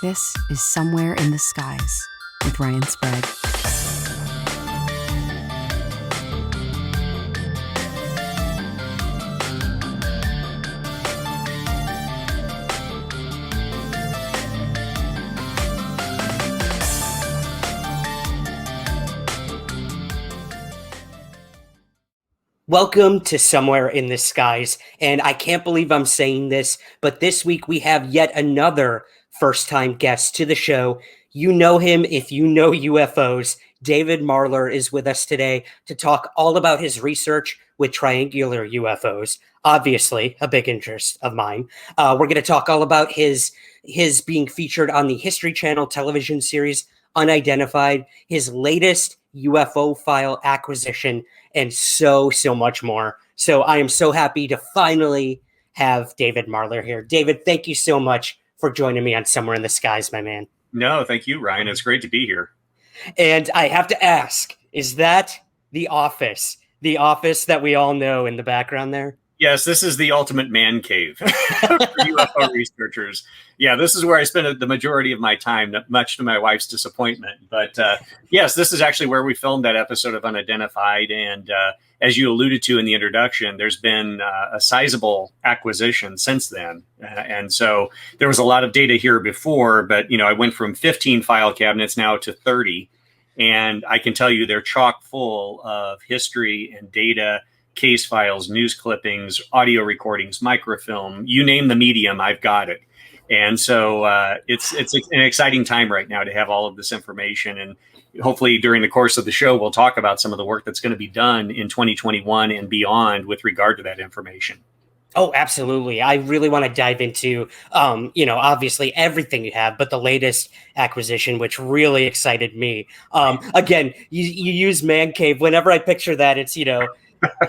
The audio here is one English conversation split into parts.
This is Somewhere in the Skies with Ryan Sprague. Welcome to Somewhere in the Skies, and I can't believe I'm saying this, but this week we have yet another first-time guest to the show. You know him if you know UFOs. David Marler is with us today to talk all about his research with triangular UFOs, obviously a big interest of mine. We're going to talk all about his being featured on the History Channel television series Unidentified, his latest UFO file acquisition, and so much more. So I am so happy to finally have David Marler here. David, thank you so much for joining me on Somewhere in the Skies, my man. No, thank you, Ryan. It's great to be here. And I have to ask, is that the office that we all know in the background there? Yes, this is the ultimate man cave for UFO researchers. Yeah, this is where I spend the majority of my time, much to my wife's disappointment. But yes, this is actually where we filmed that episode of Unidentified. And as you alluded to in the introduction, there's been a sizable acquisition since then. And so there was a lot of data here before, but I went from 15 file cabinets now to 30. And I can tell you they're chock full of history and data, case files, news clippings, audio recordings, microfilm, you name the medium, I've got it. And so it's an exciting time right now to have all of this information. And hopefully during the course of the show, we'll talk about some of the work that's going to be done in 2021 and beyond with regard to that information. Oh, absolutely. I really want to dive into, obviously everything you have, but the latest acquisition, which really excited me. Again, you use man cave. Whenever I picture that, it's,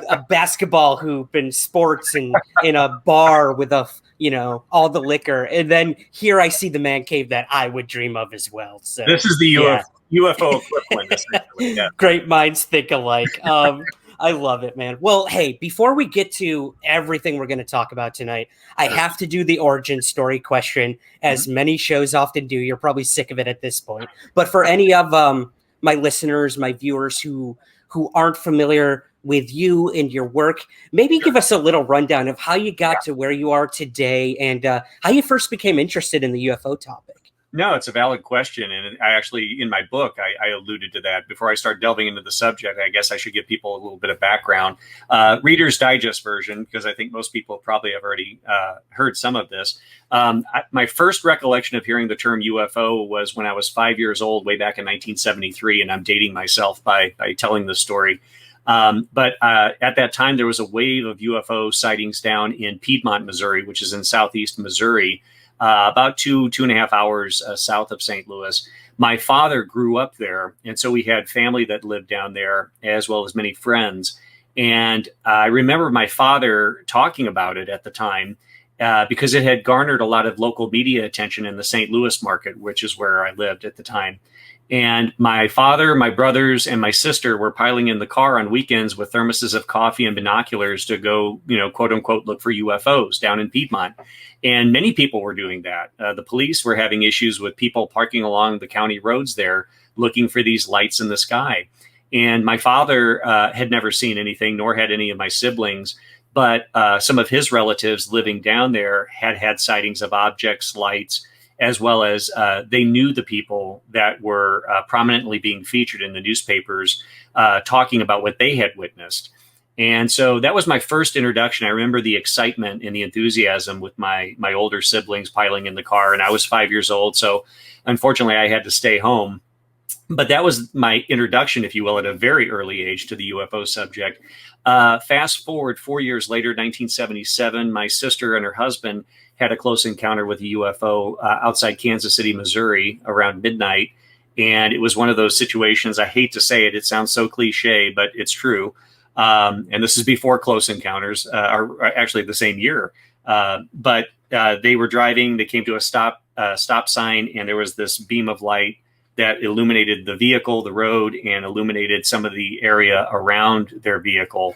a basketball hoop and sports and in a bar with all the liquor. And then here I see the man cave that I would dream of as well. So this is the UFO equivalent. Essentially. Yeah. Great minds think alike. I love it, man. Well, hey, before we get to everything we're going to talk about tonight, I have to do the origin story question, as many shows often do. You're probably sick of it at this point. But for any of my listeners, my viewers who aren't familiar with you and your work, maybe give us a little rundown of how you got to where you are today and how you first became interested in the UFO topic. No, it's a valid question. And I actually, in my book, I alluded to that. Before I start delving into the subject, I guess I should give people a little bit of background. Reader's Digest version, because I think most people probably have already heard some of this. My first recollection of hearing the term UFO was when I was 5 years old, way back in 1973. And I'm dating myself by telling this story. But at that time, there was a wave of UFO sightings down in Piedmont, Missouri, which is in southeast Missouri, about 2.5 hours south of St. Louis. My father grew up there, and so we had family that lived down there, as well as many friends. And I remember my father talking about it at the time because it had garnered a lot of local media attention in the St. Louis market, which is where I lived at the time. And my father, my brothers, and my sister were piling in the car on weekends with thermoses of coffee and binoculars to go, quote unquote, look for UFOs down in Piedmont. And many people were doing that. The police were having issues with people parking along the county roads there, looking for these lights in the sky. And my father had never seen anything, nor had any of my siblings. But some of his relatives living down there had sightings of objects, lights, as well as they knew the people that were prominently being featured in the newspapers talking about what they had witnessed. And so that was my first introduction. I remember the excitement and the enthusiasm with my older siblings piling in the car. And I was 5 years old. So unfortunately, I had to stay home. But that was my introduction, if you will, at a very early age to the UFO subject. Fast forward 4 years later, 1977, my sister and her husband had a close encounter with a UFO outside Kansas City, Missouri around midnight. And it was one of those situations, I hate to say it, it sounds so cliche, but it's true. And this is before close encounters, or actually the same year. But they were driving, they came to a stop sign, and there was this beam of light that illuminated the vehicle, the road, and illuminated some of the area around their vehicle.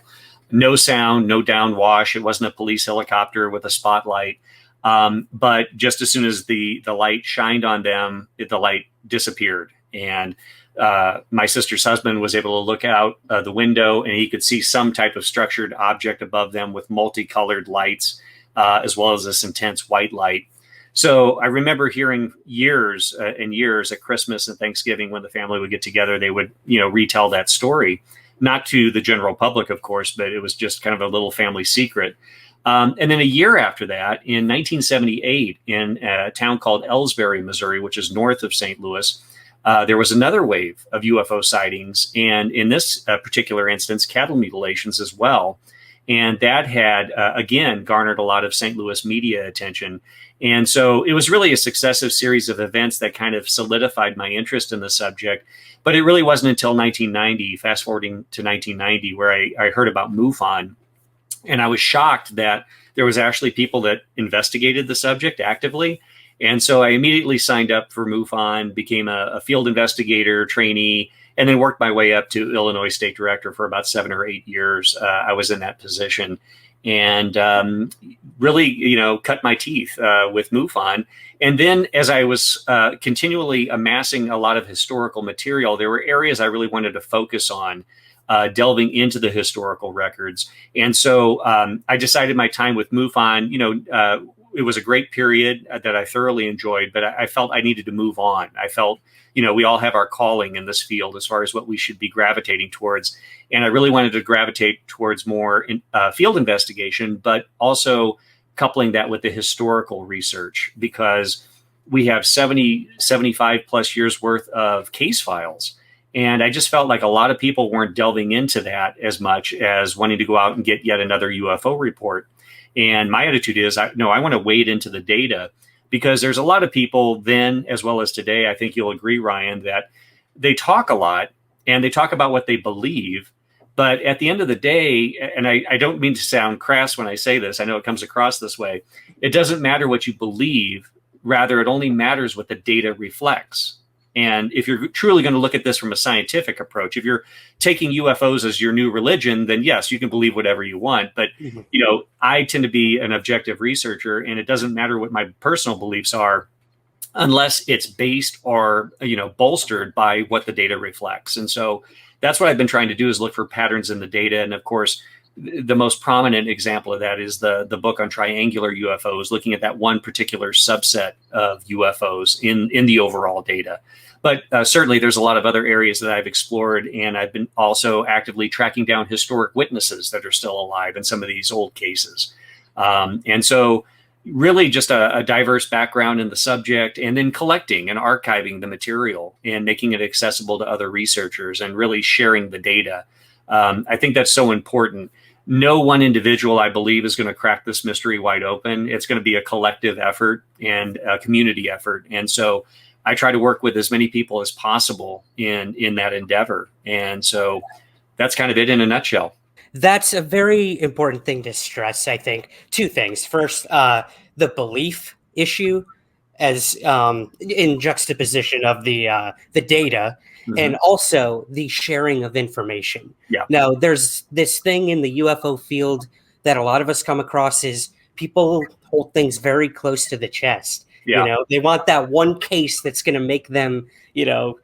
No sound, no downwash. It wasn't a police helicopter with a spotlight. But just as soon as the light shined on them, the light disappeared. And my sister's husband was able to look out the window, and he could see some type of structured object above them with multicolored lights, as well as this intense white light. So I remember hearing years and years at Christmas and Thanksgiving, when the family would get together, they would, retell that story, not to the general public, of course, but it was just kind of a little family secret. And then a year after that, in 1978, in a town called Ellsbury, Missouri, which is north of St. Louis, there was another wave of UFO sightings. And in this particular instance, cattle mutilations as well. And that had, again, garnered a lot of St. Louis media attention. And so it was really a successive series of events that kind of solidified my interest in the subject. But it really wasn't until 1990, fast forwarding to 1990, where I heard about MUFON. And I was shocked that there was actually people that investigated the subject actively. And so I immediately signed up for MUFON, became a field investigator trainee, and then worked my way up to Illinois State Director for about 7 or 8 years. I was in that position, and really, cut my teeth with MUFON. And then as I was continually amassing a lot of historical material, there were areas I really wanted to focus on, delving into the historical records. And so I decided my time with MUFON, it was a great period that I thoroughly enjoyed, but I felt I needed to move on. I felt, we all have our calling in this field as far as what we should be gravitating towards. And I really wanted to gravitate towards more field investigation, but also coupling that with the historical research, because we have 75 plus years worth of case files. And I just felt like a lot of people weren't delving into that as much as wanting to go out and get yet another UFO report. And my attitude is, I want to wade into the data, because there's a lot of people then, as well as today, I think you'll agree, Ryan, that they talk a lot and they talk about what they believe. But at the end of the day, and I don't mean to sound crass when I say this, I know it comes across this way, it doesn't matter what you believe. Rather, it only matters what the data reflects. And if you're truly going to look at this from a scientific approach, if you're taking UFOs as your new religion, then yes, you can believe whatever you want. But, I tend to be an objective researcher, and it doesn't matter what my personal beliefs are unless it's based or, bolstered by what the data reflects. And so that's what I've been trying to do, is look for patterns in the data. And of course, the most prominent example of that is the book on triangular UFOs, looking at that one particular subset of UFOs in the overall data. But certainly there's a lot of other areas that I've explored, and I've been also actively tracking down historic witnesses that are still alive in some of these old cases. And so really just a diverse background in the subject, and then collecting and archiving the material and making it accessible to other researchers and really sharing the data. I think that's so important. No one individual, I believe, is going to crack this mystery wide open. It's going to be a collective effort and a community effort. And so I try to work with as many people as possible in that endeavor. And so that's kind of it in a nutshell. That's a very important thing to stress, I think. Two things. First, the belief issue as in juxtaposition of the data, mm-hmm. and also the sharing of information. Yeah. Now, there's this thing in the UFO field that a lot of us come across is people hold things very close to the chest. Yeah. They want that one case that's going to make them,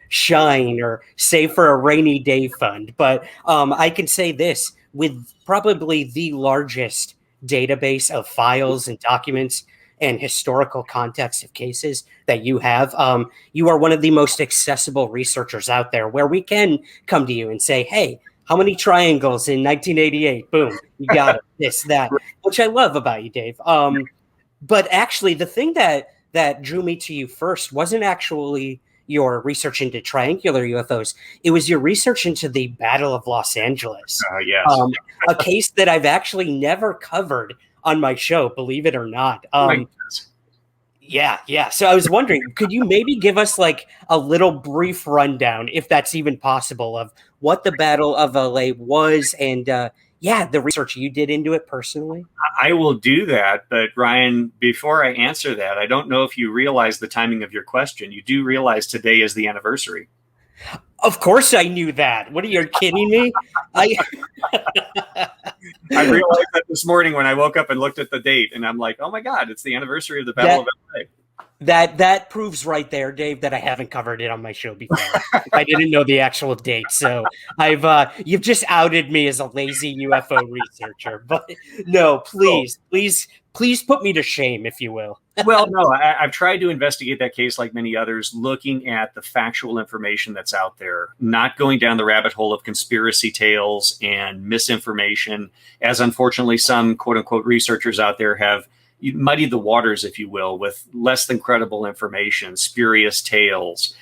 shine or save for a rainy day fund. But I can say this, with probably the largest database of files and documents and historical context of cases that you have, you are one of the most accessible researchers out there, where we can come to you and say, hey, how many triangles in 1988? Boom, you got it, this, that, which I love about you, Dave. But actually, the thing that drew me to you first wasn't actually your research into triangular UFOs. It was your research into the Battle of Los Angeles. Yes. A case that I've actually never covered on my show, believe it or not. Yeah. So I was wondering, could you maybe give us like a little brief rundown, if that's even possible, of what the Battle of LA was and the research you did into it personally? I will do that. But Ryan, before I answer that, I don't know if you realize the timing of your question. You do realize today is the anniversary. Of course I knew that. What are you kidding me? I realized that this morning when I woke up and looked at the date, and I'm like, oh my God, it's the anniversary of the Battle of LA. That proves right there, Dave, that I haven't covered it on my show before. I didn't know the actual date, so you've just outed me as a lazy UFO researcher. But no, please put me to shame, if you will. Well, no, I've tried to investigate that case like many others, looking at the factual information that's out there, not going down the rabbit hole of conspiracy tales and misinformation, as unfortunately some quote unquote researchers out there have muddied the waters, if you will, with less than credible information, spurious tales,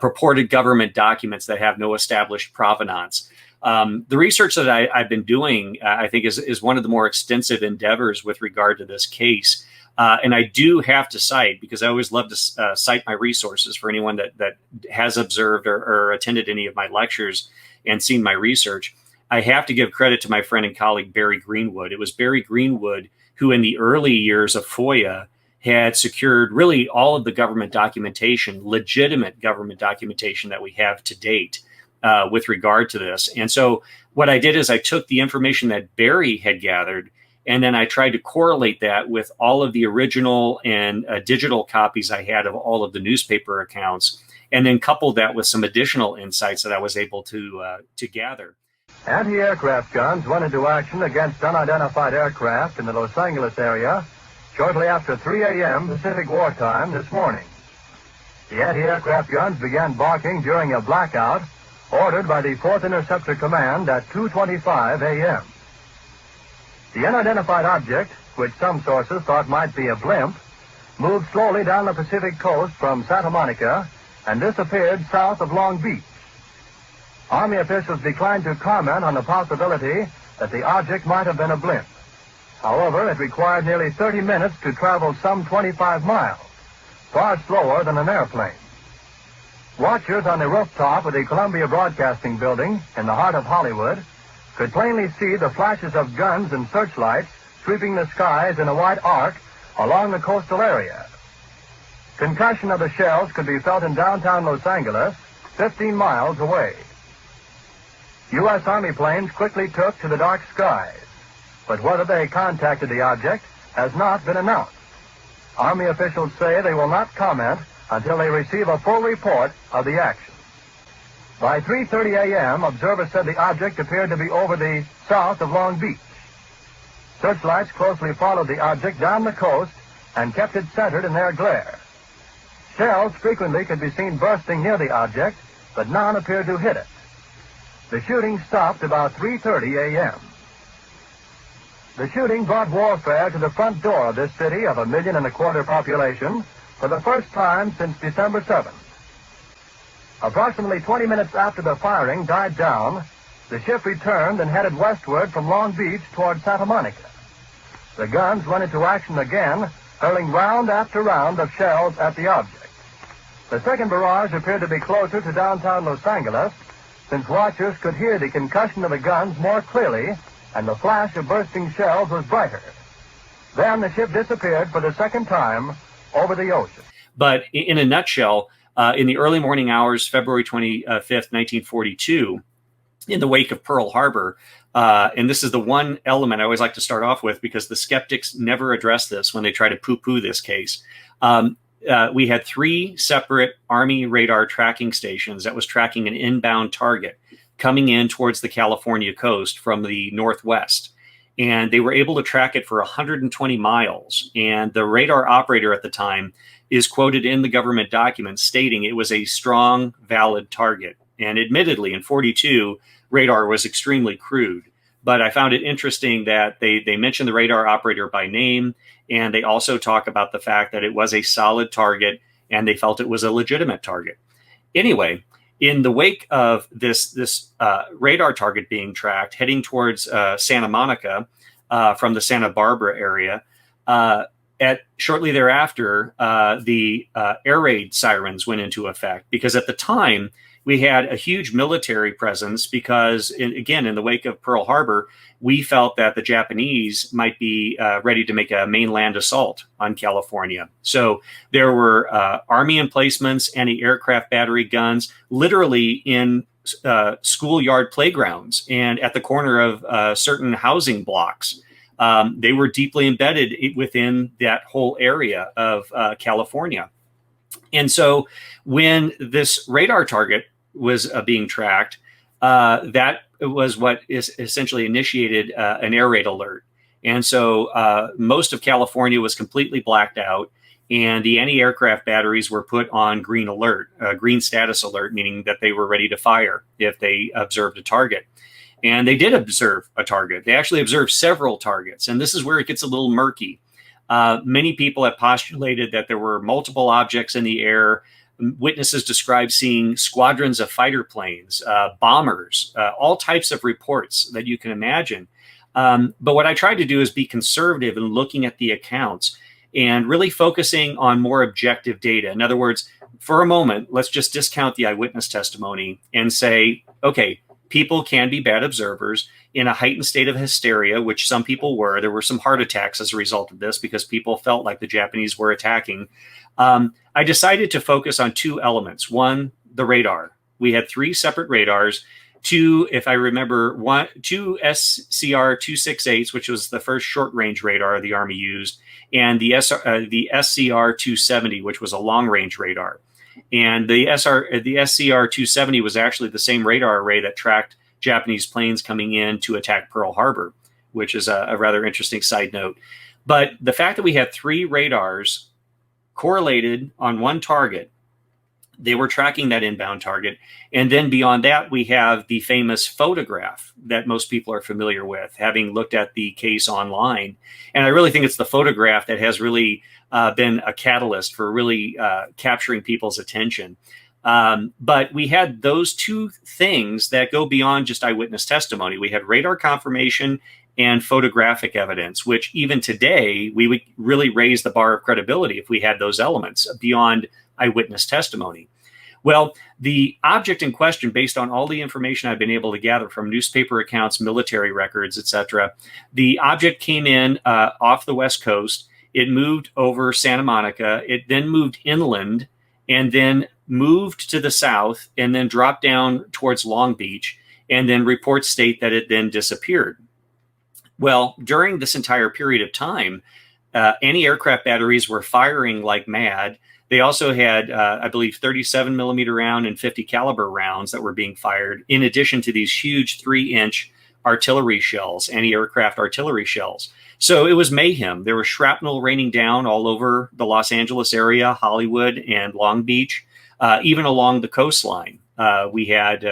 purported government documents that have no established provenance. The research that I've been doing, I think, is one of the more extensive endeavors with regard to this case. And I do have to cite, because I always love to cite my resources for anyone that has observed or attended any of my lectures and seen my research. I have to give credit to my friend and colleague, Barry Greenwood. It was Barry Greenwood who in the early years of FOIA had secured really all of the government documentation, legitimate government documentation that we have to date with regard to this. And so what I did is I took the information that Barry had gathered, and then I tried to correlate that with all of the original and digital copies I had of all of the newspaper accounts, and then coupled that with some additional insights that I was able to gather. Anti-aircraft guns went into action against unidentified aircraft in the Los Angeles area shortly after 3 a.m. Pacific wartime this morning. The anti-aircraft guns began barking during a blackout ordered by the 4th Interceptor Command at 2:25 a.m. The unidentified object, which some sources thought might be a blimp, moved slowly down the Pacific coast from Santa Monica and disappeared south of Long Beach. Army officials declined to comment on the possibility that the object might have been a blimp. However, it required nearly 30 minutes to travel some 25 miles, far slower than an airplane. Watchers on the rooftop of the Columbia Broadcasting Building in the heart of Hollywood could plainly see the flashes of guns and searchlights sweeping the skies in a wide arc along the coastal area. Concussion of the shells could be felt in downtown Los Angeles, 15 miles away. U.S. Army planes quickly took to the dark skies, but whether they contacted the object has not been announced. Army officials say they will not comment until they receive a full report of the action. By 3:30 a.m., observers said the object appeared to be over the south of Long Beach. Searchlights closely followed the object down the coast and kept it centered in their glare. Shells frequently could be seen bursting near the object, but none appeared to hit it. The shooting stopped about 3:30 a.m. The shooting brought warfare to the front door of this city of 1.25 million population for the first time since December 7th. Approximately 20 minutes after the firing died down, the ship returned and headed westward from Long Beach toward Santa Monica. The guns went into action again, hurling round after round of shells at the object. The second barrage appeared to be closer to downtown Los Angeles, since watchers could hear the concussion of the guns more clearly and the flash of bursting shells was brighter. Then the ship disappeared for the second time over the ocean. But in a nutshell, in the early morning hours, February 25th, 1942, in the wake of Pearl Harbor, and this is the one element I always like to start off with because the skeptics never address this when they try to poo-poo this case. We had 3 separate Army radar tracking stations that was tracking an inbound target coming in towards the California coast from the northwest. And they were able to track it for 120 miles. And the radar operator at the time is quoted in the government documents stating it was a strong, valid target. And admittedly, in 42, radar was extremely crude. But I found it interesting that they mentioned the radar operator by name, and they also talk about the fact that it was a solid target, and they felt it was a legitimate target. Anyway, in the wake of this radar target being tracked, heading towards Santa Monica from the Santa Barbara area, shortly thereafter, the air raid sirens went into effect because at the time we had a huge military presence because, again, in the wake of Pearl Harbor, we felt that the Japanese might be ready to make a mainland assault on California. So there were Army emplacements, anti-aircraft battery guns, literally in schoolyard playgrounds and at the corner of certain housing blocks. They were deeply embedded within that whole area of California. And so when this radar target was being tracked, that was what is essentially initiated an air raid alert. And so most of California was completely blacked out, and the anti-aircraft batteries were put on green alert, green status alert, meaning that they were ready to fire if they observed a target. And they did observe a target. They actually observed several targets, and this is where it gets a little murky. Many people have postulated that there were multiple objects in the air. Witnesses described seeing squadrons of fighter planes, bombers, all types of reports that you can imagine. But what I tried to do is be conservative in looking at the accounts and really focusing on more objective data. In other words, for a moment, let's just discount the eyewitness testimony and say, okay, people can be bad observers in a heightened state of hysteria, which some people were. There were some heart attacks as a result of this because people felt like the Japanese were attacking. I decided to focus on two elements. One, the radar. We had three separate radars. Two, if I remember, two SCR-268s, which was the first short-range radar the Army used, and the SCR-270, which was a long-range radar. And the SCR-270 was actually the same radar array that tracked Japanese planes coming in to attack Pearl Harbor, which is a rather interesting side note. But the fact that we had three radars correlated on one target, they were tracking that inbound target. And then beyond that, we have the famous photograph that most people are familiar with, having looked at the case online. And I really think it's the photograph that has really been a catalyst for really capturing people's attention. But we had those two things that go beyond just eyewitness testimony. We had radar confirmation and photographic evidence, which even today, we would really raise the bar of credibility if we had those elements beyond eyewitness testimony. Well, the object in question, based on all the information I've been able to gather from newspaper accounts, military records, etc., the object came in off the West Coast. It moved over Santa Monica. It then moved inland and then moved to the south and then dropped down towards Long Beach. And then reports state that it then disappeared. Well, during this entire period of time, anti-aircraft batteries were firing like mad. They also had, I believe, 37 millimeter round and 50 caliber rounds that were being fired, in addition to these huge 3-inch artillery shells, anti-aircraft artillery shells. So it was mayhem. There was shrapnel raining down all over the Los Angeles area, Hollywood, and Long Beach, even along the coastline. We had,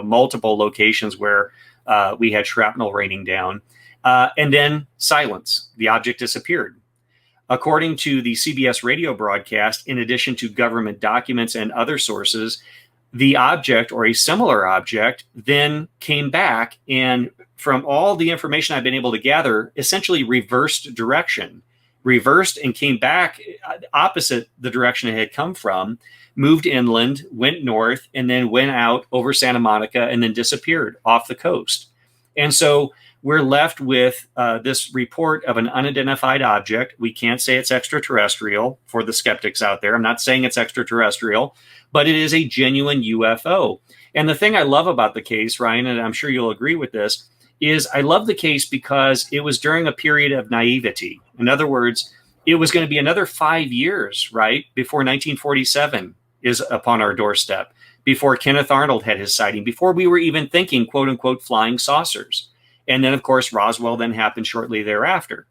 multiple locations where we had shrapnel raining down. And then silence. The object disappeared. According to the CBS radio broadcast, in addition to government documents and other sources, the object or a similar object then came back and, from all the information I've been able to gather, essentially reversed and came back opposite the direction it had come from, moved inland, went north, and then went out over Santa Monica and then disappeared off the coast. And so we're left with this report of an unidentified object. We can't say it's extraterrestrial for the skeptics out there. I'm not saying it's extraterrestrial, but it is a genuine UFO. And the thing I love about the case, Ryan, and I'm sure you'll agree with this, is I love the case because it was during a period of naivety. In other words, it was going to be another 5 years, right, before 1947 is upon our doorstep, before Kenneth Arnold had his sighting, before we were even thinking, quote unquote, flying saucers. And then, of course, Roswell then happened shortly thereafter.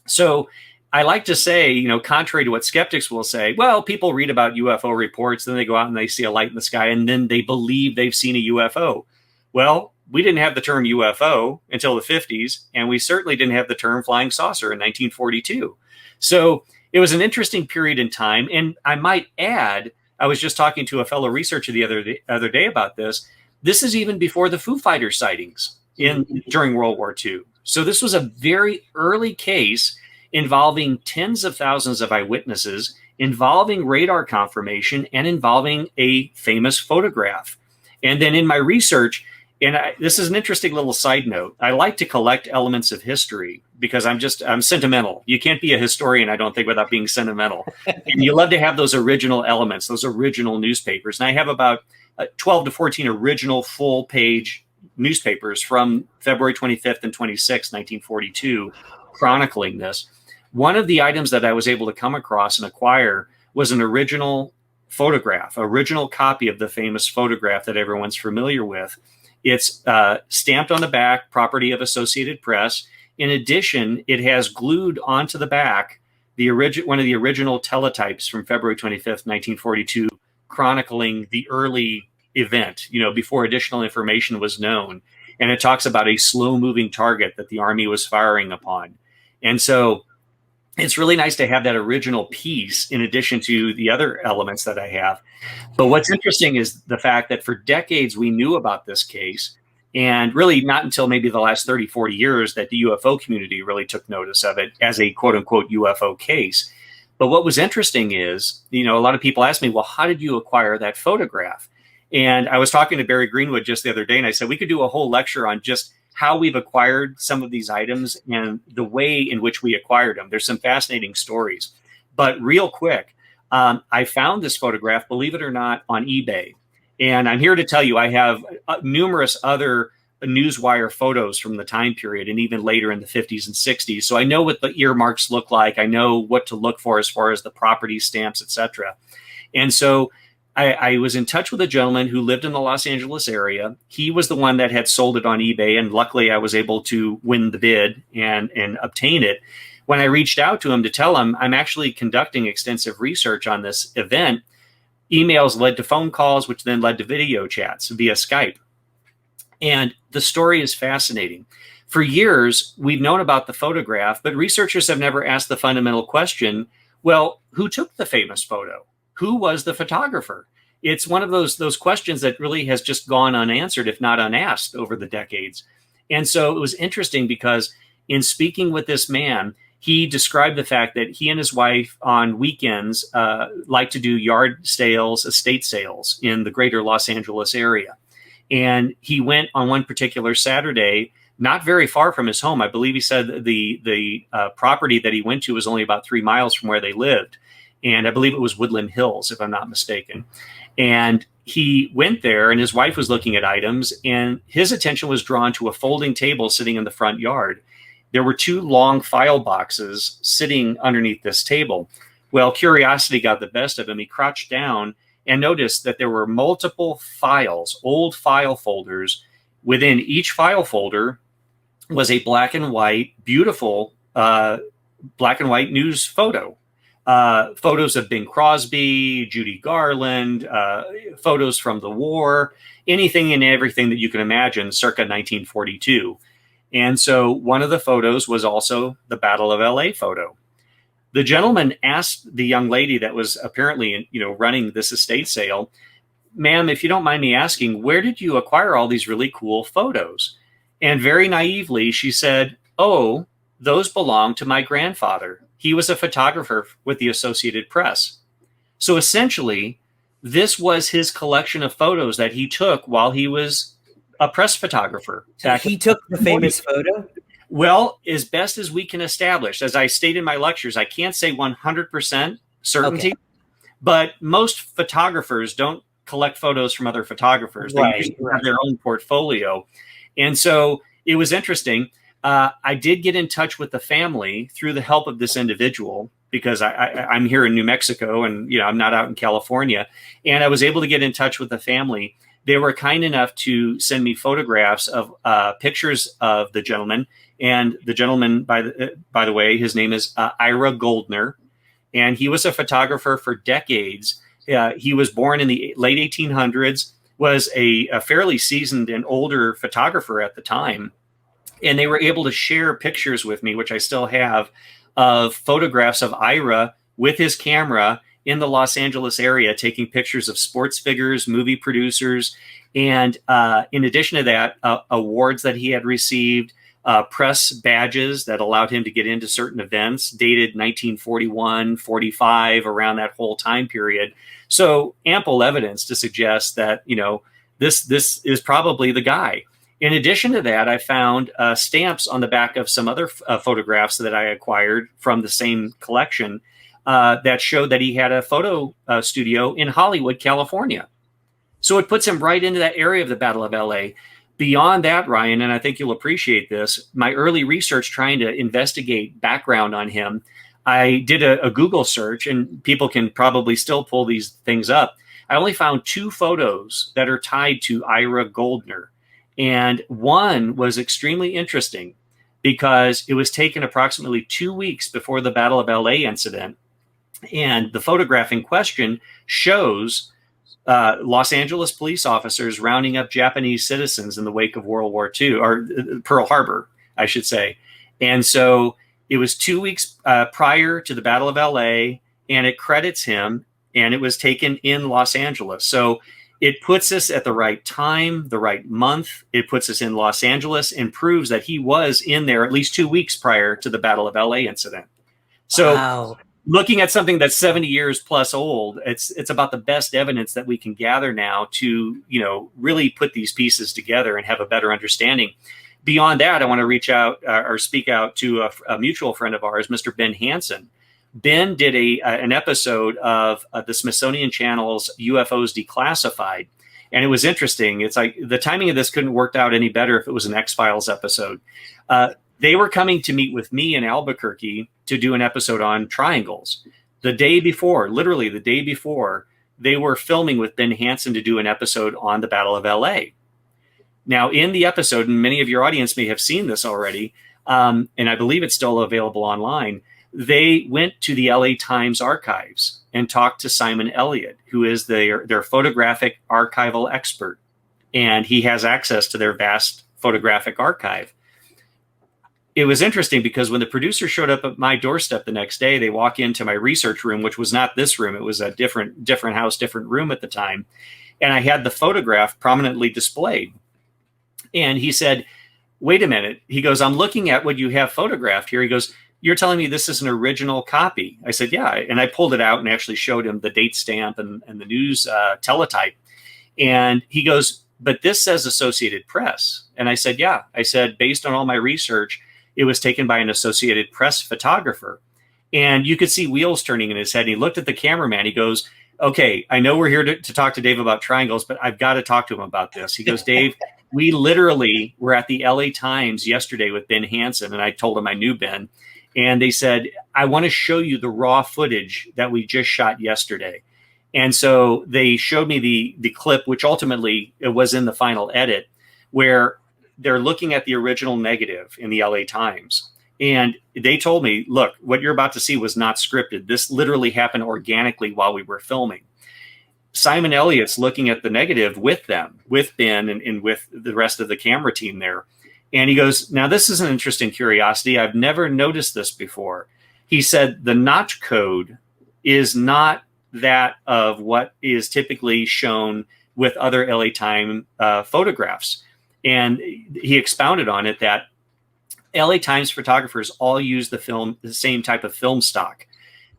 So I like to say, contrary to what skeptics will say, well, people read about UFO reports, then they go out and they see a light in the sky, and then they believe they've seen a UFO. Well, we didn't have the term UFO until the 50s, and we certainly didn't have the term flying saucer in 1942. So it was an interesting period in time. And I might add, I was just talking to a fellow researcher the other day about this. This is even before the Foo Fighters sightings during World War II. So this was a very early case involving tens of thousands of eyewitnesses, involving radar confirmation, and involving a famous photograph. And then in my research, this is an interesting little side note, I like to collect elements of history because I'm sentimental. You can't be a historian, I don't think, without being sentimental. And you love to have those original elements, those original newspapers. And I have about 12 to 14 original full page newspapers from February 25th and 26th, 1942, chronicling this. One of the items that I was able to come across and acquire was an original photograph, original copy of the famous photograph that everyone's familiar with. It's stamped on the back, property of Associated Press. In addition, it has glued onto the back one of the original teletypes from February 25th, 1942, chronicling the early event, before additional information was known. And it talks about a slow-moving target that the Army was firing upon. And so it's really nice to have that original piece in addition to the other elements that I have. But what's interesting is the fact that for decades we knew about this case, and really not until maybe the last 30, 40 years that the UFO community really took notice of it as a quote unquote UFO case. But what was interesting is, a lot of people ask me, well, how did you acquire that photograph? And I was talking to Barry Greenwood just the other day, and I said, we could do a whole lecture on just how we've acquired some of these items and the way in which we acquired them. There's some fascinating stories. But real quick, I found this photograph, believe it or not, on eBay. And I'm here to tell you, I have numerous other newswire photos from the time period and even later in the 50s and 60s. So I know what the earmarks look like. I know what to look for as far as the property stamps, etc. And so I was in touch with a gentleman who lived in the Los Angeles area. He was the one that had sold it on eBay, and luckily I was able to win the bid and obtain it. When I reached out to him to tell him I'm actually conducting extensive research on this event, emails led to phone calls, which then led to video chats via Skype. And the story is fascinating. For years, we've known about the photograph, but researchers have never asked the fundamental question, well, who took the famous photo? Who was the photographer? It's one of those questions that really has just gone unanswered, if not unasked, over the decades. And so it was interesting because in speaking with this man, he described the fact that he and his wife on weekends like to do yard sales, estate sales in the greater Los Angeles area. And he went on one particular Saturday, not very far from his home. I believe he said the property that he went to was only about 3 miles from where they lived. And I believe it was Woodland Hills, if I'm not mistaken. And he went there and his wife was looking at items and his attention was drawn to a folding table sitting in the front yard. There were 2 long file boxes sitting underneath this table. Well, curiosity got the best of him. He crouched down and noticed that there were multiple files, old file folders. Within each file folder was a black and white, beautiful black and white news photo. Photos of Bing Crosby, Judy Garland, photos from the war, anything and everything that you can imagine circa 1942. And so one of the photos was also the Battle of LA photo. The gentleman asked the young lady that was apparently, running this estate sale, ma'am, if you don't mind me asking, where did you acquire all these really cool photos? And very naively, she said, oh, those belong to my grandfather. He was a photographer with the Associated Press. So essentially, this was his collection of photos that he took while he was a press photographer. So he took the famous photo? Well, as best as we can establish, as I state in my lectures, I can't say 100% certainty, but most photographers don't collect photos from other photographers. They usually have their own portfolio. And so it was interesting. I did get in touch with the family through the help of this individual because I'm here in New Mexico and I'm not out in California. And I was able to get in touch with the family. They were kind enough to send me photographs of pictures of the gentleman. And the gentleman, by the way, his name is Ira Goldner, and he was a photographer for decades. He was born in the late 1800s, was a fairly seasoned and older photographer at the time. And they were able to share pictures with me, which I still have, of photographs of Ira with his camera in the Los Angeles area, taking pictures of sports figures, movie producers. And in addition to that, awards that he had received, press badges that allowed him to get into certain events, dated 1941, 45, around that whole time period. So ample evidence to suggest that, this is probably the guy. In addition to that, I found stamps on the back of some other photographs that I acquired from the same collection that showed that he had a photo studio in Hollywood, California. So it puts him right into that area of the Battle of LA. Beyond that, Ryan, and I think you'll appreciate this, my early research trying to investigate background on him, I did a Google search, and people can probably still pull these things up. I only found 2 photos that are tied to Ira Goldner. And one was extremely interesting because it was taken approximately 2 weeks before the Battle of LA incident. And the photograph in question shows Los Angeles police officers rounding up Japanese citizens in the wake of World War II, or Pearl Harbor, I should say. And so it was 2 weeks prior to the Battle of LA, and it credits him, and it was taken in Los Angeles. So it puts us at the right time, the right month. It puts us in Los Angeles and proves that he was in there at least 2 weeks prior to the Battle of LA incident. So wow. Looking at something that's 70 years plus old, it's about the best evidence that we can gather now to, really put these pieces together and have a better understanding. Beyond that, I want to reach out or speak out to a mutual friend of ours, Mr. Ben Hansen. Ben did an episode of the Smithsonian Channel's UFOs Declassified. And it was interesting. It's like the timing of this couldn't work out any better if it was an X-Files episode. They were coming to meet with me in Albuquerque to do an episode on triangles. The day before, literally the day before, they were filming with Ben Hansen to do an episode on the Battle of LA. Now, in the episode, and many of your audience may have seen this already, and I believe it's still available online, they went to the LA Times archives and talked to Simon Elliott, who is their photographic archival expert. And he has access to their vast photographic archive. It was interesting because when the producer showed up at my doorstep the next day, they walk into my research room, which was not this room. It was a different house, different room at the time. And I had the photograph prominently displayed. And he said, wait a minute. He goes, I'm looking at what you have photographed here. He goes, you're telling me this is an original copy? I said, yeah. And I pulled it out and actually showed him the date stamp and the news teletype. And he goes, but this says Associated Press. And I said, yeah. I said, based on all my research, it was taken by an Associated Press photographer. And you could see wheels turning in his head. And he looked at the cameraman. He goes, okay, I know we're here to talk to Dave about triangles, but I've got to talk to him about this. He goes, Dave, we literally were at the LA Times yesterday with Ben Hansen. And I told him I knew Ben. And they said, I want to show you the raw footage that we just shot yesterday. And so they showed me the clip, which ultimately it was in the final edit, where they're looking at the original negative in the LA Times. And they told me, look, what you're about to see was not scripted. This literally happened organically while we were filming. Simon Elliott's looking at the negative with them, with Ben and with the rest of the camera team there. And he goes, now this is an interesting curiosity. I've never noticed this before. He said the notch code is not that of what is typically shown with other LA Times photographs. And he expounded on it that LA Times photographers all use the same type of film stock.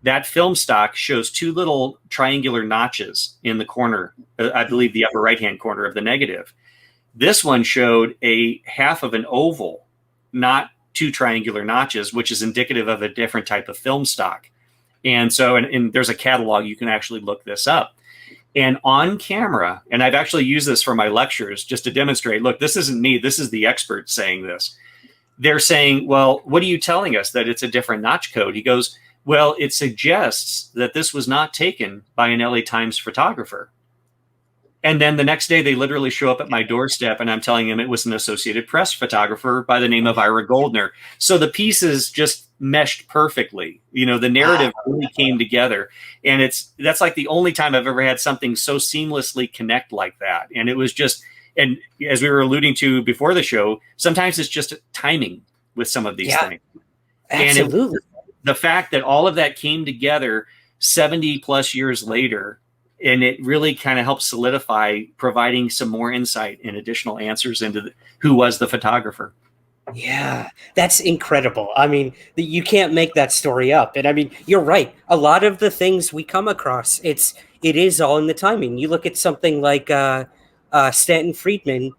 That film stock shows 2 little triangular notches in the corner, I believe the upper right-hand corner of the negative. This one showed a half of an oval, not 2 triangular notches, which is indicative of a different type of film stock. And so, and there's a catalog, you can actually look this up. And on camera, and I've actually used this for my lectures just to demonstrate, look, this isn't me, this is the expert saying this. They're saying, well, what are you telling us, that it's a different notch code? He goes, well, it suggests that this was not taken by an LA Times photographer. And then the next day, they literally show up at my doorstep, and I'm telling them it was an Associated Press photographer by the name of Ira Goldner. So the pieces just meshed perfectly. The narrative really came together. And that's like the only time I've ever had something so seamlessly connect like that. And it was just, and as we were alluding to before the show, sometimes it's just timing with some of these things. Absolutely. And the fact that all of that came together 70 plus years later, and it really kind of helped solidify providing some more insight and additional answers into who was the photographer. Yeah, that's incredible. I mean, you can't make that story up. And I mean, you're right. A lot of the things we come across, it is all in the timing. You look at something like Stanton Friedman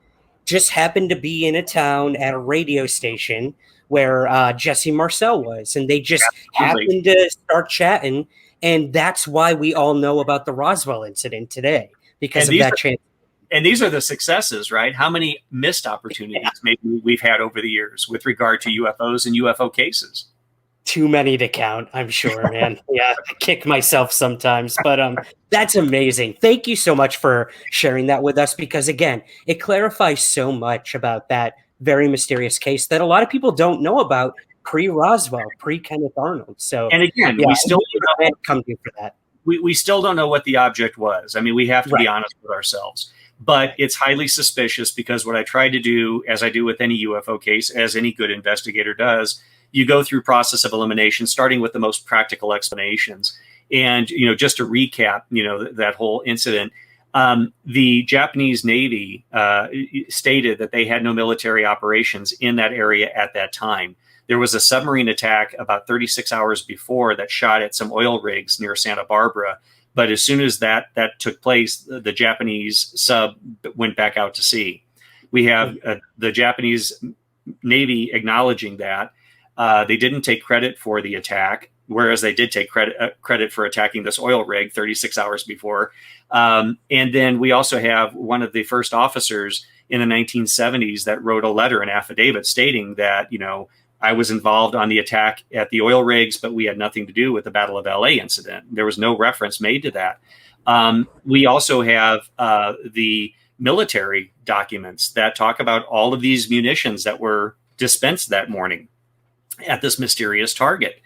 just happened to be in a town at a radio station where Jesse Marcel was, and they just happened to start chatting, and that's why we all know about the Roswell incident today, because of that chance. And these are the successes, right? How many missed opportunities maybe we've had over the years with regard to UFOs and UFO cases? Too many to count, I'm sure, man. Yeah, I kick myself sometimes, but that's amazing. Thank you so much for sharing that with us, because again, it clarifies so much about that very mysterious case that a lot of people don't know about pre-Roswell, pre-Kenneth Arnold. So, and again, yeah, we still come to you for that. We still don't know what the object was. I mean, we have to be honest with ourselves. But it's highly suspicious, because what I try to do, as I do with any UFO case, as any good investigator does, you go through process of elimination, starting with the most practical explanations. And, just to recap, that whole incident, the Japanese Navy stated that they had no military operations in that area at that time. There was a submarine attack about 36 hours before that shot at some oil rigs near Santa Barbara. But as soon as that took place, the Japanese sub went back out to sea. We have the Japanese Navy acknowledging that. They didn't take credit for the attack, whereas they did take credit for attacking this oil rig 36 hours before. And then we also have one of the first officers in the 1970s that wrote a letter, an affidavit, stating that, I was involved on the attack at the oil rigs, but we had nothing to do with the Battle of LA incident. There was no reference made to that. We also have the military documents that talk about all of these munitions that were dispensed that morning at this mysterious target.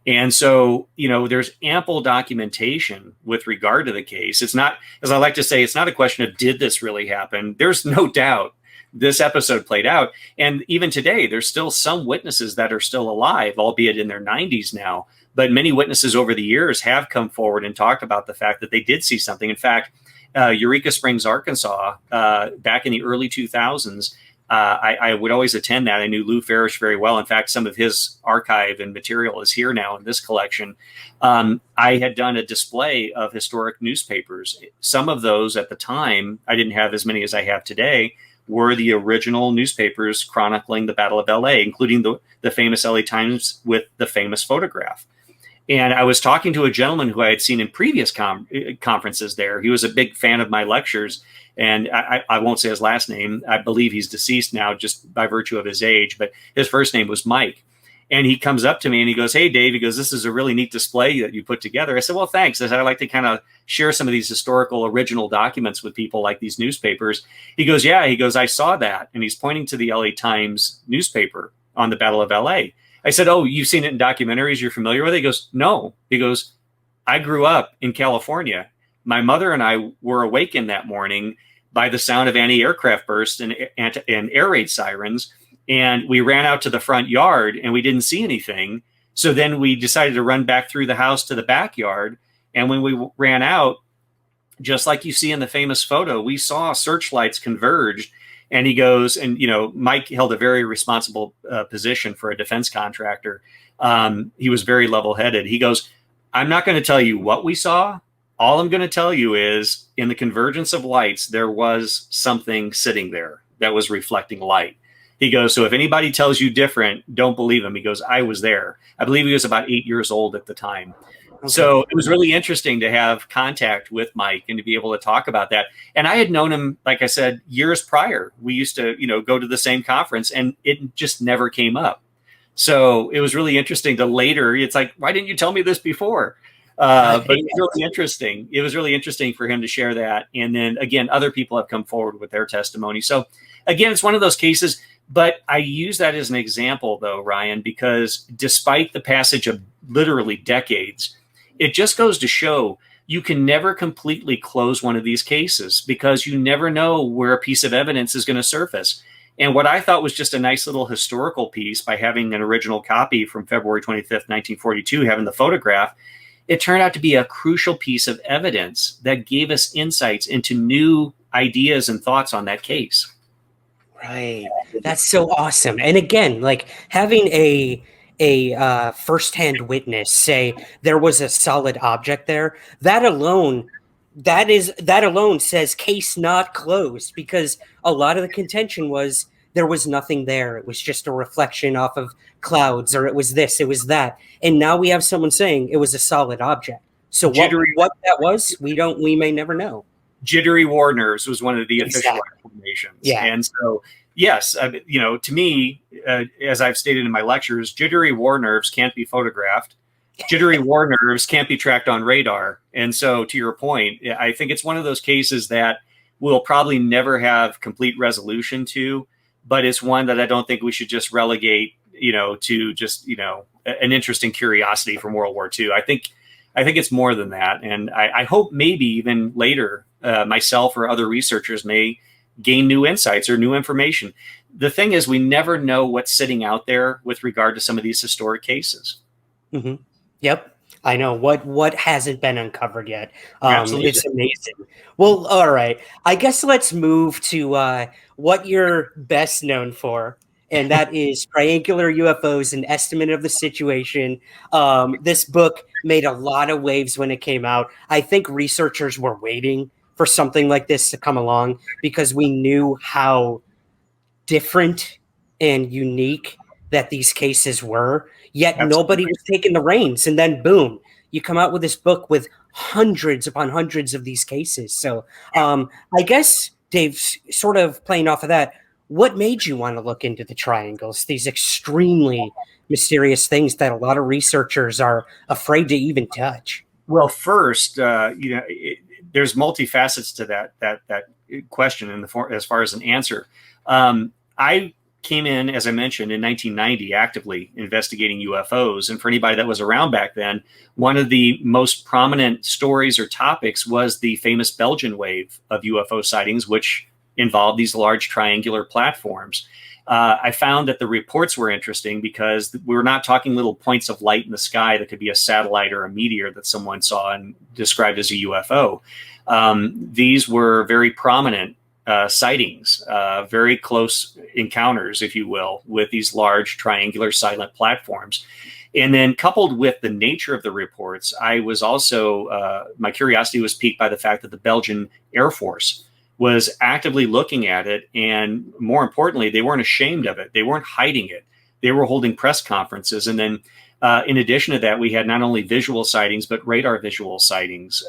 And so, there's ample documentation with regard to the case. It's not, as I like to say, it's not a question of did this really happen? There's no doubt this episode played out. And even today, there's still some witnesses that are still alive, albeit in their 90s now. But many witnesses over the years have come forward and talked about the fact that they did see something. In fact, Eureka Springs, Arkansas, back in the early 2000s, I would always attend that. I knew Lou Farish very well. In fact, some of his archive and material is here now in this collection. I had done a display of historic newspapers. Some of those at the time, I didn't have as many as I have today, were the original newspapers chronicling the Battle of LA, including the famous LA Times with the famous photograph. And I was talking to a gentleman who I had seen in previous conferences there. He was a big fan of my lectures. And I won't say his last name. I believe he's deceased now just by virtue of his age. But his first name was Mike. And he comes up to me and he goes, "Hey, Dave," he goes, "this is a really neat display that you put together." I said, "Well, thanks." I said, "I'd like to kind of share some of these historical original documents with people like these newspapers." He goes, "Yeah." He goes, "I saw that." And he's pointing to the LA Times newspaper on the Battle of LA. I said, "Oh, you've seen it in documentaries? You're familiar with it?" He goes, "No." He goes, "I grew up in California. My mother and I were awakened that morning by the sound of anti-aircraft bursts and air raid sirens. And we ran out to the front yard and we didn't see anything. So then we decided to run back through the house to the backyard. And when we ran out, just like you see in the famous photo, we saw searchlights converged." And he goes, and, Mike held a very responsible position for a defense contractor. He was very level-headed. He goes, "I'm not going to tell you what we saw. All I'm going to tell you is in the convergence of lights, there was something sitting there that was reflecting light." He goes, "So if anybody tells you different, don't believe him." He goes, "I was there." I believe he was about 8 years old at the time. Okay. So it was really interesting to have contact with Mike and to be able to talk about that. And I had known him, like I said, years prior. We used to, go to the same conference and it just never came up. So it was really interesting to later, it's like, why didn't you tell me this before? But it was really interesting. It was really interesting for him to share that. And then again, other people have come forward with their testimony. So again, it's one of those cases, but I use that as an example though, Ryan, because despite the passage of literally decades, it just goes to show you can never completely close one of these cases because you never know where a piece of evidence is going to surface. And what I thought was just a nice little historical piece by having an original copy from February 25th, 1942, having the photograph, it turned out to be a crucial piece of evidence that gave us insights into new ideas and thoughts on that case. Right. That's so awesome. And again, like having a firsthand witness say there was a solid object there, that alone that alone says case not closed, because a lot of the contention was there was nothing there. It was just a reflection off of clouds, or it was this, it was that. And now we have someone saying it was a solid object. So what that was, we may never know. Jittery war nerves was one of the official explanations. Yeah. And so, yes, to me, as I've stated in my lectures, jittery war nerves can't be photographed. Jittery war nerves can't be tracked on radar. And so, to your point, I think it's one of those cases that we'll probably never have complete resolution to, but it's one that I don't think we should just relegate, to just, an interesting curiosity from World War II. I think it's more than that. And I hope maybe even later, myself or other researchers may gain new insights or new information. The thing is, we never know what's sitting out there with regard to some of these historic cases. Mm-hmm. Yep. I know what hasn't been uncovered yet. Absolutely. It's amazing. Well, all right. I guess let's move to what you're best known for, and that is Triangular UFOs, an estimate of the situation. This book made a lot of waves when it came out. I think researchers were waiting for something like this to come along because we knew how different and unique that these cases were. Yet Absolutely. Nobody was taking the reins. And then boom, you come out with this book with hundreds upon hundreds of these cases. So I guess, Dave, sort of playing off of that, what made you want to look into the triangles, these extremely mysterious things that a lot of researchers are afraid to even touch? Well, first, there's multifacets to that question as far as an answer. I came in, as I mentioned, in 1990, actively investigating UFOs. And for anybody that was around back then, one of the most prominent stories or topics was the famous Belgian wave of UFO sightings, which involved these large triangular platforms. I found that the reports were interesting because we were not talking little points of light in the sky that could be a satellite or a meteor that someone saw and described as a UFO. These were very prominent sightings, very close encounters, if you will, with these large triangular silent platforms. And then coupled with the nature of the reports, I was also, my curiosity was piqued by the fact that the Belgian Air Force was actively looking at it. And more importantly, they weren't ashamed of it. They weren't hiding it. They were holding press conferences. And then in addition to that, we had not only visual sightings, but radar visual sightings.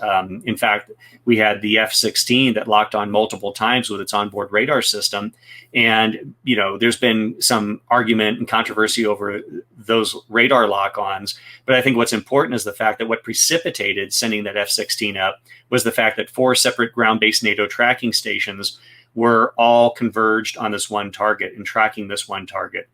In fact, we had the F-16 that locked on multiple times with its onboard radar system. And, there's been some argument and controversy over those radar lock-ons. But I think what's important is the fact that what precipitated sending that F-16 up was the fact that 4 separate ground-based NATO tracking stations were all converged on this one target and tracking this one target.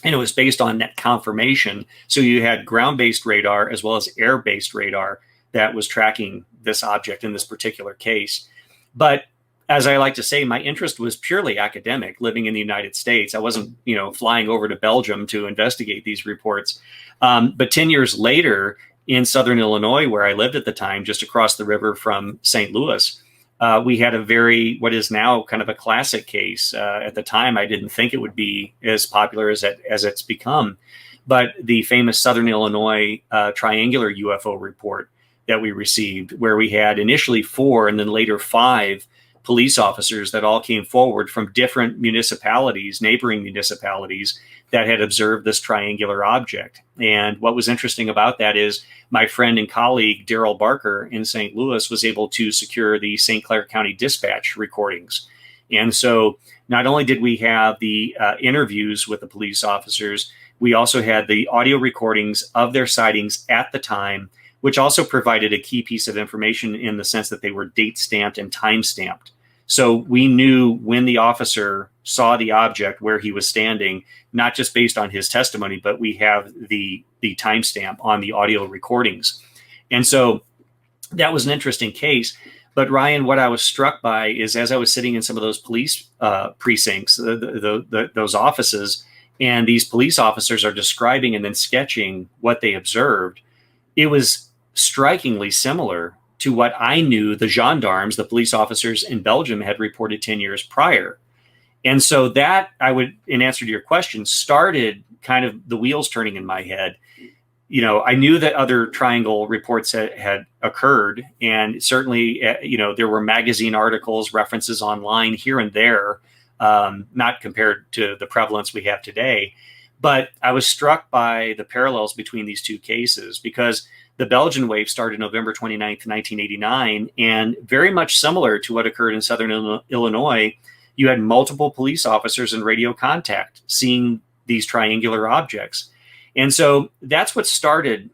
And it was based on that confirmation. So you had ground-based radar as well as air-based radar that was tracking this object in this particular case. But as I like to say, my interest was purely academic, living in the United States. I wasn't, flying over to Belgium to investigate these reports. But 10 years later, in Southern Illinois, where I lived at the time, just across the river from St. Louis, we had what is now kind of a classic case. At the time, I didn't think it would be as popular as it's become. But the famous Southern Illinois triangular UFO report that we received, where we had initially 4 and then later 5 police officers that all came forward from different municipalities, neighboring municipalities, that had observed this triangular object. And what was interesting about that is my friend and colleague, Daryl Barker in St. Louis, was able to secure the St. Clair County Dispatch recordings. And so not only did we have the interviews with the police officers, we also had the audio recordings of their sightings at the time, which also provided a key piece of information in the sense that they were date stamped and time stamped. So we knew when the officer saw the object, where he was standing, not just based on his testimony, but we have the timestamp on the audio recordings. And so that was an interesting case. But Ryan, what I was struck by is as I was sitting in some of those police precincts, those offices, and these police officers are describing and then sketching what they observed, it was strikingly similar to what I knew the gendarmes, the police officers in Belgium, had reported 10 years prior. And so that, I would, in answer to your question, started kind of the wheels turning in my head. I knew that other triangle reports had occurred, and certainly, there were magazine articles, references online here and there, not compared to the prevalence we have today. But I was struck by the parallels between these two cases, because the Belgian wave started November 29th, 1989, and very much similar to what occurred in southern Illinois, you had multiple police officers in radio contact seeing these triangular objects. And so that's what started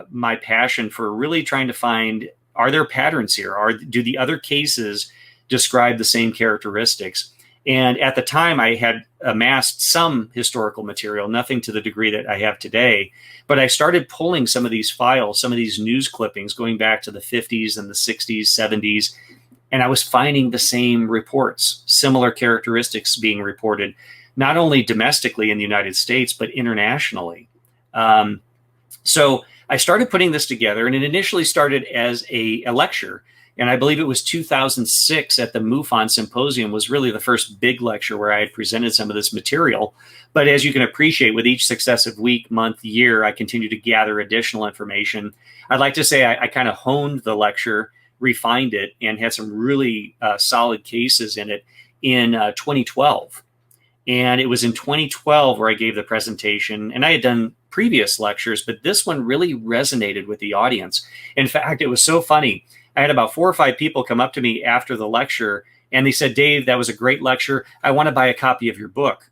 my passion for really trying to find, are there patterns here? Do the other cases describe the same characteristics? And at the time, I had amassed some historical material, nothing to the degree that I have today. But I started pulling some of these files, some of these news clippings going back to the 50s and the 60s, 70s. And I was finding the same reports, similar characteristics being reported, not only domestically in the United States, but internationally. So I started putting this together, and it initially started as a lecture. And I believe it was 2006 at the MUFON Symposium was really the first big lecture where I had presented some of this material. But as you can appreciate, with each successive week, month, year, I continued to gather additional information. I'd like to say I kind of honed the lecture, refined it, and had some really solid cases in it in 2012. And it was in 2012 where I gave the presentation, and I had done previous lectures, but this one really resonated with the audience. In fact, it was so funny. I had about 4 or 5 people come up to me after the lecture, and they said, "Dave, that was a great lecture. I want to buy a copy of your book."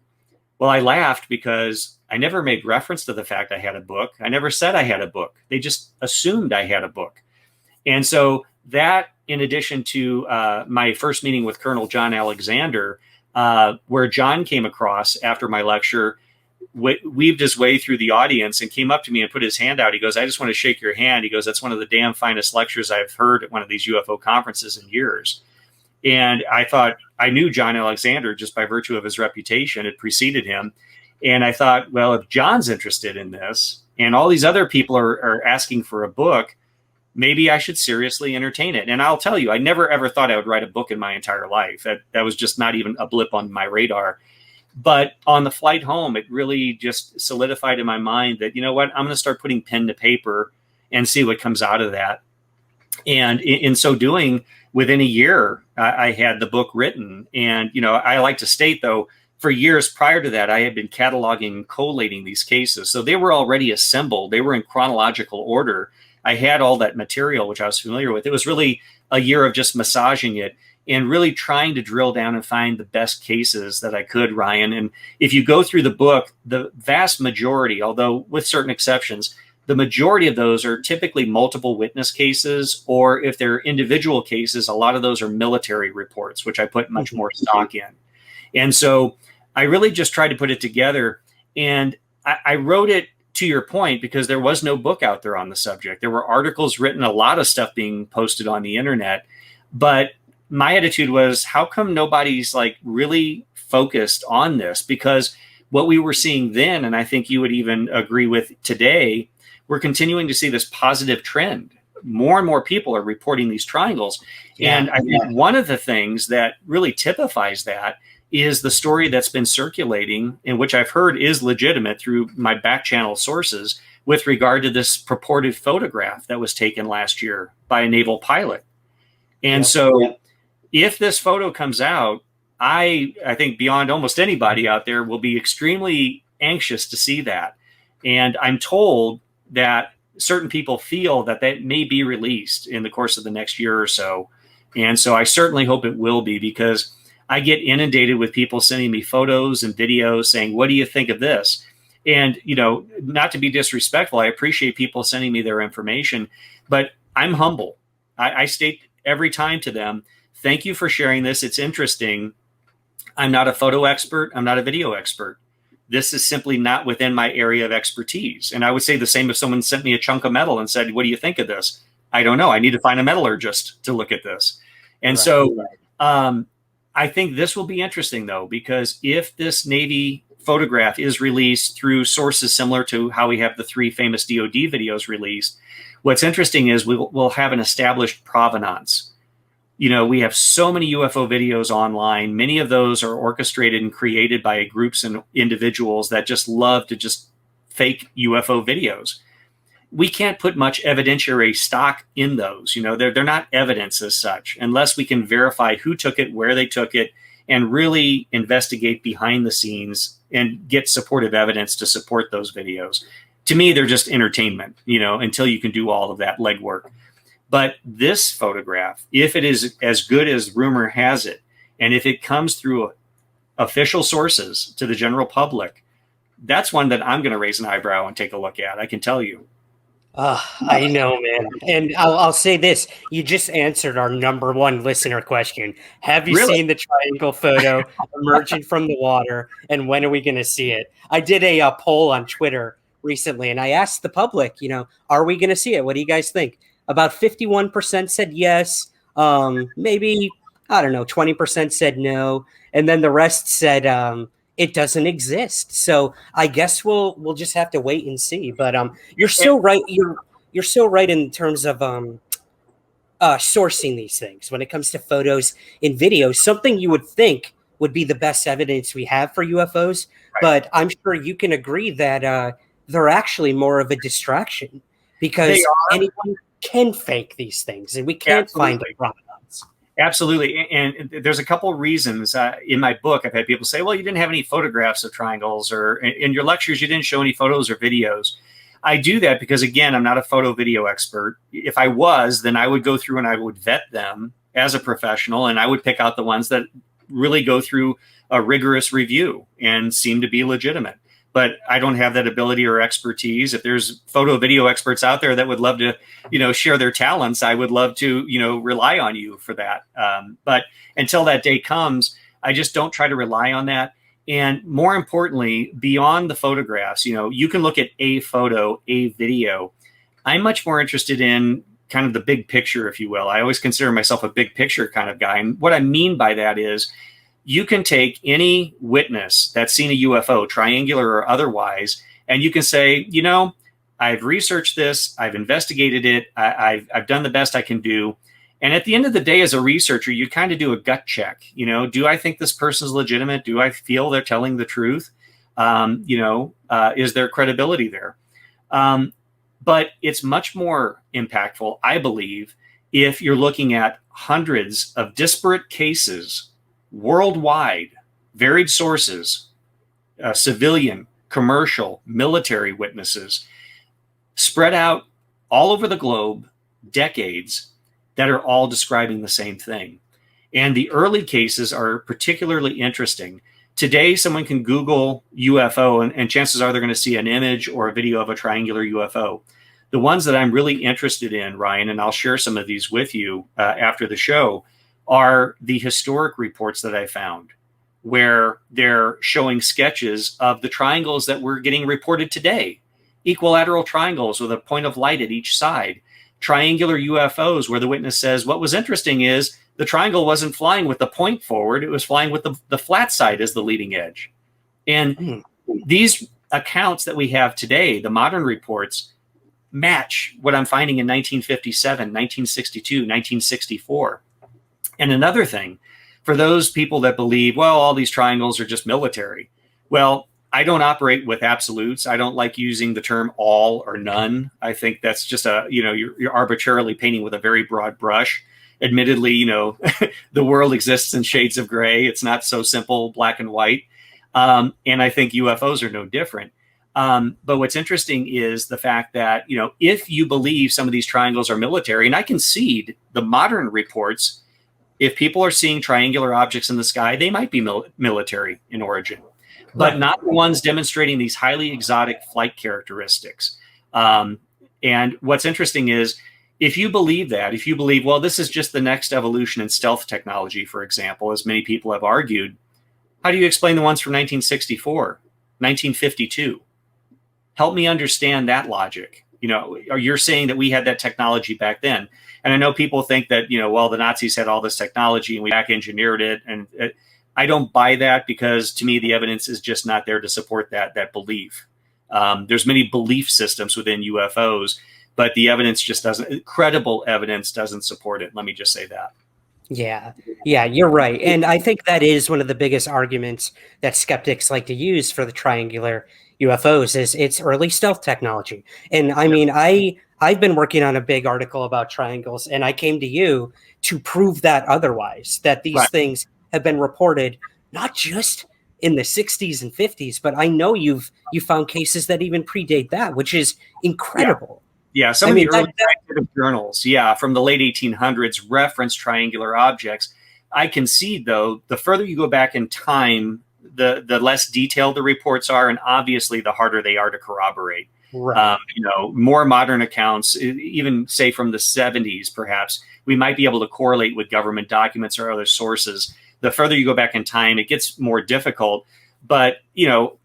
Well, I laughed because I never made reference to the fact I had a book. I never said I had a book. They just assumed I had a book. And so that, in addition to my first meeting with Colonel John Alexander, where John came across after my lecture, weaved his way through the audience and came up to me and put his hand out. He goes, "I just want to shake your hand." He goes, "That's one of the damn finest lectures I've heard at one of these UFO conferences in years." And I thought, I knew John Alexander just by virtue of his reputation. It preceded him. And I thought, well, if John's interested in this and all these other people are asking for a book, maybe I should seriously entertain it. And I'll tell you, I never, ever thought I would write a book in my entire life. That was just not even a blip on my radar. But on the flight home, it really just solidified in my mind that, you know what, I'm going to start putting pen to paper and see what comes out of that. And in so doing, within a year, I had the book written. And, I like to state, though, for years prior to that, I had been cataloging and collating these cases. So they were already assembled. They were in chronological order. I had all that material, which I was familiar with. It was really a year of just massaging it and really trying to drill down and find the best cases that I could, Ryan. And if you go through the book, the vast majority, although with certain exceptions, the majority of those are typically multiple witness cases, or if they're individual cases, a lot of those are military reports, which I put much more stock in. And so I really just tried to put it together. And I wrote it, to your point, because there was no book out there on the subject. There were articles written, a lot of stuff being posted on the internet. But my attitude was, how come nobody's really focused on this? Because what we were seeing then, and I think you would even agree with today, we're continuing to see this positive trend. More and more people are reporting these triangles. Yeah, and I think one of the things that really typifies that is the story that's been circulating, and which I've heard is legitimate through my back channel sources, with regard to this purported photograph that was taken last year by a naval pilot. And if this photo comes out, I think beyond almost anybody out there will be extremely anxious to see that. And I'm told that certain people feel that may be released in the course of the next year or so. And so I certainly hope it will be, because I get inundated with people sending me photos and videos saying, "What do you think of this?" And, not to be disrespectful, I appreciate people sending me their information, but I'm humble. I state every time to them, "Thank you for sharing this. It's interesting. I'm not a photo expert. I'm not a video expert. This is simply not within my area of expertise." And I would say the same if someone sent me a chunk of metal and said, "What do you think of this?" I don't know. I need to find a metallurgist to look at this. And I think this will be interesting, though, because if this Navy photograph is released through sources similar to how we have the 3 famous DoD videos released, what's interesting is we'll have an established provenance. We have so many UFO videos online. Many of those are orchestrated and created by groups and individuals that just love to just fake UFO videos. we can't put much evidentiary stock in those. You know, they're not evidence as such, unless we can verify who took it, where they took it, and really investigate behind the scenes and get supportive evidence to support those videos. To me, they're just entertainment, you know, until you can do all of that legwork. But this photograph, if it is as good as rumor has it, and if it comes through official sources to the general public, that's one that I'm going to raise an eyebrow and take a look at. I can tell you. I know, man. And I'll say this. You just answered our number one listener question. Have you Really? seen the triangle photo emerging from the water? And when are we going to see it? I did a poll on Twitter recently, and I asked the public, you know, are we going to see it? What do you guys think? About 51% said yes. Maybe, I don't know, 20% said no. And then the rest said it doesn't exist. So I guess we'll just have to wait and see. But you're so right. You're so right in terms of sourcing these things when it comes to photos and videos. Something you would think would be the best evidence we have for UFOs, but I'm sure you can agree that they're actually more of a distraction because anyone can fake these things, and we can't find a provenance. Absolutely. And there's a couple of reasons. In my book, I've had people say, well, you didn't have any photographs of triangles, or in your lectures, you didn't show any photos or videos. I do that because, again, I'm not a photo video expert. If I was, then I would go through and I would vet them as a professional, and I would pick out the ones that really go through a rigorous review and seem to be legitimate. But I don't have that ability or expertise. If there's photo video experts out there that would love to, you know, share their talents, I would love to, you know, rely on you for that. But until that day comes, I just don't try to rely on that. And more importantly, beyond the photographs, you know, you can look at a photo, a video. I'm much more interested in kind of the big picture, if you will. I always consider myself a big picture kind of guy. And what I mean by that is, you can take any witness that's seen a UFO, triangular or otherwise, and you can say, you know, I've researched this, I've investigated it, I've done the best I can do. And at the end of the day, as a researcher, you kind of do a gut check. You know, do I think this person's legitimate? Do I feel they're telling the truth? Is there credibility there? But it's much more impactful, I believe, if you're looking at hundreds of disparate cases worldwide, varied sources, civilian, commercial, military witnesses, spread out all over the globe, decades, that are all describing the same thing. And the early cases are particularly interesting. Today, someone can Google UFO, and chances are they're going to see an image or a video of a triangular UFO. The ones that I'm really interested in, Ryan, and I'll share some of these with you after the show, are the historic reports that I found, where they're showing sketches of the triangles that were getting reported today. Equilateral triangles with a point of light at each side. Triangular UFOs where the witness says, what was interesting is the triangle wasn't flying with the point forward, it was flying with the flat side as the leading edge. And these accounts that we have today, the modern reports, match what I'm finding in 1957, 1962, 1964. And another thing, for those people that believe, well, all these triangles are just military. Well, I don't operate with absolutes. I don't like using the term all or none. I think that's just you're arbitrarily painting with a very broad brush. Admittedly, the world exists in shades of gray. It's not so simple, black and white. And I think UFOs are no different. But what's interesting is the fact that, if you believe some of these triangles are military, and I concede the modern reports, if people are seeing triangular objects in the sky, they might be military in origin, but not the ones demonstrating these highly exotic flight characteristics. And what's interesting is, if you believe that, if you believe, well, this is just the next evolution in stealth technology, for example, as many people have argued, how do you explain the ones from 1964, 1952? Help me understand that logic. You're saying that we had that technology back then. And I know people think that, well, the Nazis had all this technology and we back engineered it. And I don't buy that, because to me, the evidence is just not there to support that belief. There's many belief systems within UFOs, but the evidence just doesn't, credible evidence doesn't support it. Let me just say that. Yeah, you're right. And I think that is one of the biggest arguments that skeptics like to use for the triangular UFOs is it's early stealth technology. And I mean, I've been working on a big article about triangles, and I came to you to prove that otherwise, that these things have been reported not just in the 60s and 50s, but I know you found cases that even predate that, which is incredible. Yeah, some of the early scientific journals, from the late 1800s reference triangular objects. I concede, though, the further you go back in time, the less detailed the reports are, and obviously the harder they are to corroborate. Right. More modern accounts, even say from the 70s, perhaps, we might be able to correlate with government documents or other sources. The further you go back in time, it gets more difficult. But,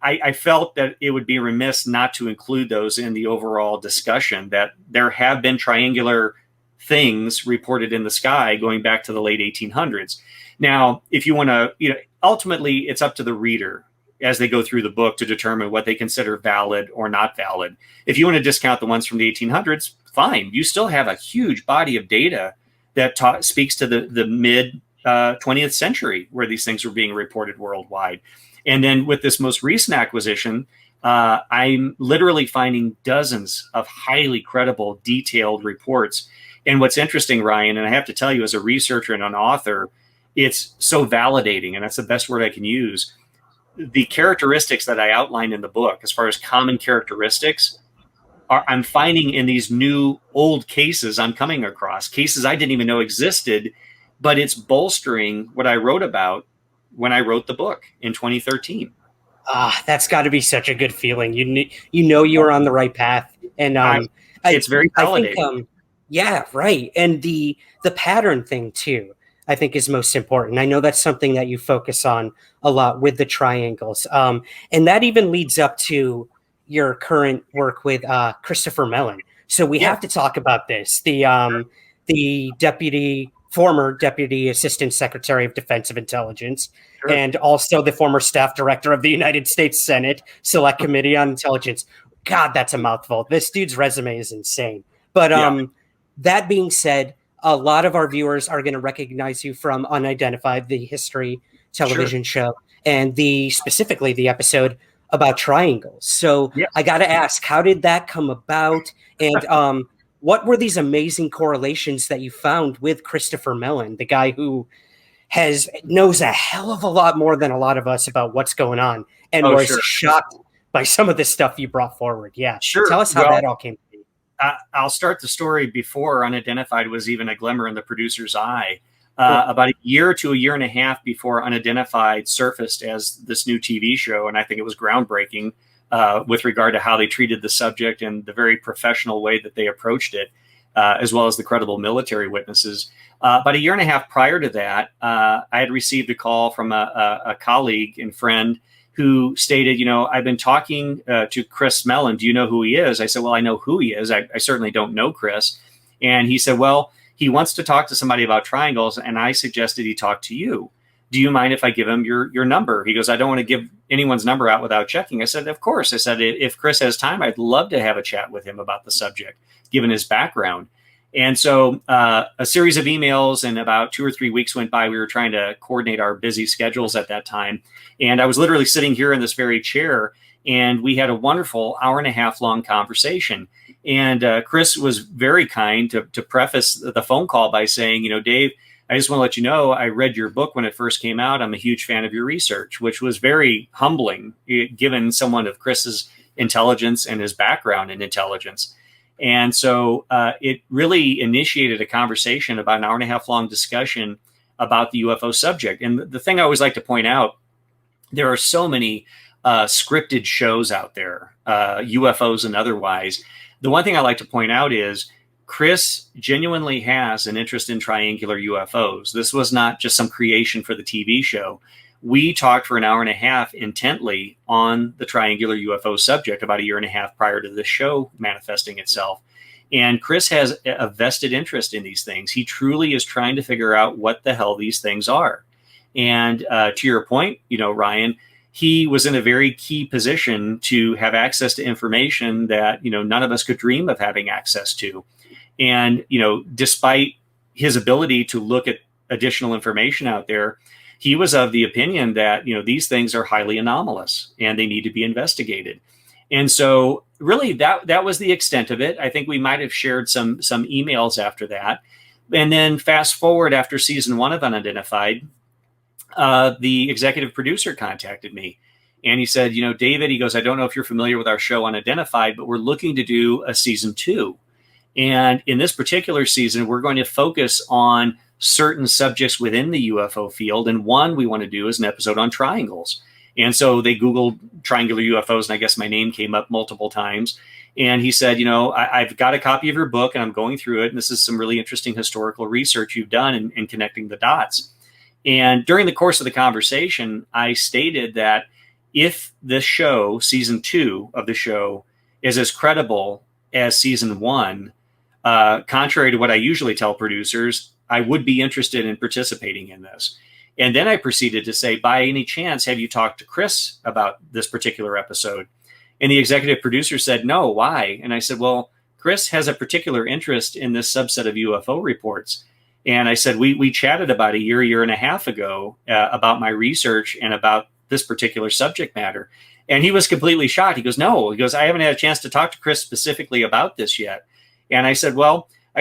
I felt that it would be remiss not to include those in the overall discussion, that there have been triangular things reported in the sky going back to the late 1800s. Now, if you want to, ultimately, it's up to the reader as they go through the book to determine what they consider valid or not valid. If you want to discount the ones from the 1800s, fine. You still have a huge body of data that speaks to the mid 20th century where these things were being reported worldwide. And then with this most recent acquisition, I'm literally finding dozens of highly credible, detailed reports. And what's interesting, Ryan, and I have to tell you as a researcher and an author, it's so validating, and that's the best word I can use. The characteristics that I outlined in the book, as far as common characteristics, I'm finding in these new old cases I'm coming across, cases I didn't even know existed, but it's bolstering what I wrote about when I wrote the book in 2013. That's got to be such a good feeling. You were on the right path, and it's very validating. I think, yeah, right. And the pattern thing too, I think, is most important. I know that's something that you focus on a lot with the triangles, and that even leads up to your current work with Christopher Mellon. So we have to talk about this. The former Deputy Assistant Secretary of Defensive Intelligence, and also the former Staff Director of the United States Senate Select Committee on Intelligence. God, that's a mouthful. This dude's resume is insane. But that being said, a lot of our viewers are going to recognize you from Unidentified, the history television show, and specifically the episode about triangles. So I got to ask, how did that come about? And what were these amazing correlations that you found with Christopher Mellon, the guy who knows a hell of a lot more than a lot of us about what's going on, and was shocked by some of the stuff you brought forward? Yeah, sure. Tell us how that all came to be. I'll start the story before Unidentified was even a glimmer in the producer's eye. About a year to a year and a half before Unidentified surfaced as this new TV show, and I think it was groundbreaking with regard to how they treated the subject and the very professional way that they approached it, as well as the credible military witnesses. About a year and a half prior to that, I had received a call from a colleague and friend who stated, I've been talking to Chris Mellon. Do you know who he is? I said, well, I know who he is. I certainly don't know Chris. And he said, well, he wants to talk to somebody about triangles, and I suggested he talk to you. Do you mind if I give him your number? He goes, I don't want to give anyone's number out without checking. I said, of course. I said, if Chris has time, I'd love to have a chat with him about the subject, given his background. And so a series of emails and about 2 or 3 weeks went by. We were trying to coordinate our busy schedules at that time. And I was literally sitting here in this very chair, and we had a wonderful hour-and-a-half long conversation. And Chris was very kind to preface the phone call by saying, Dave, I just want to let you know, I read your book when it first came out. I'm a huge fan of your research, which was very humbling, given someone of Chris's intelligence and his background in intelligence. And so it really initiated a conversation, about an hour-and-a-half long discussion about the UFO subject. And the thing I always like to point out, there are so many scripted shows out there, UFOs and otherwise. The one thing I like to point out is Chris genuinely has an interest in triangular UFOs. This was not just some creation for the TV show. We talked for an hour and a half intently on the triangular UFO subject about a year and a half prior to the show manifesting itself. And Chris has a vested interest in these things. He truly is trying to figure out what the hell these things are. And to your point, Ryan, he was in a very key position to have access to information that, none of us could dream of having access to. And, despite his ability to look at additional information out there, he was of the opinion that, these things are highly anomalous and they need to be investigated. And so really that was the extent of it. I think we might have shared some emails after that. And then fast forward after season 1 of Unidentified, the executive producer contacted me and he said, David, he goes, I don't know if you're familiar with our show Unidentified, but we're looking to do a season 2. And in this particular season, we're going to focus on certain subjects within the UFO field. And one we want to do is an episode on triangles. And so they Googled triangular UFOs, and I guess my name came up multiple times. And he said, I've got a copy of your book and I'm going through it. And this is some really interesting historical research you've done in connecting the dots. And during the course of the conversation, I stated that if this show, season 2 of the show, is as credible as season 1, contrary to what I usually tell producers, I would be interested in participating in this. And then I proceeded to say, by any chance, have you talked to Chris about this particular episode? And the executive producer said, no, why? And I said, well, Chris has a particular interest in this subset of UFO reports. And I said, we chatted about a year and a half ago about my research and about this particular subject matter. And he was completely shocked. He goes, no, he goes, I haven't had a chance to talk to Chris specifically about this yet. And I said, I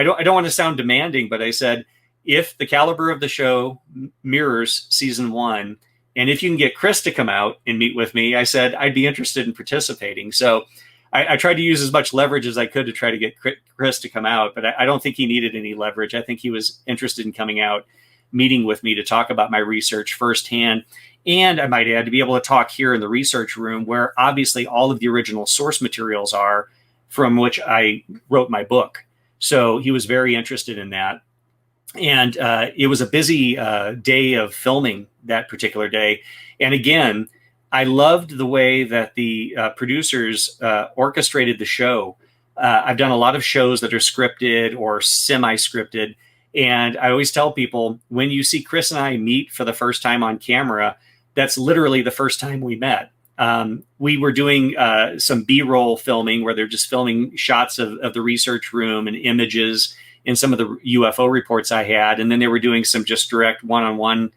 don't want to sound demanding, but I said, if the caliber of the show mirrors season 1, and if you can get Chris to come out and meet with me, I said, I'd be interested in participating. So I tried to use as much leverage as I could to try to get Chris to come out, but I don't think he needed any leverage. I think he was interested in coming out, meeting with me to talk about my research firsthand. And I might add, to be able to talk here in the research room where obviously all of the original source materials are from which I wrote my book. So he was very interested in that. And it was a busy day of filming that particular day. And again, I loved the way that the producers orchestrated the show. I've done a lot of shows that are scripted or semi-scripted. And I always tell people, when you see Chris and I meet for the first time on camera, that's literally the first time we met. We were doing some B-roll filming where they're just filming shots of the research room and images in some of the UFO reports I had. And then they were doing some just direct one-on-one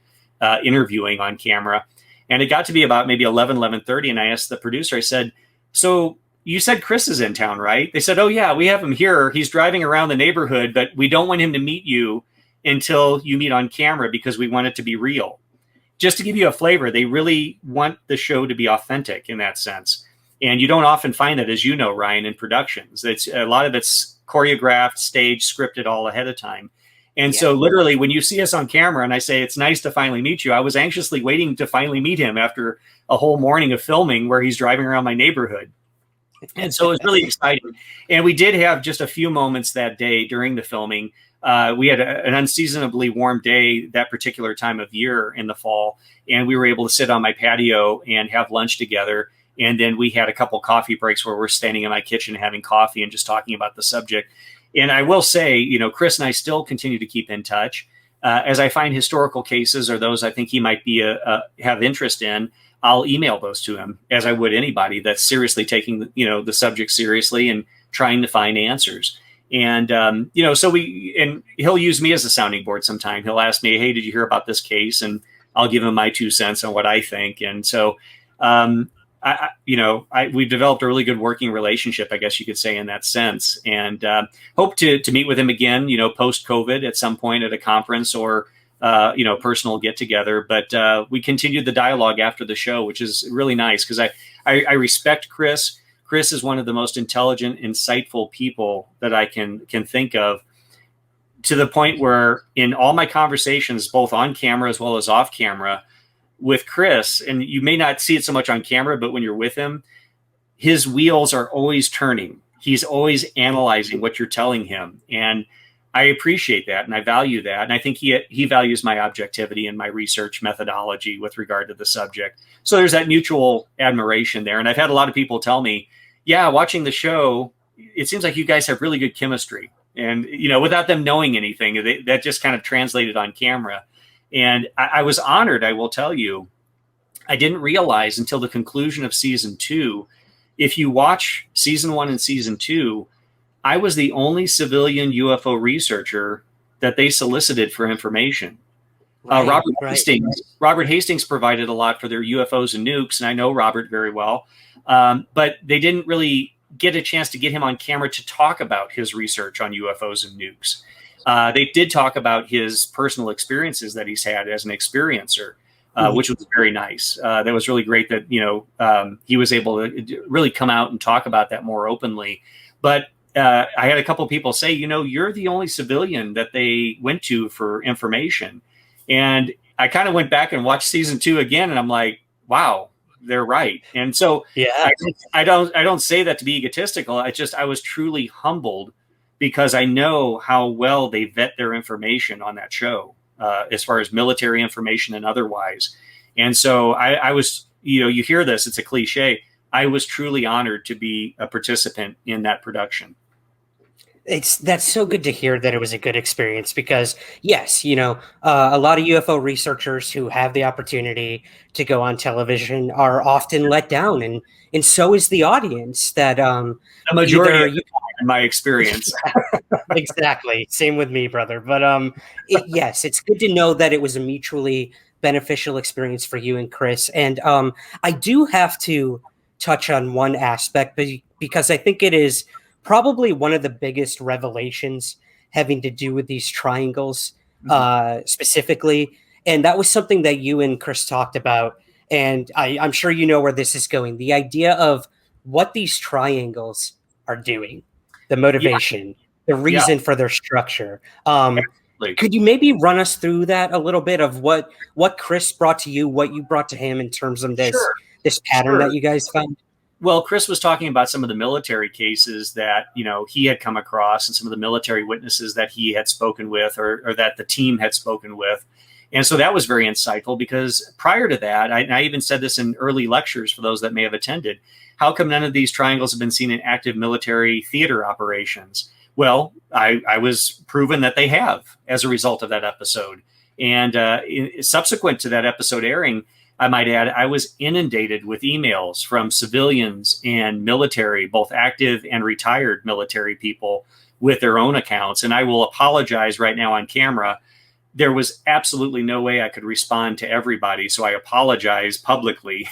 interviewing on camera. And it got to be about maybe 11:30. And I asked the producer, I said, so you said Chris is in town, right? They said, oh, yeah, we have him here. He's driving around the neighborhood, but we don't want him to meet you until you meet on camera because we want it to be real. Just to give you a flavor, they really want the show to be authentic in that sense. And you don't often find that, as you know, Ryan, in productions. It's a lot of it's choreographed, staged, scripted all ahead of time. And so literally when you see us on camera and I say, it's nice to finally meet you, I was anxiously waiting to finally meet him after a whole morning of filming where he's driving around my neighborhood. And so it was really exciting. And we did have just a few moments that day during the filming. We had an unseasonably warm day that particular time of year in the fall. And we were able to sit on my patio and have lunch together. And then we had a couple coffee breaks where we're standing in my kitchen having coffee and just talking about the subject. And I will say, Chris and I still continue to keep in touch. As I find historical cases or those I think he might be have interest in, I'll email those to him, as I would anybody that's seriously taking the subject seriously and trying to find answers. And so he'll use me as a sounding board sometime. He'll ask me, hey, did you hear about this case? And I'll give him my 2 cents on what I think. And so we've developed a really good working relationship, I guess you could say, in that sense, and hope to meet with him again, post COVID at some point at a conference or, personal get together. But we continued the dialogue after the show, which is really nice because I respect Chris. Chris is one of the most intelligent, insightful people that I can think of, to the point where in all my conversations, both on camera as well as off camera, with Chris, and you may not see it so much on camera, but when you're with him, his wheels are always turning. He's always analyzing what you're telling him. And I appreciate that. And I value that. And I think he values my objectivity and my research methodology with regard to the subject. So there's that mutual admiration there. And I've had a lot of people tell me, yeah, watching the show, it seems like you guys have really good chemistry. And, without them knowing anything, that just kind of translated on camera. And I was honored, I will tell you. I didn't realize until the conclusion of season 2, if you watch season 1 and season 2, I was the only civilian UFO researcher that they solicited for information. Robert Hastings provided a lot for their UFOs and nukes, and I know Robert very well. But they didn't really get a chance to get him on camera to talk about his research on UFOs and nukes. They did talk about his personal experiences that he's had as an experiencer, which was very nice. That was really great that, he was able to really come out and talk about that more openly. But I had a couple of people say, you're the only civilian that they went to for information. And I kind of went back and watched season 2 again, and I'm like, wow, they're right. And so I don't say that to be egotistical. I was truly humbled because I know how well they vet their information on that show, as far as military information and otherwise. And so I was, you hear this, it's a cliche. I was truly honored to be a participant in that production. That's so good to hear that it was a good experience because, yes, a lot of UFO researchers who have the opportunity to go on television are often let down, and so is the audience. That the majority of the time, in my experience. Exactly, same with me, brother. But yes, it's good to know that it was a mutually beneficial experience for you and Chris. And I do have to touch on one aspect because I think it is probably one of the biggest revelations having to do with these triangles specifically. And that was something that you and Chris talked about. And I'm sure you know where this is going. The idea of what these triangles are doing, the motivation, the reason for their structure. Could you maybe run us through that a little bit of what Chris brought to you, what you brought to him in terms of this pattern that you guys found? Well, Chris was talking about some of the military cases that, he had come across and some of the military witnesses that he had spoken with or that the team had spoken with. And so that was very insightful because prior to that, I even said this in early lectures for those that may have attended, how come none of these triangles have been seen in active military theater operations? Well, I was proven that they have as a result of that episode. And subsequent to that episode airing, I might add, I was inundated with emails from civilians and military, both active and retired military people with their own accounts. And I will apologize right now on camera. There was absolutely no way I could respond to everybody. So I apologize publicly.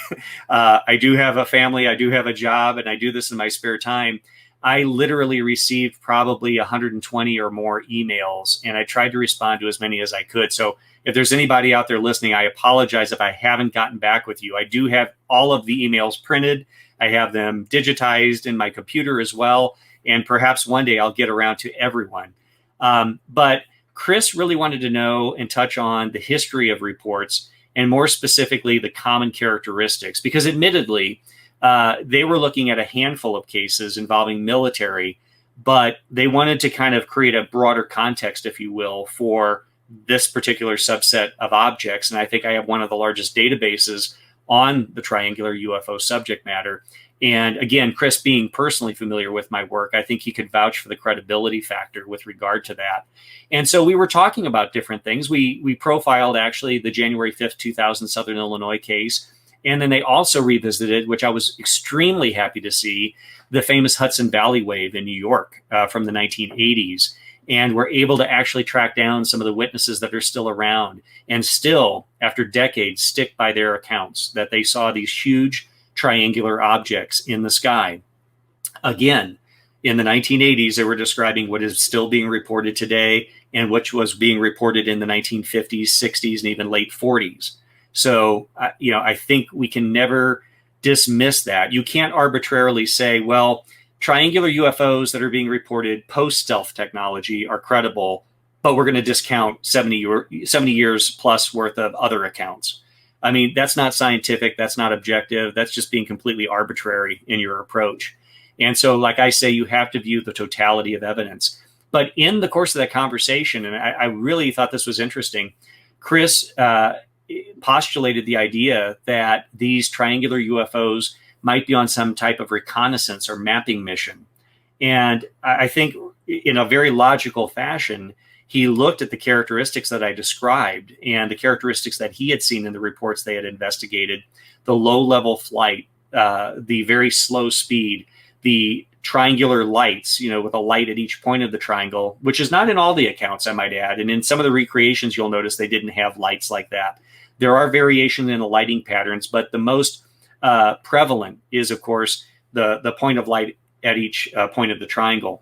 I do have a family, I do have a job, and I do this in my spare time. I literally received probably 120 or more emails, and I tried to respond to as many as I could. So if there's anybody out there listening, I apologize if I haven't gotten back with you. I do have all of the emails printed. I have them digitized in my computer as well. And perhaps one day I'll get around to everyone. But Chris really wanted to know and touch on the history of reports and more specifically the common characteristics, because admittedly, they were looking at a handful of cases involving military, but they wanted to kind of create a broader context, if you will, for this particular subset of objects. And I think I have one of the largest databases on the triangular UFO subject matter. And again, Chris being personally familiar with my work, I think he could vouch for the credibility factor with regard to that. And so we were talking about different things. We profiled actually the January 5th, 2000 Southern Illinois case. And then they also revisited, which I was extremely happy to see, the famous Hudson Valley wave in New York from the 1980s. And we're able to actually track down some of the witnesses that are still around and still, after decades, stick by their accounts that they saw these huge triangular objects in the sky. Again, in the 1980s, they were describing what is still being reported today and which was being reported in the 1950s, 60s, and even late 40s. So, I think we can never dismiss that. You can't arbitrarily say, well, triangular UFOs that are being reported post-stealth technology are credible, but we're going to discount 70 years plus worth of other accounts. I mean, that's not scientific. That's not objective. That's just being completely arbitrary in your approach. And so, like I say, you have to view the totality of evidence. But in the course of that conversation, and I really thought this was interesting, Chris postulated the idea that these triangular UFOs might be on some type of reconnaissance or mapping mission. And I think in a very logical fashion, he looked at the characteristics that I described and the characteristics that he had seen in the reports they had investigated, the low-level flight, the very slow speed, the triangular lights, with a light at each point of the triangle, which is not in all the accounts, I might add. And in some of the recreations, you'll notice they didn't have lights like that. There are variations in the lighting patterns, but the most prevalent is, of course, the point of light at each point of the triangle.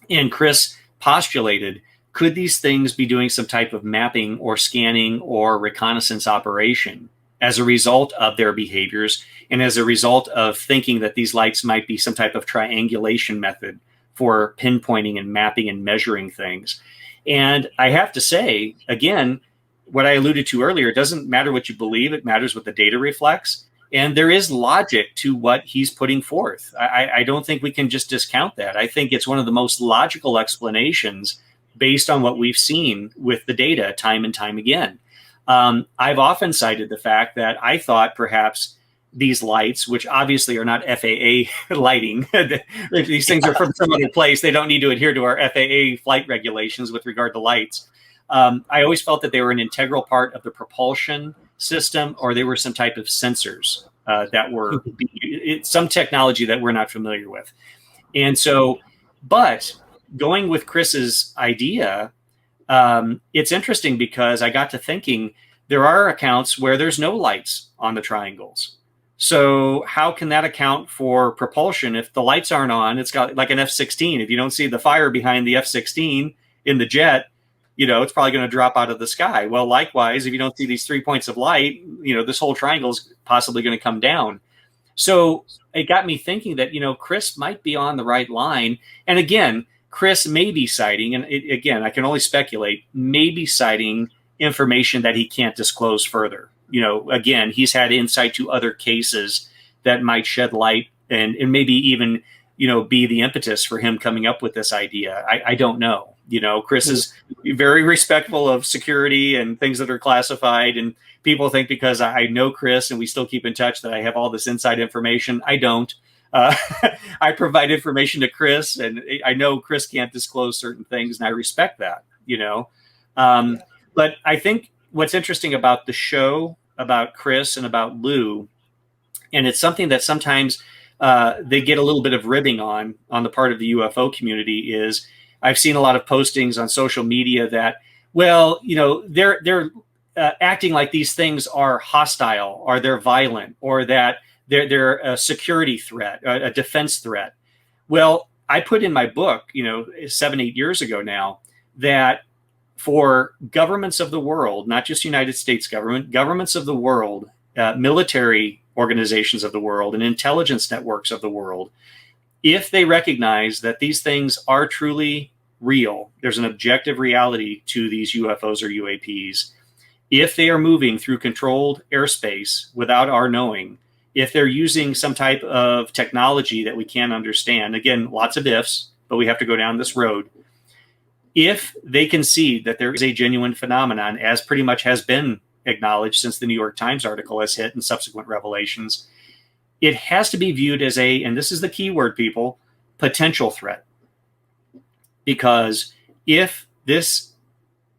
And Chris postulated, could these things be doing some type of mapping or scanning or reconnaissance operation as a result of their behaviors and as a result of thinking that these lights might be some type of triangulation method for pinpointing and mapping and measuring things? And I have to say, again, what I alluded to earlier, it doesn't matter what you believe, it matters what the data reflects. And there is logic to what he's putting forth. I don't think we can just discount that. I think it's one of the most logical explanations based on what we've seen with the data time and time again. I've often cited the fact that I thought perhaps these lights, which obviously are not FAA lighting, if these things are from some other place, they don't need to adhere to our FAA flight regulations with regard to lights. I always felt that they were an integral part of the propulsion system, or they were some type of sensors that were some technology that we're not familiar with. And so, but going with Chris's idea, it's interesting because I got to thinking there are accounts where there's no lights on the triangles. So how can that account for propulsion? If the lights aren't on, it's got like an F-16. If you don't see the fire behind the F-16 in the jet, it's probably going to drop out of the sky. Well, likewise, if you don't see these 3 points of light, this whole triangle is possibly going to come down. So it got me thinking that, Chris might be on the right line. And again, Chris may be citing, and again, I can only speculate, may be citing information that he can't disclose further. Again, he's had insight to other cases that might shed light and maybe even, be the impetus for him coming up with this idea. I don't know. Chris is very respectful of security and things that are classified. And people think because I know Chris and we still keep in touch that I have all this inside information. I don't. I provide information to Chris, and I know Chris can't disclose certain things, and I respect that, But I think what's interesting about the show, about Chris and about Lou, and it's something that sometimes they get a little bit of ribbing on the part of the UFO community, is I've seen a lot of postings on social media that, they're acting like these things are hostile, or they're violent, or that they're a security threat, a defense threat. Well, I put in my book, 7-8 years ago now, that for governments of the world, not just United States government, governments of the world, military organizations of the world, and intelligence networks of the world, if they recognize that these things are truly real, there's an objective reality to these UFOs or UAPs, if they are moving through controlled airspace without our knowing, if they're using some type of technology that we can't understand, again, lots of ifs, but we have to go down this road. If they concede that there is a genuine phenomenon, as pretty much has been acknowledged since the New York Times article has hit and subsequent revelations, it has to be viewed as and this is the key word, people, potential threat. Because if this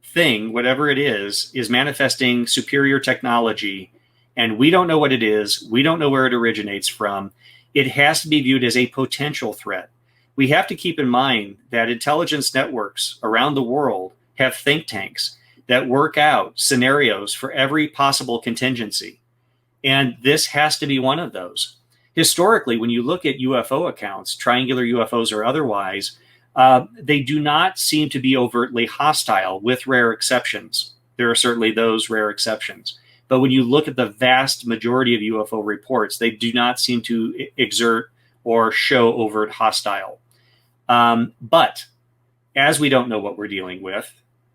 thing, whatever it is manifesting superior technology, and we don't know what it is, we don't know where it originates from, it has to be viewed as a potential threat. We have to keep in mind that intelligence networks around the world have think tanks that work out scenarios for every possible contingency. And this has to be one of those. Historically, when you look at UFO accounts, triangular UFOs or otherwise, they do not seem to be overtly hostile, with rare exceptions. There are certainly those rare exceptions. But when you look at the vast majority of UFO reports, they do not seem to exert or show overt hostile. But as we don't know what we're dealing with,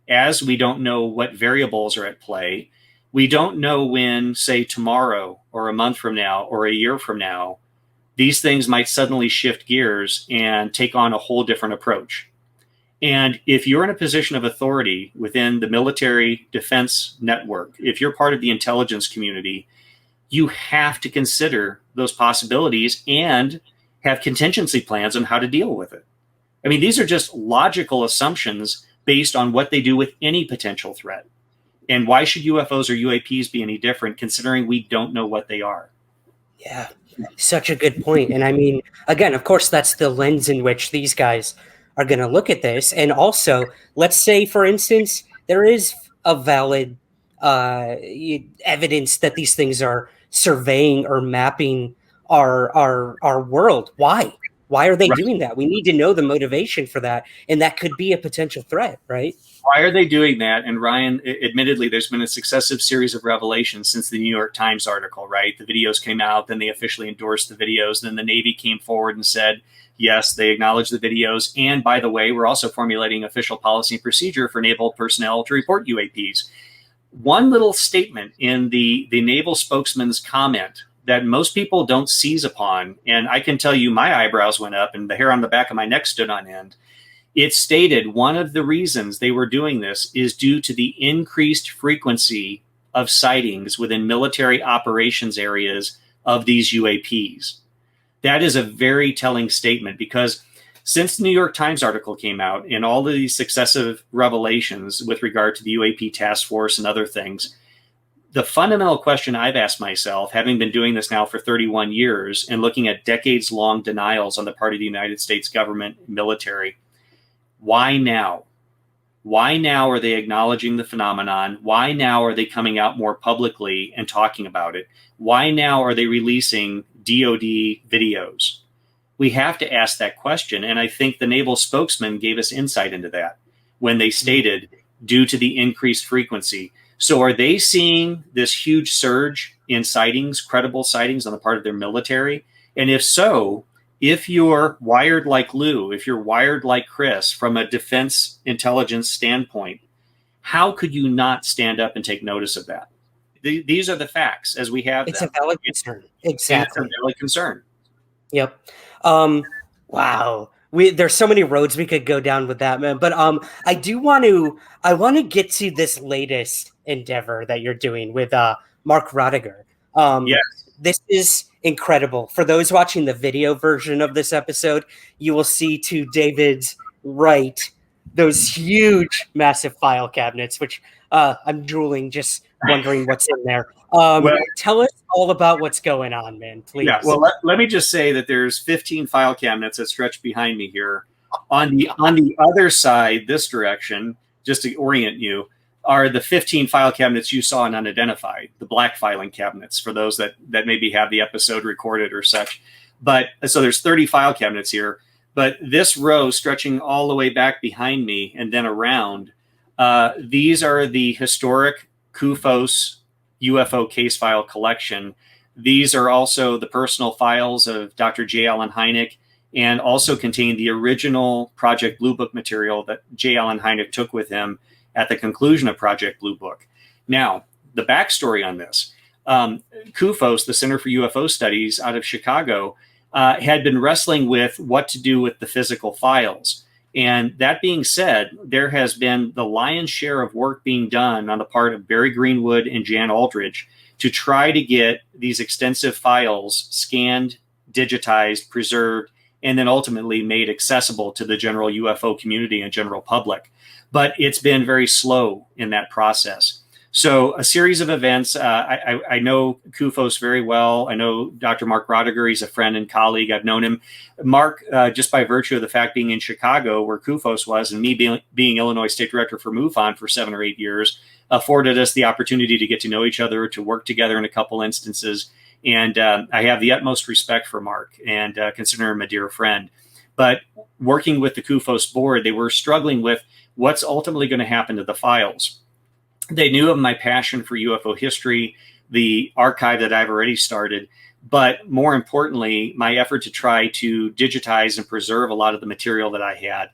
as we don't know what variables are at play, we don't know when, say, tomorrow or a month from now or a year from now, these things might suddenly shift gears and take on a whole different approach. And if you're in a position of authority within the military defense network, if you're part of the intelligence community, you have to consider those possibilities and have contingency plans on how to deal with it. I mean, these are just logical assumptions based on what they do with any potential threat. And why should UFOs or UAPs be any different, considering we don't know what they are? Yeah, such a good point. And I mean, again, of course, that's the lens in which these guys are going to look at this. And also, let's say, for instance, there is a valid evidence that these things are surveying or mapping our world. Why are they doing that? We need to know the motivation for that, and that could be a potential threat, right? Why are they doing that? And Ryan, admittedly, there's been a successive series of revelations since the New York Times article, right? The videos came out, then they officially endorsed the videos. Then the Navy came forward and said, yes, they acknowledge the videos. And by the way, we're also formulating official policy and procedure for naval personnel to report UAPs. One little statement in the naval spokesman's comment that most people don't seize upon, and I can tell you my eyebrows went up and the hair on the back of my neck stood on end. It stated one of the reasons they were doing this is due to the increased frequency of sightings within military operations areas of these UAPs. That is a very telling statement, because since the New York Times article came out and all of these successive revelations with regard to the UAP task force and other things, the fundamental question I've asked myself, having been doing this now for 31 years and looking at decades-long denials on the part of the United States government and military, why now? Why now are they acknowledging the phenomenon? Why now are they coming out more publicly and talking about it? Why now are they releasing DoD videos? We have to ask that question. And I think the naval spokesman gave us insight into that when they stated due to the increased frequency. So are they seeing this huge surge in sightings, credible sightings on the part of their military? And if so, if you're wired like Lou, if you're wired like Chris from a defense intelligence standpoint, how could you not stand up and take notice of that? These are the facts as we have It's them. a valid concern. Exactly. It's a valid concern. Yep. Wow. There's so many roads we could go down with that, man. But I want to get to this latest endeavor that you're doing with Mark Rodiger. Yes. This is incredible. For those watching the video version of this episode, you will see to David's right those huge, massive file cabinets, which I'm drooling just wondering what's in there. Tell us all about what's going on, man, please. Yeah, well, let me just say that there's 15 file cabinets that stretch behind me here. On the other side, this direction, just to orient you, are the 15 file cabinets you saw in Unidentified, the black filing cabinets, for those that maybe have the episode recorded or such. But so there's 30 file cabinets here. But this row stretching all the way back behind me and then around, these are the historic KUFOS UFO case file collection. These are also the personal files of Dr. J. Allen Hynek, and also contain the original Project Blue Book material that J. Allen Hynek took with him at the conclusion of Project Blue Book. Now, the backstory on this, KUFOS, the Center for UFO Studies out of Chicago, had been wrestling with what to do with the physical files. And that being said, there has been the lion's share of work being done on the part of Barry Greenwood and Jan Aldridge to try to get these extensive files scanned, digitized, preserved, and then ultimately made accessible to the general UFO community and general public. But it's been very slow in that process. So a series of events. I know KUFOS very well. I know Dr. Mark Rodiger. He's a friend and colleague. I've known him. Mark, just by virtue of the fact being in Chicago, where KUFOS was, and me being Illinois State Director for MUFON for 7 or 8 years, afforded us the opportunity to get to know each other, to work together in a couple instances. And I have the utmost respect for Mark and consider him a dear friend. But working with the KUFOS board, they were struggling with what's ultimately going to happen to the files. They knew of my passion for UFO history, the archive that I've already started, but more importantly, my effort to try to digitize and preserve a lot of the material that I had.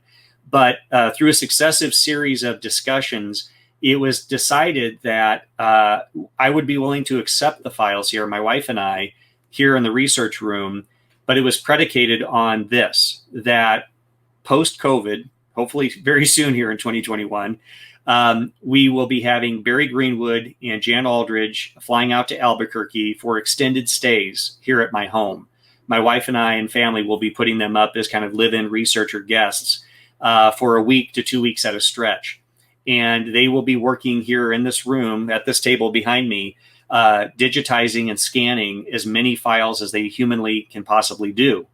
But through a successive series of discussions, it was decided that I would be willing to accept the files here, my wife and I, here in the research room, but it was predicated on this, that post-COVID, hopefully very soon here in 2021, we will be having Barry Greenwood and Jan Aldridge flying out to Albuquerque for extended stays here at my home. My wife and I and family will be putting them up as kind of live-in researcher guests for a week to 2 weeks at a stretch. And they will be working here in this room at this table behind me, digitizing and scanning as many files as they humanly can possibly do.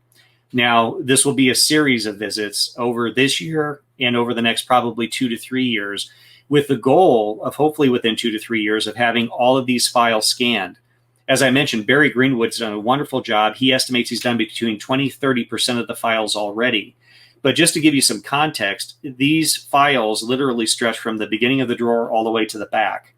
Now, this will be a series of visits over this year and over the next probably 2 to 3 years, with the goal of hopefully within 2 to 3 years of having all of these files scanned. As I mentioned, Barry Greenwood's done a wonderful job. He estimates he's done between 20-30% of the files already. But just to give you some context, these files literally stretch from the beginning of the drawer all the way to the back.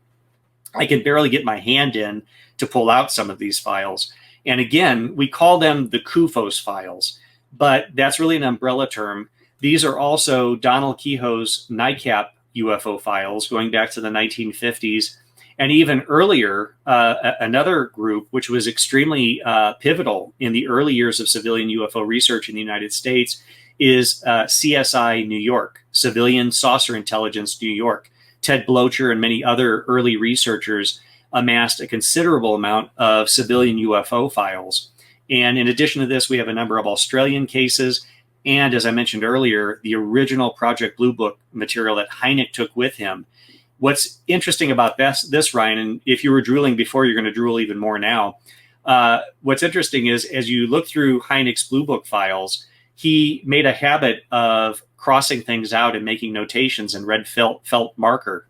I can barely get my hand in to pull out some of these files. And again, we call them the KUFOS files, but that's really an umbrella term. These are also Donald Kehoe's NICAP UFO files going back to the 1950s. And even earlier, another group, which was extremely pivotal in the early years of civilian UFO research in the United States, is CSI New York, Civilian Saucer Intelligence New York. Ted Blocher and many other early researchers amassed a considerable amount of civilian UFO files. And in addition to this, we have a number of Australian cases. And as I mentioned earlier, the original Project Blue Book material that Hynek took with him. What's interesting about this, Ryan, and if you were drooling before, you're going to drool even more now. What's interesting is as you look through Hynek's Blue Book files, he made a habit of crossing things out and making notations in red felt marker.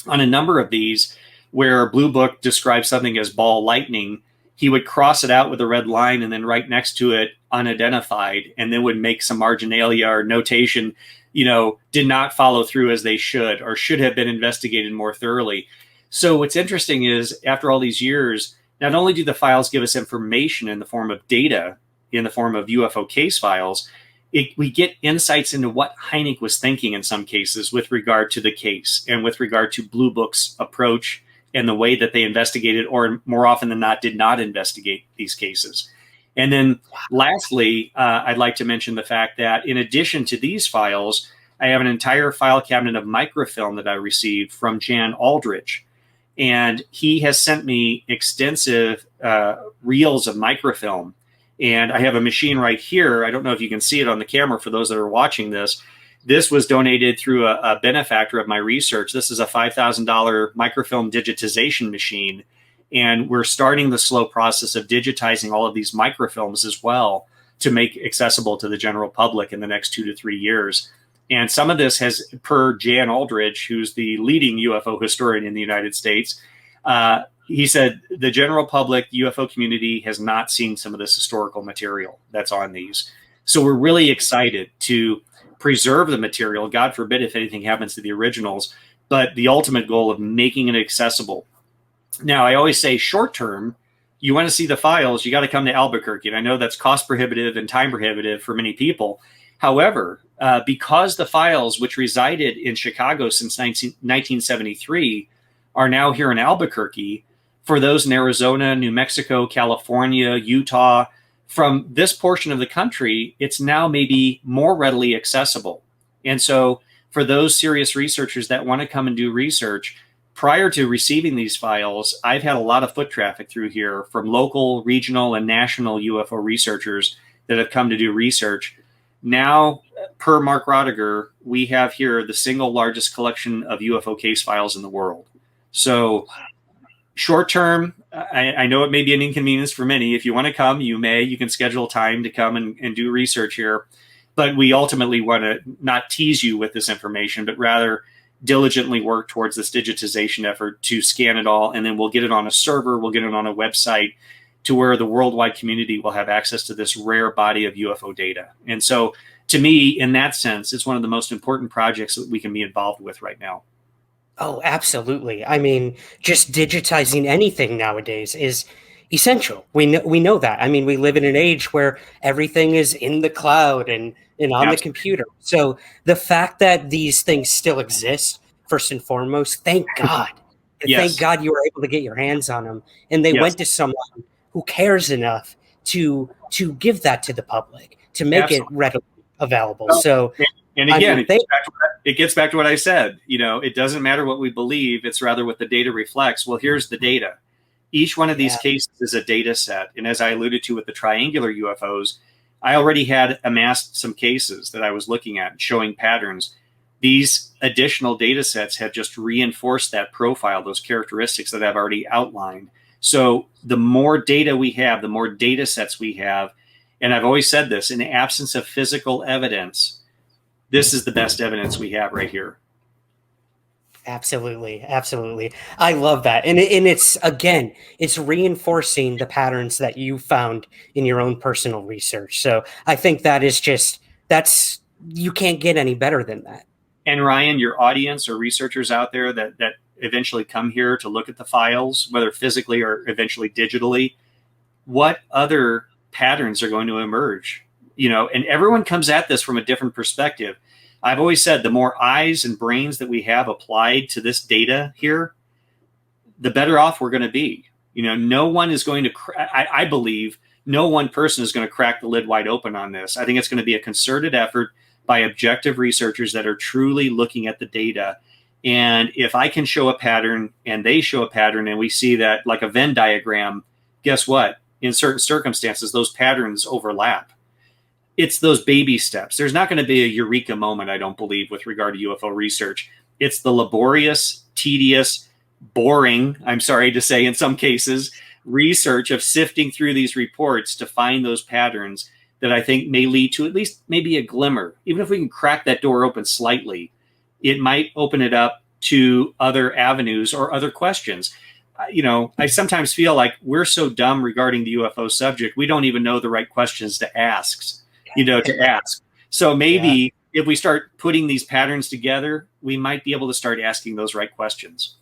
On a number of these, where Blue Book describes something as ball lightning, he would cross it out with a red line and then right next to it, unidentified, and then would make some marginalia or notation, did not follow through as they should or should have been investigated more thoroughly. So what's interesting is after all these years, not only do the files give us information in the form of data, in the form of UFO case files, we get insights into what Hynek was thinking in some cases with regard to the case and with regard to Blue Book's approach and the way that they investigated, or more often than not, did not investigate these cases. And then lastly, I'd like to mention the fact that in addition to these files, I have an entire file cabinet of microfilm that I received from Jan Aldrich. And he has sent me extensive reels of microfilm. And I have a machine right here. I don't know if you can see it on the camera for those that are watching this. This was donated through a benefactor of my research. This is a $5,000 microfilm digitization machine. And we're starting the slow process of digitizing all of these microfilms as well to make accessible to the general public in the next 2 to 3 years. And some of this has, per Jan Aldrich, who's the leading UFO historian in the United States, he said the general public, UFO community, has not seen some of this historical material that's on these. So we're really excited to preserve the material. God forbid if anything happens to the originals, but the ultimate goal of making it accessible. Now, I always say short term, you want to see the files, you got to come to Albuquerque. And I know that's cost prohibitive and time prohibitive for many people. However, because the files, which resided in Chicago since 1973, are now here in Albuquerque, for those in Arizona, New Mexico, California, Utah, from this portion of the country, it's now maybe more readily accessible. And so for those serious researchers that want to come and do research, prior to receiving these files, I've had a lot of foot traffic through here from local, regional, and national UFO researchers that have come to do research. Now, per Mark Rodiger, we have here the single largest collection of UFO case files in the world. So short term, I know it may be an inconvenience for many. If you want to come, you can schedule time to come and do research here. But we ultimately want to not tease you with this information, but rather diligently work towards this digitization effort to scan it all. And then we'll get it on a server, we'll get it on a website to where the worldwide community will have access to this rare body of UFO data. And so to me, in that sense, it's one of the most important projects that we can be involved with right now. Oh, absolutely. I mean, just digitizing anything nowadays is essential. We know that. I mean, we live in an age where everything is in the cloud and on the computer. So the fact that these things still exist, first and foremost, thank God. Yes. Thank God you were able to get your hands on them. And they went to someone who cares enough to give that to the public, to make it readily available. Well, so and again, it gets back to what I said. It doesn't matter what we believe. It's rather what the data reflects. Well, here's the data. Each one of these cases is a data set. And as I alluded to with the triangular UFOs, I already had amassed some cases that I was looking at showing patterns. These additional data sets have just reinforced that profile, those characteristics that I've already outlined. So the more data we have, the more data sets we have. And I've always said this, in the absence of physical evidence, this is the best evidence we have right here. Absolutely, absolutely. I love that, and it's again, it's reinforcing the patterns that you found in your own personal research. So I think that is just that's you can't get any better than that. And Ryan, your audience or researchers out there that eventually come here to look at the files, whether physically or eventually digitally, what other patterns are going to emerge? And everyone comes at this from a different perspective. I've always said the more eyes and brains that we have applied to this data here, the better off we're going to be. No one is going to, I believe, no one person is going to crack the lid wide open on this. I think it's going to be a concerted effort by objective researchers that are truly looking at the data. And if I can show a pattern and they show a pattern and we see that like a Venn diagram, guess what? In certain circumstances, those patterns overlap. It's those baby steps. There's not going to be a eureka moment, I don't believe, with regard to UFO research. It's the laborious, tedious, boring, I'm sorry to say in some cases, research of sifting through these reports to find those patterns that I think may lead to at least maybe a glimmer. Even if we can crack that door open slightly, it might open it up to other avenues or other questions. I sometimes feel like we're so dumb regarding the UFO subject, we don't even know the right questions to ask. So maybe if we start putting these patterns together, we might be able to start asking those right questions.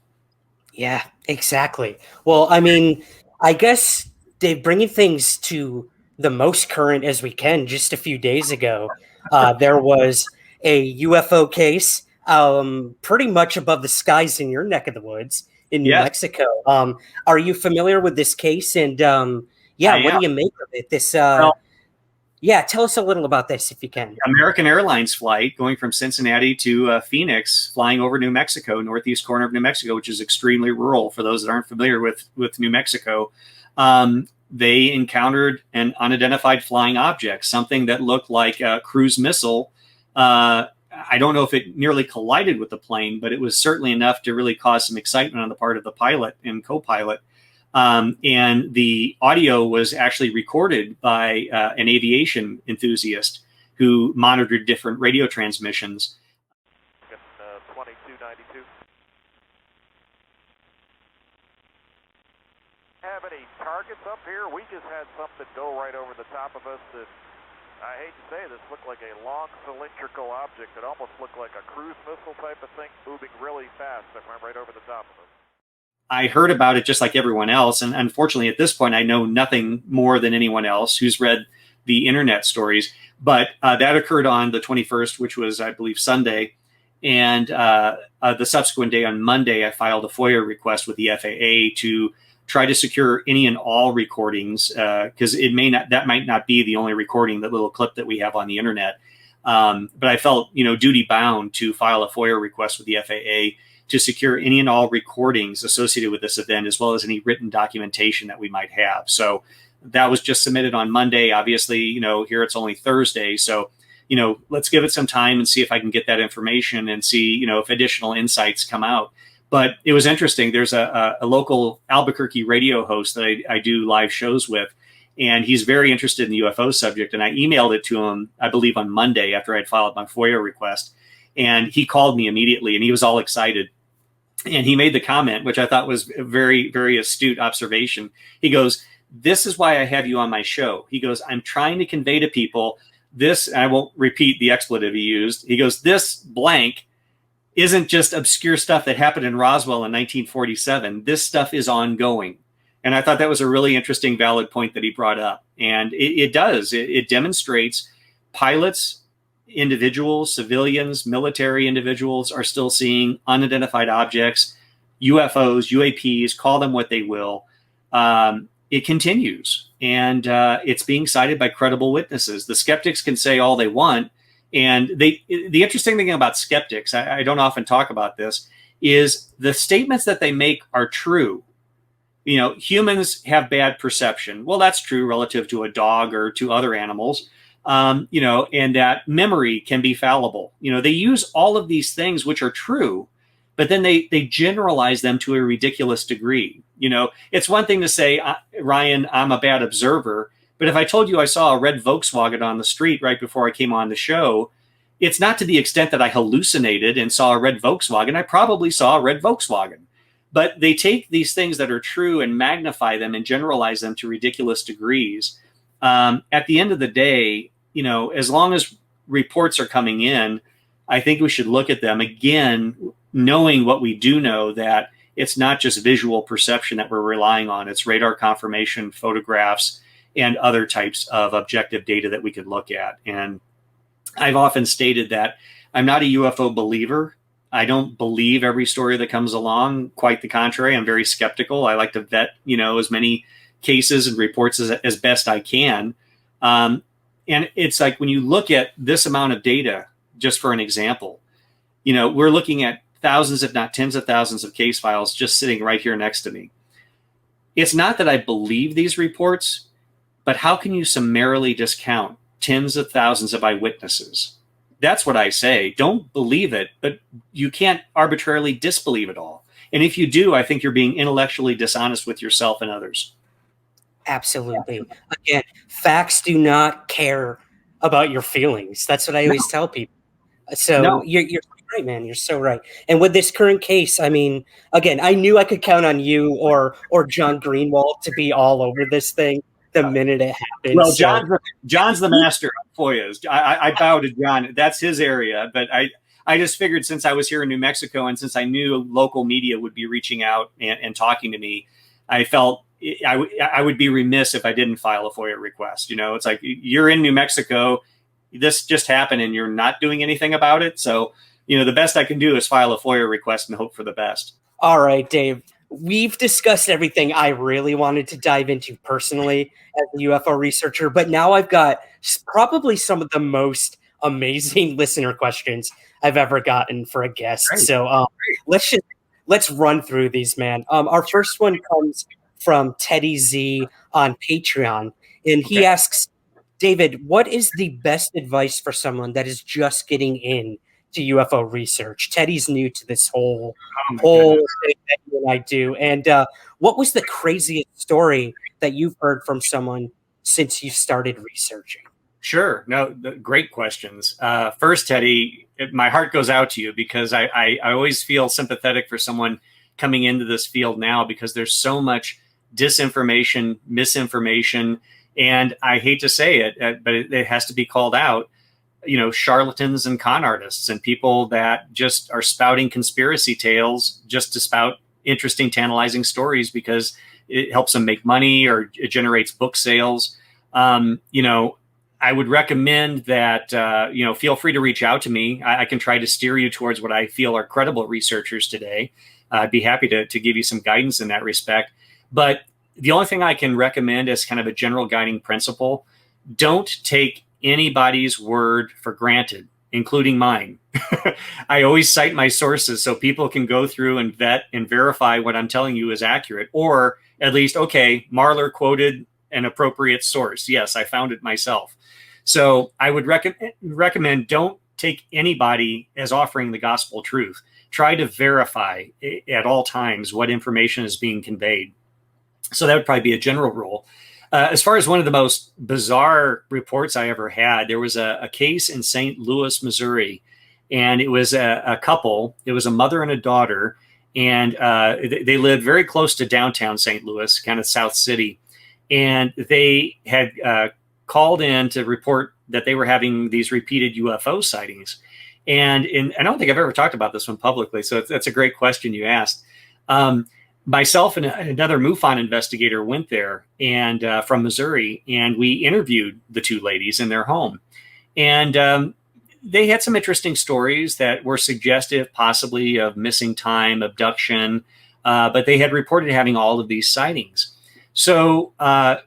Yeah, exactly. Well, I mean, I guess Dave, bringing things to the most current as we can, just a few days ago, there was a UFO case pretty much above the skies in your neck of the woods in New Mexico. Are you familiar with this case? And what do you make of it? Tell us a little about this if you can. American Airlines flight going from Cincinnati to Phoenix, flying over New Mexico, northeast corner of New Mexico, which is extremely rural for those that aren't familiar with New Mexico. They encountered an unidentified flying object, something that looked like a cruise missile. I don't know if it nearly collided with the plane, but it was certainly enough to really cause some excitement on the part of the pilot and co-pilot. And the audio was actually recorded by an aviation enthusiast who monitored different radio transmissions. 2292. Have any targets up here? We just had something go right over the top of us that, I hate to say this, looked like a long cylindrical object that almost looked like a cruise missile type of thing moving really fast that went right over the top of us. I heard about it just like everyone else. And unfortunately, at this point, I know nothing more than anyone else who's read the internet stories. But that occurred on the 21st, which was, I believe, Sunday. And the subsequent day on Monday, I filed a FOIA request with the FAA to try to secure any and all recordings, because that might not be the only recording, that little clip that we have on the internet. But I felt, duty bound to file a FOIA request with the FAA to secure any and all recordings associated with this event, as well as any written documentation that we might have. So that was just submitted on Monday. Obviously, here it's only Thursday. So, let's give it some time and see if I can get that information and see, if additional insights come out. But it was interesting. There's a local Albuquerque radio host that I do live shows with, and he's very interested in the UFO subject. And I emailed it to him, I believe, on Monday after I'd filed my FOIA request. And he called me immediately, and he was all excited. And he made the comment, which I thought was a very, very astute observation. He goes, "This is why I have you on my show." He goes, "I'm trying to convey to people this," and I won't repeat the expletive he used. He goes, "This blank isn't just obscure stuff that happened in Roswell in 1947. This stuff is ongoing." And I thought that was a really interesting, valid point that he brought up. And it does. It demonstrates pilots, individuals, civilians, military individuals are still seeing unidentified objects, UFOs, UAPs, call them what they will. It continues, and it's being cited by credible witnesses. The skeptics can say all they want, and the interesting thing about skeptics, I don't often talk about this, is the statements that they make are true. Humans have bad perception. Well, that's true relative to a dog or to other animals. And that memory can be fallible. They use all of these things which are true, but then they generalize them to a ridiculous degree. It's one thing to say, Ryan, I'm a bad observer. But if I told you I saw a red Volkswagen on the street right before I came on the show, it's not to the extent that I hallucinated and saw a red Volkswagen. I probably saw a red Volkswagen. But they take these things that are true and magnify them and generalize them to ridiculous degrees. At the end of the day, as long as reports are coming in, I think we should look at them again, knowing what we do know, that it's not just visual perception that we're relying on. It's radar confirmation, photographs, and other types of objective data that we could look at. And I've often stated that I'm not a UFO believer. I don't believe every story that comes along. Quite the contrary. I'm very skeptical. I like to vet, as many cases and reports as best I can. And it's like when you look at this amount of data, just for an example, we're looking at thousands, if not tens of thousands of case files just sitting right here next to me. It's not that I believe these reports, but how can you summarily discount tens of thousands of eyewitnesses? That's what I say. Don't believe it, but you can't arbitrarily disbelieve it all. And if you do, I think you're being intellectually dishonest with yourself and others. Absolutely. Again, facts do not care about your feelings. That's what I always tell people. So you're right, man. You're so right. And with this current case, I mean, again, I knew I could count on you or John Greenwald to be all over this thing the minute it happened. Well, John's the master of FOIAs. I bow to John. That's his area. But I just figured, since I was here in New Mexico and since I knew local media would be reaching out and talking to me, I felt I would be remiss if I didn't file a FOIA request. It's like, you're in New Mexico, this just happened, and you're not doing anything about it. So, the best I can do is file a FOIA request and hope for the best. All right, Dave. We've discussed everything I really wanted to dive into personally as a UFO researcher, but now I've got probably some of the most amazing listener questions I've ever gotten for a guest. Great. So let's run through these, man. Our first one comes from Teddy Z on Patreon, and he asks, David, what is the best advice for someone that is just getting in to UFO research? Teddy's new to this whole thing that you and I do. And what was the craziest story that you've heard from someone since you started researching? Sure. No, great questions. First, Teddy, my heart goes out to you, because I always feel sympathetic for someone coming into this field now, because there's so much disinformation, misinformation, and I hate to say it, but it has to be called out. Charlatans and con artists and people that just are spouting conspiracy tales just to spout interesting, tantalizing stories because it helps them make money or it generates book sales. I would recommend that, feel free to reach out to me. I can try to steer you towards what I feel are credible researchers today. I'd be happy to give you some guidance in that respect. But the only thing I can recommend as kind of a general guiding principle, don't take anybody's word for granted, including mine. I always cite my sources so people can go through and vet and verify what I'm telling you is accurate, or at least, Marler quoted an appropriate source. Yes, I found it myself. So I would recommend don't take anybody as offering the gospel truth. Try to verify at all times what information is being conveyed. So that would probably be a general rule. As far as one of the most bizarre reports I ever had, there was a case in St. Louis, Missouri, and it was a couple. It was a mother and a daughter, and they lived very close to downtown St. Louis, kind of South City, and they had called in to report that they were having these repeated UFO sightings. And I don't think I've ever talked about this one publicly, so that's a great question you asked. Myself and another MUFON investigator went there and from Missouri, and we interviewed the two ladies in their home. And they had some interesting stories that were suggestive possibly of missing time, abduction, but they had reported having all of these sightings. So at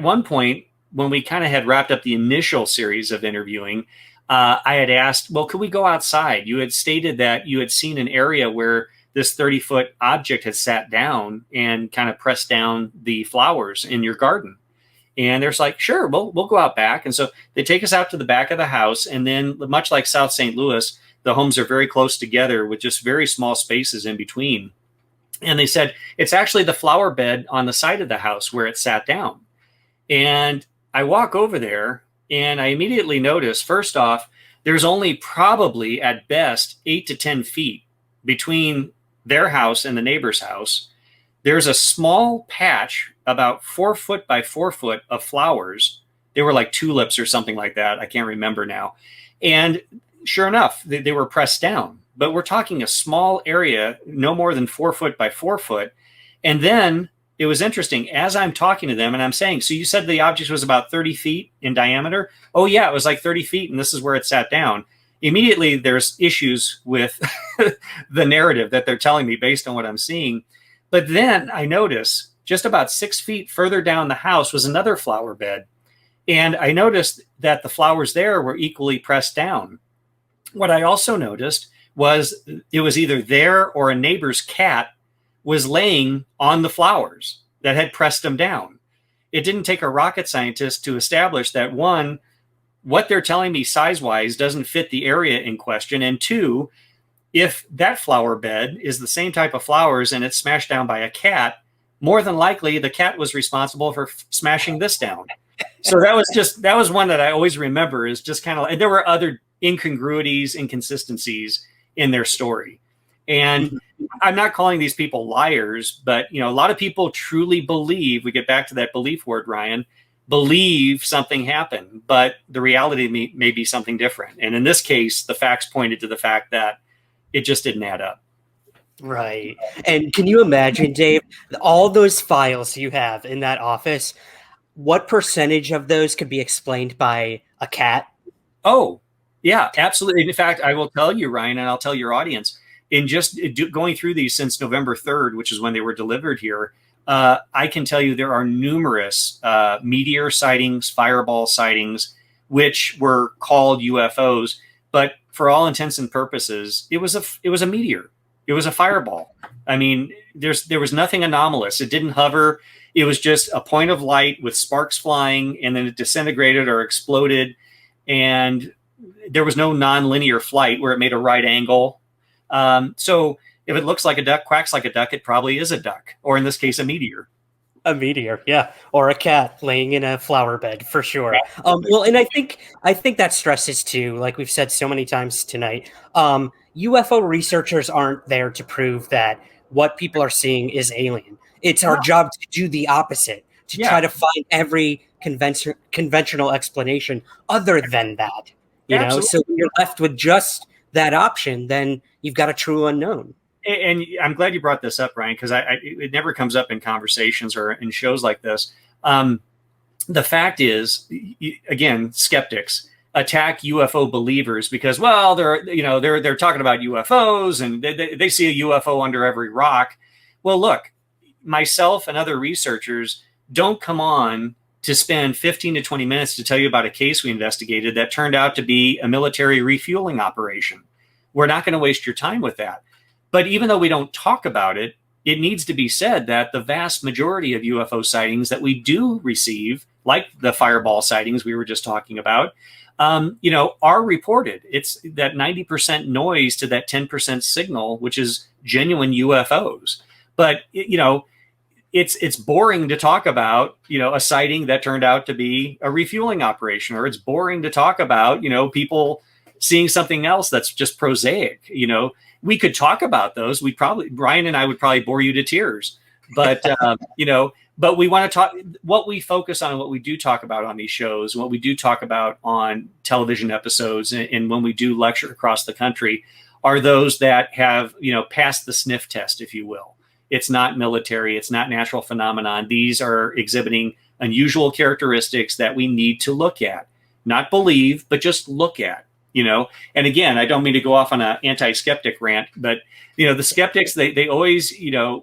one point, when we kind of had wrapped up the initial series of interviewing, I had asked, well, could we go outside? You had stated that you had seen an area where this 30-foot object had sat down and kind of pressed down the flowers in your garden. And they're like, sure, we'll go out back. And so they take us out to the back of the house. And then, much like South St. Louis, the homes are very close together with just very small spaces in between. And they said, it's actually the flower bed on the side of the house where it sat down. And I walk over there and I immediately notice, first off, there's only probably at best 8 to 10 feet between their house and the neighbor's house. There's a small patch about 4 foot by 4 foot of flowers. They were like tulips or something like that. I can't remember now. And sure enough, they were pressed down. But we're talking a small area, no more than 4 foot by 4 foot. And then it was interesting, as I'm talking to them and I'm saying, so you said the object was about 30 feet in diameter? Oh yeah, it was like 30 feet and this is where it sat down. Immediately there's issues with the narrative that they're telling me based on what I'm seeing. But then I notice just about 6 feet further down the house was another flower bed. And I noticed that the flowers there were equally pressed down. What I also noticed was it was either there or a neighbor's cat was laying on the flowers that had pressed them down. It didn't take a rocket scientist to establish that, one, what they're telling me size-wise doesn't fit the area in question, and two, if that flower bed is the same type of flowers and it's smashed down by a cat, more than likely the cat was responsible for smashing this down. So that was one that I always remember, is just kind of, and there were other incongruities, inconsistencies in their story. And I'm not calling these people liars, but a lot of people truly believe, we get back to that belief word, Ryan, believe something happened, but the reality may be something different. And in this case, the facts pointed to the fact that it just didn't add up. Right. And can you imagine, Dave, all those files you have in that office, what percentage of those could be explained by a cat? Oh, yeah, absolutely. In fact, I will tell you, Ryan, and I'll tell your audience, in just going through these since November 3rd, which is when they were delivered here, I can tell you there are numerous meteor sightings, fireball sightings, which were called UFOs. But for all intents and purposes, it was a meteor. It was a fireball. I mean, there was nothing anomalous. It didn't hover. It was just a point of light with sparks flying, and then it disintegrated or exploded. And there was no nonlinear flight where it made a right angle. So if it looks like a duck, quacks like a duck, it probably is a duck, or in this case, a meteor. A meteor, yeah, or a cat laying in a flower bed, for sure. Well, and I think that stresses too, like we've said so many times tonight, UFO researchers aren't there to prove that what people are seeing is alien. It's our job to do the opposite, to try to find every conventional explanation other than that. You know, so when you're left with just that option, then you've got a true unknown. And I'm glad you brought this up, Brian, because it never comes up in conversations or in shows like this. The fact is, again, skeptics attack UFO believers because, well, they're talking about UFOs and they see a UFO under every rock. Well, look, myself and other researchers don't come on to spend 15 to 20 minutes to tell you about a case we investigated that turned out to be a military refueling operation. We're not going to waste your time with that. But even though we don't talk about it, it needs to be said that the vast majority of UFO sightings that we do receive, like the fireball sightings we were just talking about, are reported. It's that 90% noise to that 10% signal, which is genuine UFOs. But, it's boring to talk about, a sighting that turned out to be a refueling operation, or it's boring to talk about, people seeing something else that's just prosaic. We could talk about those. Brian and I would probably bore you to tears, but, but we want to talk what we focus on, what we do talk about on these shows, what we do talk about on television episodes. And when we do lecture across the country are those that have, passed the sniff test, if you will. It's not military. It's not natural phenomenon. These are exhibiting unusual characteristics that we need to look at, not believe, but just look at, And again, I don't mean to go off on an anti-skeptic rant, but, the skeptics, they always,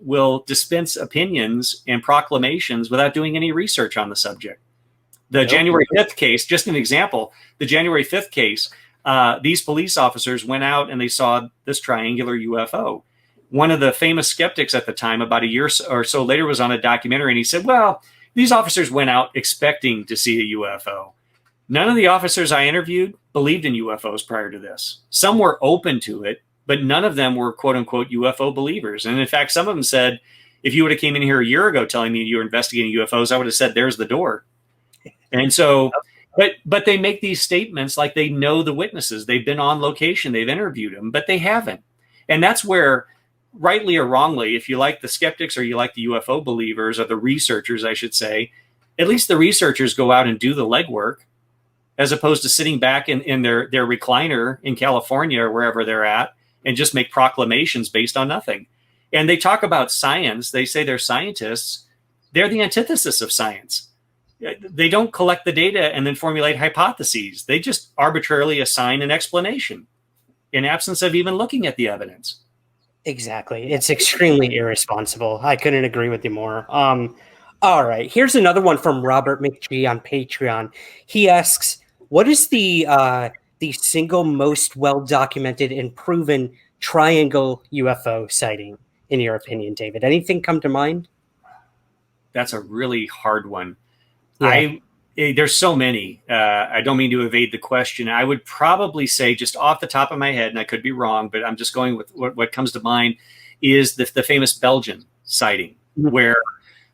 will dispense opinions and proclamations without doing any research on the subject. The January 5th case, just an example, the January 5th case, these police officers went out and they saw this triangular UFO. One of the famous skeptics at the time, about a year or so later, was on a documentary, and he said, well, these officers went out expecting to see a UFO. None of the officers I interviewed believed in UFOs prior to this. Some were open to it, but none of them were quote unquote UFO believers. And in fact, some of them said, if you would have came in here a year ago telling me you were investigating UFOs, I would have said, there's the door. And so, But they make these statements like they know the witnesses. They've been on location. They've interviewed them, but they haven't. And that's where, rightly or wrongly, if you like the skeptics or you like the UFO believers or the researchers, I should say, at least the researchers go out and do the legwork as opposed to sitting back in their recliner in California or wherever they're at and just make proclamations based on nothing. And they talk about science. They say they're scientists. They're the antithesis of science. They don't collect the data and then formulate hypotheses. They just arbitrarily assign an explanation in absence of even looking at the evidence. Exactly. It's extremely irresponsible. I couldn't agree with you more. All right. Here's another one from Robert McGee on Patreon. He asks, what is the single most well-documented and proven triangle UFO sighting, in your opinion, David? Anything come to mind? That's a really hard one. Yeah. There's so many. I don't mean to evade the question. I would probably say, just off the top of my head, and I could be wrong, but I'm just going with what comes to mind, is the famous Belgian sighting, where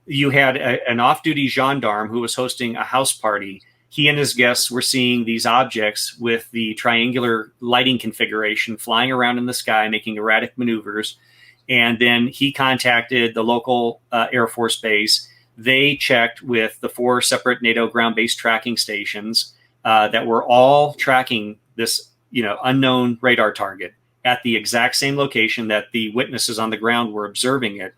you had an off-duty gendarme who was hosting a house party. He and his guests were seeing these objects with the triangular lighting configuration flying around in the sky, making erratic maneuvers. And then he contacted the local Air Force base. They checked with the 4 separate NATO ground-based tracking stations that were all tracking this, unknown radar target at the exact same location that the witnesses on the ground were observing it.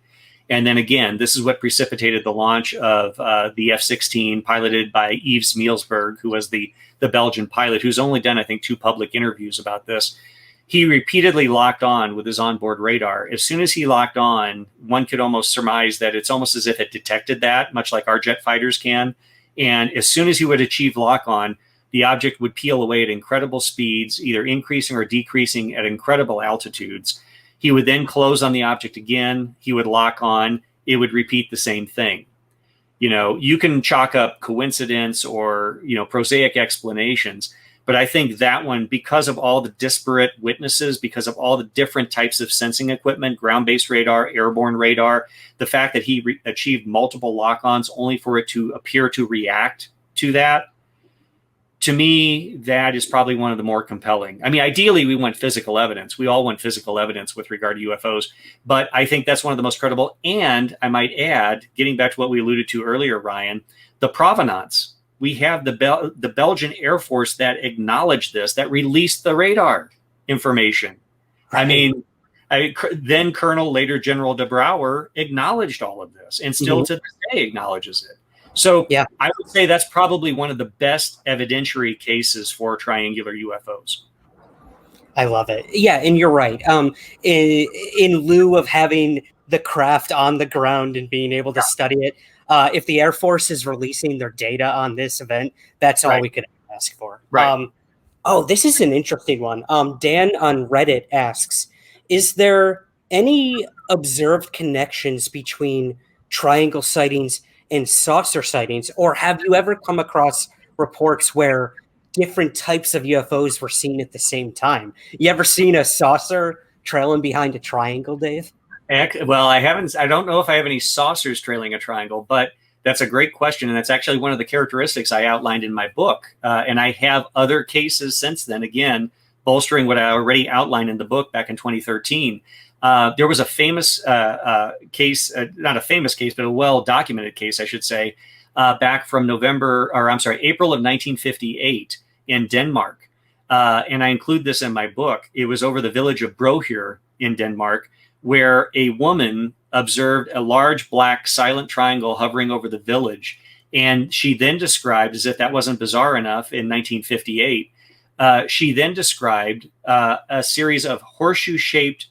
And then again, this is what precipitated the launch of the F-16, piloted by Yves Meelsberg, who was the Belgian pilot, who's only done, I think, 2 public interviews about this. He repeatedly locked on with his onboard radar. As soon as he locked on, one could almost surmise that it's almost as if it detected that, much like our jet fighters can. And as soon as he would achieve lock on, the object would peel away at incredible speeds, either increasing or decreasing at incredible altitudes. He would then close on the object again. He would lock on. It would repeat the same thing. You can chalk up coincidence or, prosaic explanations. But I think that one, because of all the disparate witnesses, because of all the different types of sensing equipment, ground-based radar, airborne radar, the fact that he achieved multiple lock-ons only for it to appear to react to that, to me, that is probably one of the more compelling. I mean, ideally, we want physical evidence. We all want physical evidence with regard to UFOs. But I think that's one of the most credible. And I might add, getting back to what we alluded to earlier, Ryan, the provenance. We have the Belgian Air Force that acknowledged this, that released the radar information. Right. I mean, then Colonel, later General de Brouwer, acknowledged all of this and still to this day acknowledges it. So yeah, I would say that's probably one of the best evidentiary cases for triangular UFOs. I love it. Yeah, and you're right. In lieu of having the craft on the ground and being able to study it, if the Air Force is releasing their data on this event, that's all we could ask for. Right. This is an interesting one. Dan on Reddit asks, is there any observed connections between triangle sightings and saucer sightings? Or have you ever come across reports where different types of UFOs were seen at the same time? You ever seen a saucer trailing behind a triangle, Dave? Well, I haven't. I don't know if I have any saucers trailing a triangle, but that's a great question. And that's actually one of the characteristics I outlined in my book. And I have other cases since then, again, bolstering what I already outlined in the book back in 2013. There was a famous case, not a famous case, but a well-documented case, I should say, back from April of 1958 in Denmark. And I include this in my book. It was over the village of Brohyr in Denmark, where a woman observed a large black silent triangle hovering over the village. And she then described, as if that wasn't bizarre enough in 1958, she then described a series of horseshoe-shaped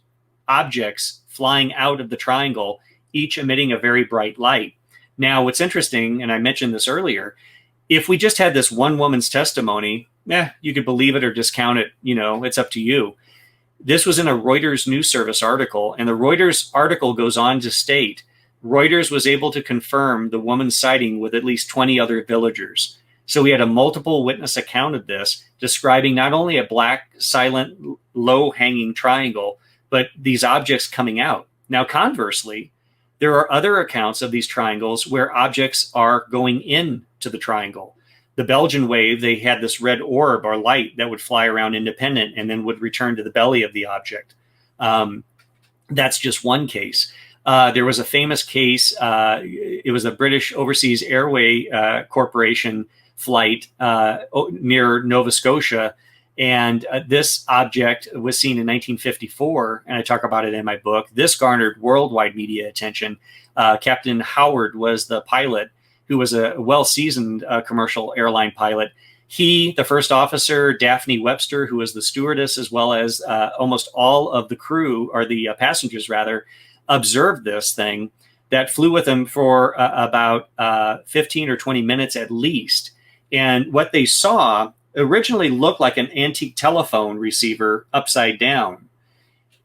objects flying out of the triangle, each emitting a very bright light. Now, what's interesting, and I mentioned this earlier, if we just had this one woman's testimony, you could believe it or discount it, it's up to you. This was in a Reuters news service article, and the Reuters article goes on to state Reuters was able to confirm the woman's sighting with at least 20 other villagers. So we had a multiple witness account of this, describing not only a black, silent, low-hanging triangle, but these objects coming out. Now, conversely, there are other accounts of these triangles where objects are going into the triangle. The Belgian wave, they had this red orb or light that would fly around independent and then would return to the belly of the object. That's just one case. There was a famous case. It was a British Overseas Airway Corporation flight near Nova Scotia. And this object was seen in 1954, and I talk about it in my book. This garnered worldwide media attention. Captain Howard was the pilot, who was a well-seasoned commercial airline pilot. He, the first officer, Daphne Webster, who was the stewardess, as well as almost all of the crew, or the passengers rather, observed this thing that flew with him for about 15 or 20 minutes at least. And what they saw originally looked like an antique telephone receiver upside down.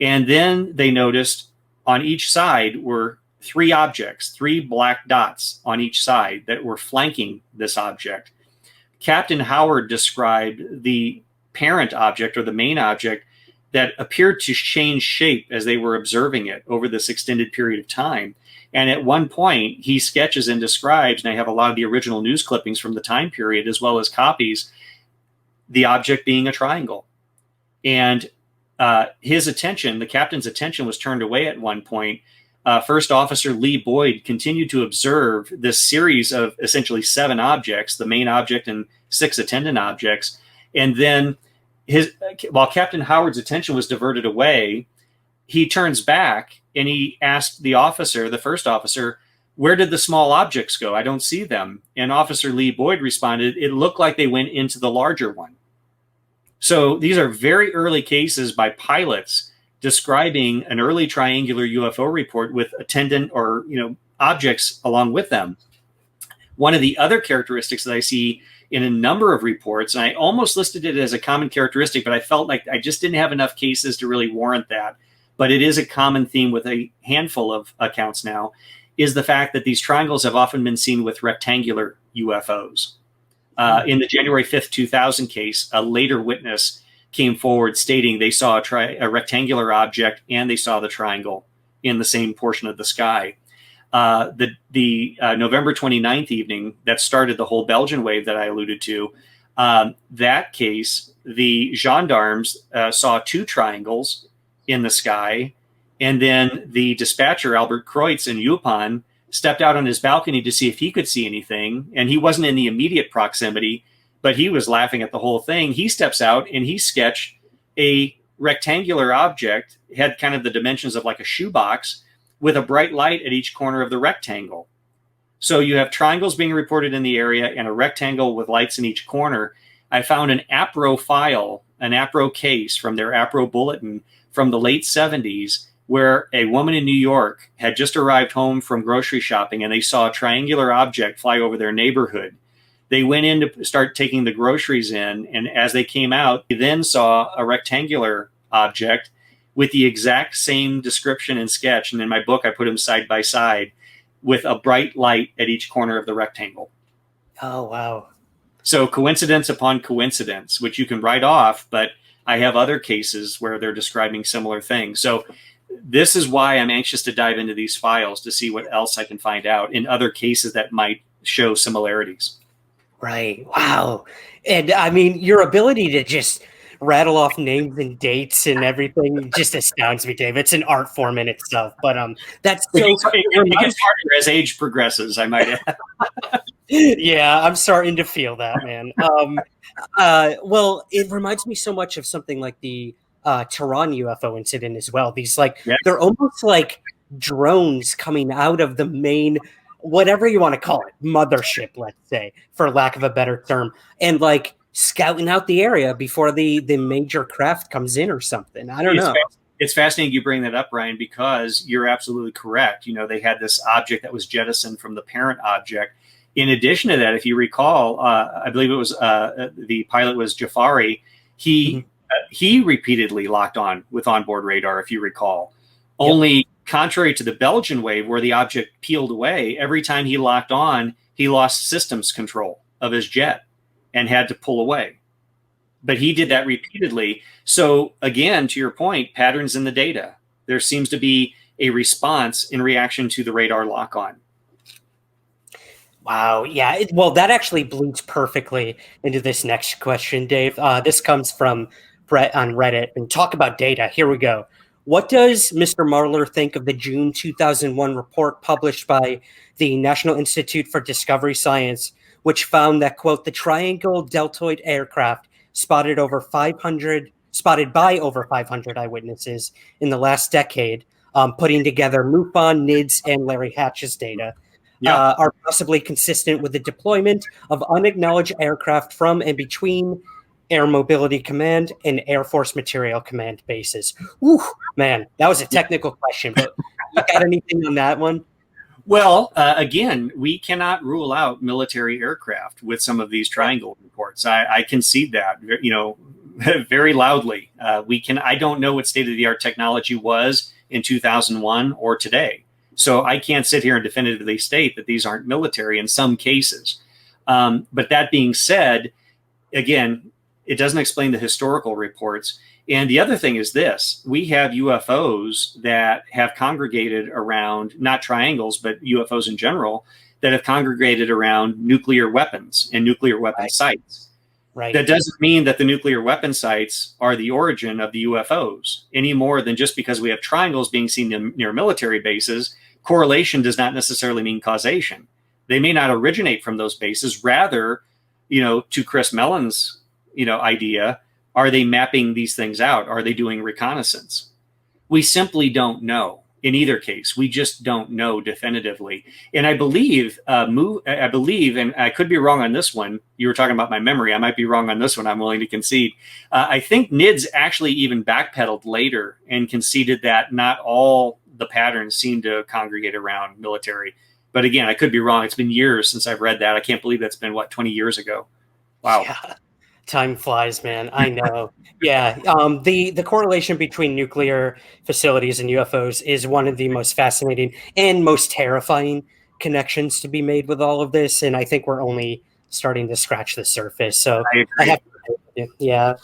And then they noticed on each side were three objects, three black dots on each side that were flanking this object. Captain Howard described the parent object, or the main object, that appeared to change shape as they were observing it over this extended period of time. And at one point, he sketches and describes, and I have a lot of the original news clippings from the time period, as well as copies, the object being a triangle. And his attention, the captain's attention, was turned away at one point. First Officer Lee Boyd continued to observe this series of essentially 7 objects, the main object and 6 attendant objects. And then while Captain Howard's attention was diverted away, he turns back and he asked the officer, the first officer, "Where did the small objects go? I don't see them." And Officer Lee Boyd responded, "It looked like they went into the larger one." So these are very early cases by pilots describing an early triangular UFO report with attendant or objects along with them. One of the other characteristics that I see in a number of reports, and I almost listed it as a common characteristic, but I felt like I just didn't have enough cases to really warrant that. But it is a common theme with a handful of accounts now, is the fact that these triangles have often been seen with rectangular UFOs. In the January 5th, 2000 case, a later witness came forward stating they saw a rectangular object and they saw the triangle in the same portion of the sky. The November 29th evening that started the whole Belgian wave that I alluded to, that case, the gendarmes saw 2 triangles in the sky, and then the dispatcher, Albert Kreutz in Yupan, stepped out on his balcony to see if he could see anything, and he wasn't in the immediate proximity, but he was laughing at the whole thing. He steps out and he sketched a rectangular object, had kind of the dimensions of like a shoebox, with a bright light at each corner of the rectangle. So you have triangles being reported in the area and a rectangle with lights in each corner. I found an APRO file, an APRO case from their APRO bulletin from the late 70s, where a woman in New York had just arrived home from grocery shopping and they saw a triangular object fly over their neighborhood. They went in to start taking the groceries in, and as they came out, they then saw a rectangular object with the exact same description and sketch. And in my book, I put them side by side with a bright light at each corner of the rectangle. Oh, wow. So coincidence upon coincidence, which you can write off, but I have other cases where they're describing similar things. So this is why I'm anxious to dive into these files to see what else I can find out in other cases that might show similarities. Right. Wow. And I mean, your ability to just rattle off names and dates and everything just astounds me, Dave. It's an art form in itself. But that's so it gets harder as age progresses, I might add. Yeah, I'm starting to feel that, man. Well, it reminds me so much of something like the Tehran UFO incident as well. These they're almost like drones coming out of the main, whatever you want to call it, mothership, let's say, for lack of a better term, and like scouting out the area before the major craft comes in or something. I don't know. It's fascinating you bring that up, Ryan, because you're absolutely correct. They had this object that was jettisoned from the parent object. In addition to that, if you recall, I believe it was the pilot was Jafari. He repeatedly locked on with onboard radar, if you recall. Yep. Only contrary to the Belgian wave, where the object peeled away, every time he locked on, he lost systems control of his jet and had to pull away. But he did that repeatedly. So again, to your point, patterns in the data. There seems to be a response in reaction to the radar lock on. Wow. Yeah. Well, that actually bleeds perfectly into this next question, Dave. This comes from Brett on Reddit. And talk about data. Here we go. What does Mr. Marler think of the June 2001 report published by the National Institute for Discovery Science, which found that, quote, the triangle deltoid aircraft spotted by over 500 eyewitnesses in the last decade, putting together MUFON, NIDS, and Larry Hatch's data, Yeah. are possibly consistent with the deployment of unacknowledged aircraft from and between Air Mobility Command and Air Force Material Command bases. Whew, man, that was a technical question, but you got anything on that one? Well, again, we cannot rule out military aircraft with some of these triangle reports. I concede that, very loudly. I don't know what state of the art technology was in 2001 or today. So I can't sit here and definitively state that these aren't military in some cases. But that being said, again, it doesn't explain the historical reports. And the other thing is this: we have UFOs that have congregated around, not triangles, but UFOs in general, that have congregated around nuclear weapons and nuclear weapon sites. Right. That doesn't mean that the nuclear weapon sites are the origin of the UFOs any more than just because we have triangles being seen near military bases. Correlation does not necessarily mean causation. They may not originate from those bases. Rather, to Chris Mellon's, idea, are they mapping these things out? Are they doing reconnaissance? We simply don't know. In either case, we just don't know definitively. And I believe, and I could be wrong on this one. You were talking about my memory. I might be wrong on this one. I'm willing to concede. I think NIDS actually even backpedaled later and conceded that not all the patterns seem to congregate around military. But again, I could be wrong. It's been years since I've read that. I can't believe that's been, 20 years ago. Wow. Yeah. Time flies, man. I know. Yeah. The correlation between nuclear facilities and UFOs is one of the most fascinating and most terrifying connections to be made with all of this. And I think we're only starting to scratch the surface. So I have to, yeah.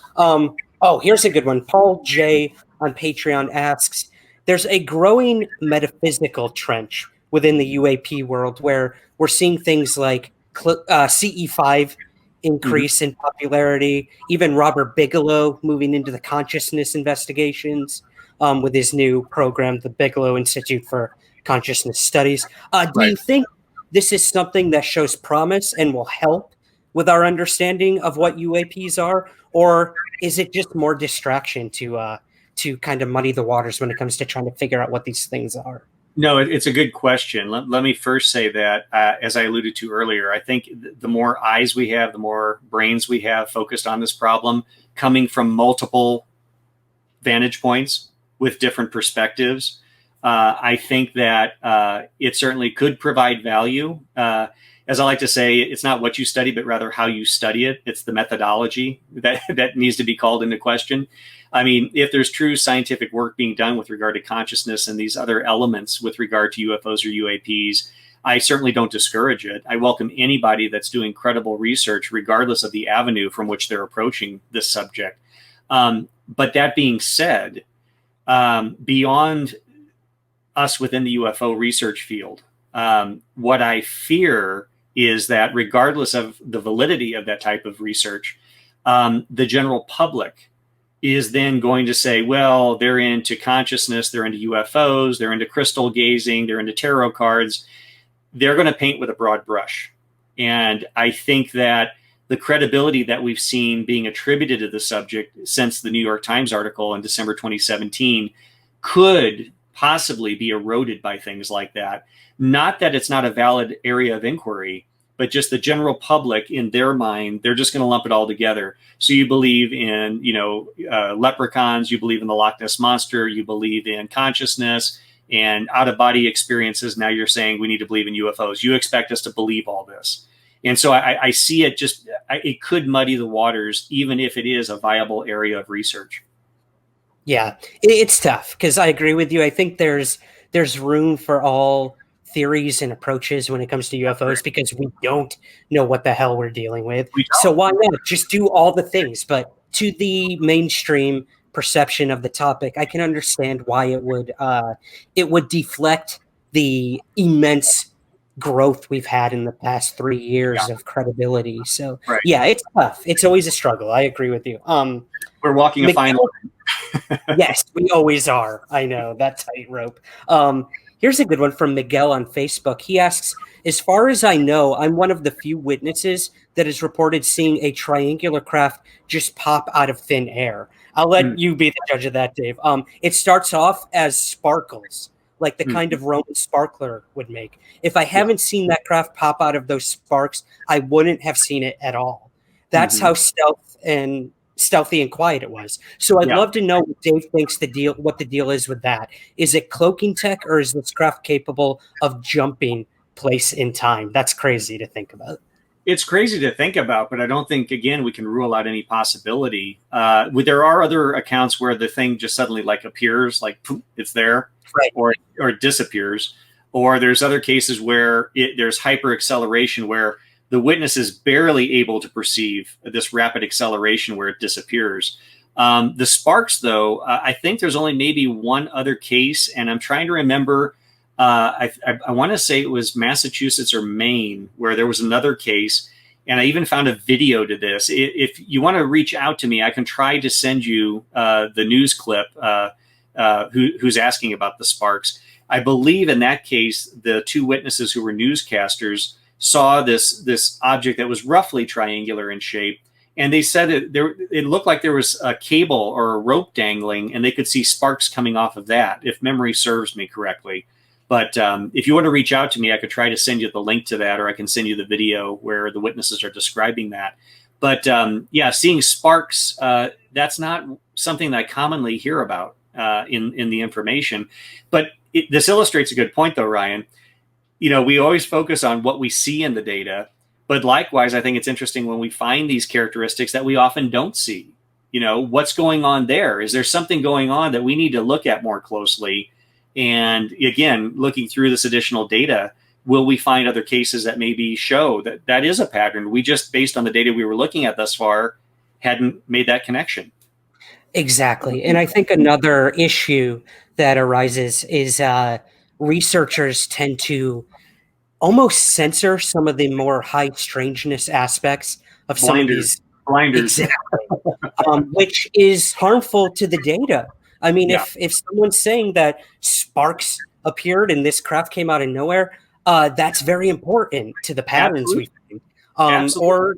Here's a good one. Paul J on Patreon asks, there's a growing metaphysical trench within the UAP world where we're seeing things like CE5 increase in popularity, even Robert Bigelow moving into the consciousness investigations with his new program, the Bigelow Institute for Consciousness Studies. Do you think this is something that shows promise and will help with our understanding of what UAPs are, or is it just more distraction to kind of muddy the waters when it comes to trying to figure out what these things are? No, it's a good question. Let me first say that, as I alluded to earlier, I think the more eyes we have, the more brains we have focused on this problem, coming from multiple vantage points with different perspectives, I think that it certainly could provide value. As I like to say, it's not what you study, but rather how you study it. It's the methodology that needs to be called into question. I mean, if there's true scientific work being done with regard to consciousness and these other elements with regard to UFOs or UAPs, I certainly don't discourage it. I welcome anybody that's doing credible research, regardless of the avenue from which they're approaching this subject. But that being said, beyond us within the UFO research field, what I fear is that regardless of the validity of that type of research, the general public is then going to say, well, they're into consciousness, they're into UFOs, they're into crystal gazing, they're into tarot cards. They're going to paint with a broad brush. And I think that the credibility that we've seen being attributed to the subject since the New York Times article in December 2017 could possibly be eroded by things like that. Not that it's not a valid area of inquiry, but just the general public, in their mind, they're just going to lump it all together. So you believe in, leprechauns, you believe in the Loch Ness Monster, you believe in consciousness and out-of-body experiences. Now you're saying we need to believe in UFOs. You expect us to believe all this. And so I see it it could muddy the waters, even if it is a viable area of research. Yeah, it's tough because I agree with you. I think there's room for all theories and approaches when it comes to UFOs because we don't know what the hell we're dealing with. So why not just do all the things? But to the mainstream perception of the topic, I can understand why it would deflect the immense growth we've had in the past 3 years of credibility. So Right. yeah, it's tough. It's always a struggle. I agree with you. We're walking a fine line. Yes, we always are. I know, that tightrope. Here's a good one from Miguel on Facebook. He asks, as far as I know, I'm one of the few witnesses that is reported seeing a triangular craft just pop out of thin air. I'll let you be the judge of that, Dave. It starts off as sparkles, like the kind of Roman sparkler would make. If I haven't seen that craft pop out of those sparks, I wouldn't have seen it at all. That's how stealthy and quiet it was. So I'd love to know what Dave thinks what the deal is with that. Is it cloaking tech, or is this craft capable of jumping place in time? That's crazy to think about. It's crazy to think about, but I don't think, again, we can rule out any possibility. There are other accounts where the thing just suddenly like appears, like poof, it's there, right, or it disappears. Or there's other cases where there's hyper acceleration, where the witness is barely able to perceive this rapid acceleration where it disappears. The sparks, though, I think there's only maybe one other case, and I'm trying to remember. I want to say it was Massachusetts or Maine, where there was another case, and I even found a video to this. If you want to reach out to me, I can try to send you the news clip who's asking about the sparks. I believe in that case, the two witnesses who were newscasters saw this object that was roughly triangular in shape, and they said it looked like there was a cable or a rope dangling, and they could see sparks coming off of that, if memory serves me correctly. But if you want to reach out to me, I could try to send you the link to that, or I can send you the video where the witnesses are describing that. But seeing sparks, that's not something that I commonly hear about in the information. But this illustrates a good point, though, Ryan. We always focus on what we see in the data, but likewise, I think it's interesting when we find these characteristics that we often don't see. What's going on there? Is there something going on that we need to look at more closely? And again, looking through this additional data, will we find other cases that maybe show that is a pattern? We just, based on the data we were looking at thus far, hadn't made that connection. Exactly. And I think another issue that arises is researchers tend to almost censor some of the more high strangeness aspects of some of these blinders, which is harmful to the data. I mean, if someone's saying that sparks appeared and this craft came out of nowhere, that's very important to the patterns we find. Or,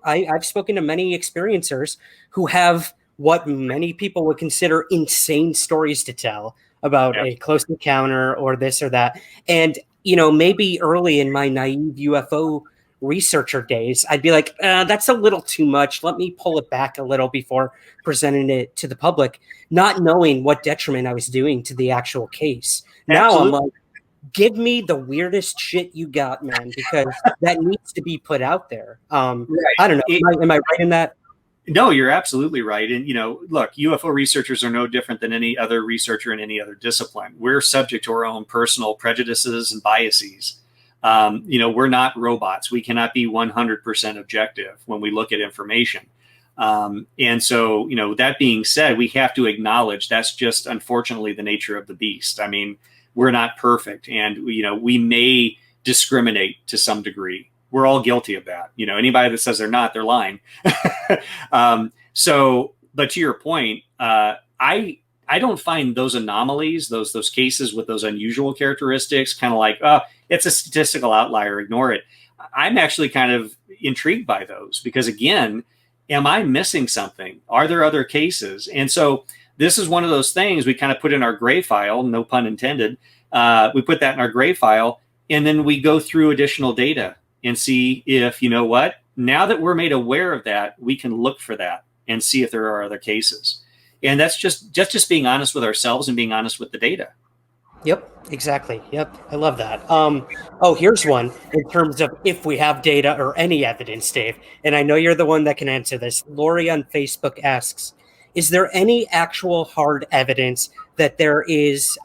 I've spoken to many experiencers who have what many people would consider insane stories to tell about a close encounter or this or that. And, maybe early in my naive UFO researcher days, I'd be like, that's a little too much. Let me pull it back a little before presenting it to the public, not knowing what detriment I was doing to the actual case. Now I'm like, give me the weirdest shit you got, man, because that needs to be put out there. I don't know. Am I right in that? No, you're absolutely right. And, look, UFO researchers are no different than any other researcher in any other discipline. We're subject to our own personal prejudices and biases. We're not robots. We cannot be 100% objective when we look at information. And so, that being said, we have to acknowledge that's just, unfortunately, the nature of the beast. I mean, we're not perfect, and, we may discriminate to some degree. We're all guilty of that. Anybody that says they're not, they're lying. But to your point, I don't find those anomalies, those cases with those unusual characteristics, kind of like, it's a statistical outlier, ignore it. I'm actually kind of intrigued by those because, again, am I missing something? Are there other cases? And so this is one of those things we kind of put in our gray file, no pun intended. We put that in our gray file, and then we go through additional data and see if, now that we're made aware of that, we can look for that and see if there are other cases. And that's just being honest with ourselves and being honest with the data. Yep, exactly. Yep. I love that. Here's one in terms of if we have data or any evidence, Dave. And I know you're the one that can answer this. Lori on Facebook asks, is there any actual hard evidence that there is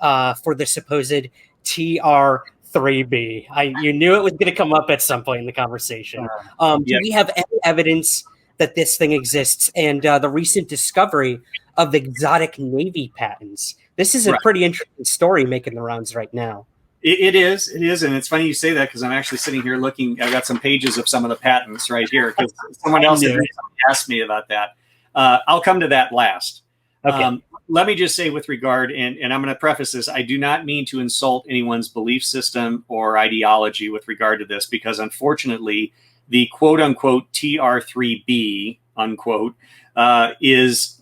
for the supposed TR-3B? You knew it was going to come up at some point in the conversation. Do we have any evidence that this thing exists? And the recent discovery of exotic Navy patents. This is a pretty interesting story making the rounds right now. It is, and it's funny you say that because I'm actually sitting here looking. I've got some pages of some of the patents right here because someone else had asked me about that. I'll come to that last. Okay. Let me just say with regard, and I'm going to preface this, I do not mean to insult anyone's belief system or ideology with regard to this, because unfortunately, the quote-unquote TR-3B, unquote, is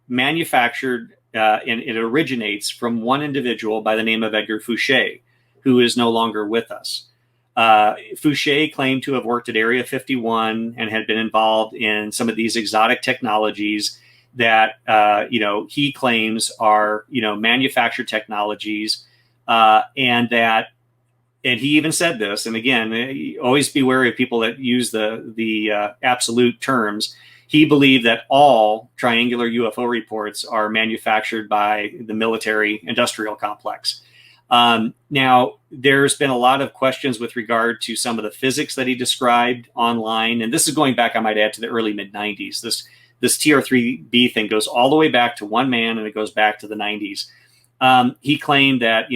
manufactured and it originates from one individual by the name of Edgar Fouché, who is no longer with us. Fouché claimed to have worked at Area 51 and had been involved in some of these exotic technologies that he claims are manufactured technologies, and he even said this. And again, always be wary of people that use the absolute terms. He believed that all triangular UFO reports are manufactured by the military industrial complex. Now, there's been a lot of questions with regard to some of the physics that he described online. And this is going back, I might add, to the early mid-90s. This TR-3B thing goes all the way back to one man, and it goes back to the 90s. He claimed that,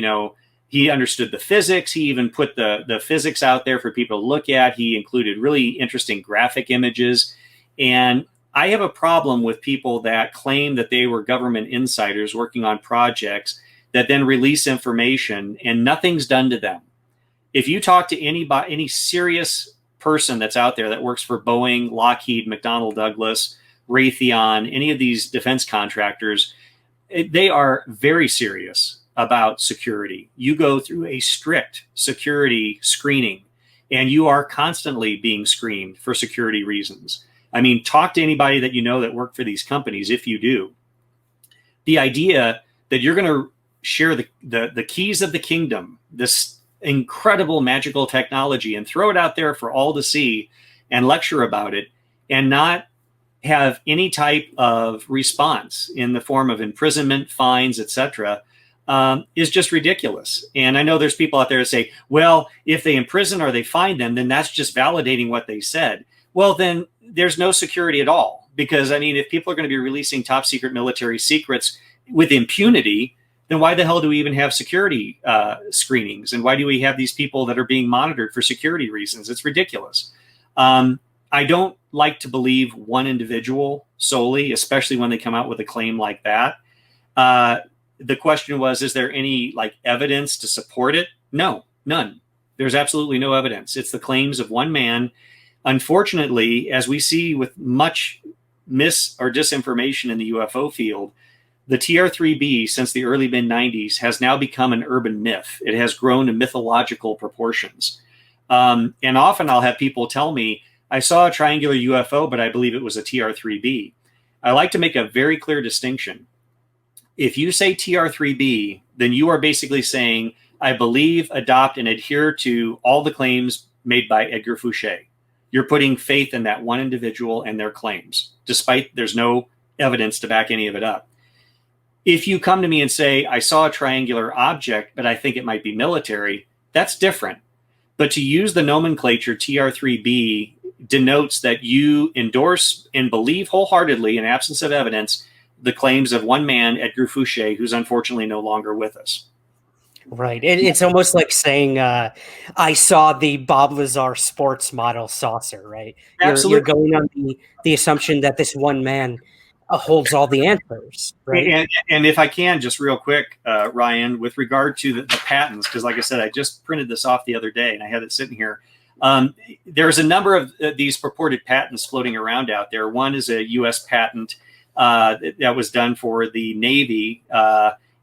he understood the physics. He even put the physics out there for people to look at. He included really interesting graphic images. And I have a problem with people that claim that they were government insiders working on projects that then release information and nothing's done to them. If you talk to any serious person that's out there that works for Boeing, Lockheed, McDonnell Douglas, Raytheon, any of these defense contractors, they are very serious about security. You go through a strict security screening, and you are constantly being screened for security reasons. I mean, talk to anybody that that work for these companies, if you do. The idea that you're going to share the keys of the kingdom, this incredible magical technology, and throw it out there for all to see and lecture about it, and not have any type of response in the form of imprisonment, fines, etc., is just ridiculous. And I know there's people out there that say, well, if they imprison or they fine them, then that's just validating what they said. Well, then there's no security at all. Because, I mean, if people are going to be releasing top secret military secrets with impunity, then why the hell do we even have security screenings? And why do we have these people that are being monitored for security reasons? It's ridiculous. I don't like to believe one individual solely, especially when they come out with a claim like that. The question was, is there any evidence to support it? No, none. There's absolutely no evidence. It's the claims of one man. Unfortunately, as we see with much mis or disinformation in the UFO field, the TR-3B since the early mid-90s has now become an urban myth. It has grown to mythological proportions. And often I'll have people tell me, I saw a triangular UFO, but I believe it was a TR-3B. I like to make a very clear distinction. If you say TR-3B, then you are basically saying, I believe, adopt, and adhere to all the claims made by Edgar Fouché. You're putting faith in that one individual and their claims, despite there's no evidence to back any of it up. If you come to me and say, I saw a triangular object, but I think it might be military, that's different. But to use the nomenclature TR-3B denotes that you endorse and believe wholeheartedly, in absence of evidence, the claims of one man, Edgar Fouché, who's unfortunately no longer with us. Right. It's almost like saying, I saw the Bob Lazar sports model saucer, right? You're going on the assumption that this one man holds all the answers, right? And if I can, just real quick, Ryan, with regard to the patents, because like I said, I just printed this off the other day and I had it sitting here. There's a number of these purported patents floating around out there. One is a U.S. patent that was done for the Navy.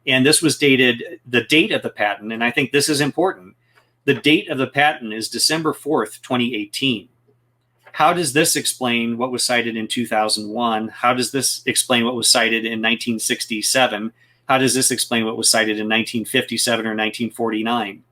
And this was dated, the date of the patent, and I think this is important. The date of the patent is December 4th, 2018. How does this explain what was cited in 2001? How does this explain what was cited in 1967? How does this explain what was cited in 1957 or 1949?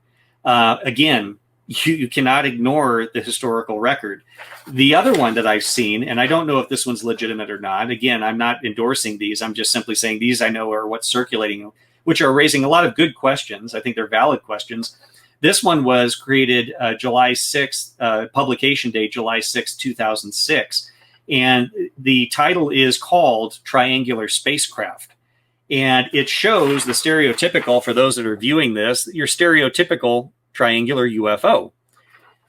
Again, you cannot ignore the historical record. The other one that I've seen, and I don't know if this one's legitimate or not. Again, I'm not endorsing these. I'm just simply saying these I know are what's circulating, which are raising a lot of good questions. I think they're valid questions. This one was created July 6th, publication date, July 6th, 2006. And the title is called Triangular Spacecraft. And it shows the stereotypical, for those that are viewing this, your stereotypical triangular UFO.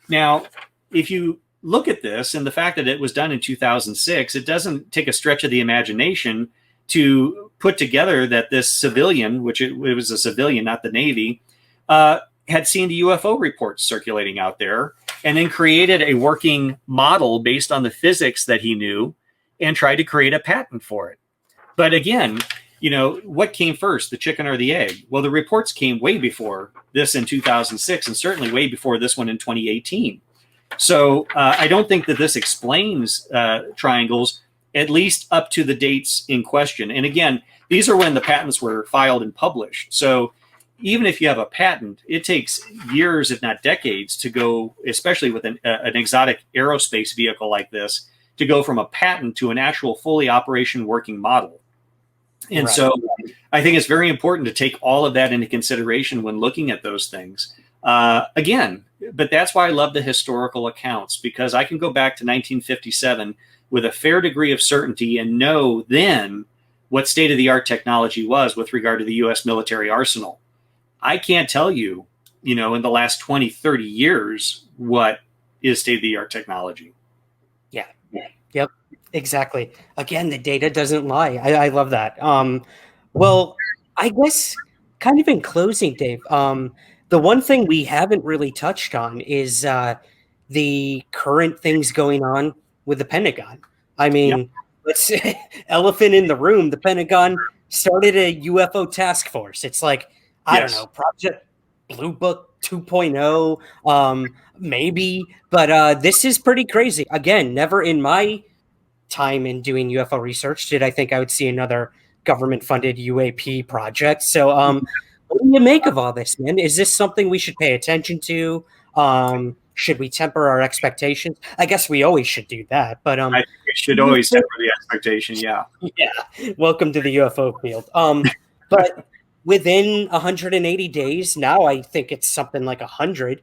Now, if you look at this and the fact that it was done in 2006, it doesn't take a stretch of the imagination to put together that this civilian, which it was a civilian, not the Navy, had seen the UFO reports circulating out there and then created a working model based on the physics that he knew and tried to create a patent for it. But again, what came first, the chicken or the egg? Well, the reports came way before this in 2006 and certainly way before this one in 2018. So I don't think that this explains triangles, at least up to the dates in question. And again, these are when the patents were filed and published. So even if you have a patent, it takes years, if not decades, to go, especially with an exotic aerospace vehicle like this, to go from a patent to an actual fully operation working model. And Right. so I think it's very important to take all of that into consideration when looking at those things. Again, but that's why I love the historical accounts, because I can go back to 1957 with a fair degree of certainty and know then what state-of-the-art technology was with regard to the U.S. military arsenal. I can't tell you, in the last 20, 30 years, what is state-of-the-art technology. Yeah. Yep. Exactly. Again, the data doesn't lie. I love that. Well, I guess kind of in closing, Dave, the one thing we haven't really touched on is the current things going on with the Pentagon. I mean, let's say elephant in the room, the Pentagon started a UFO task force. It's like, I don't know, Project Blue Book 2.0, maybe, but this is pretty crazy. Again, never in my time in doing UFO research did I think I would see another government-funded UAP project. So what do you make of all this, man? Is this something we should pay attention to? Should we temper our expectations? I guess we always should do that, but I think we should always temper the expectation. Yeah. Welcome to the UFO field. But within 180 days, now I think it's something like 100.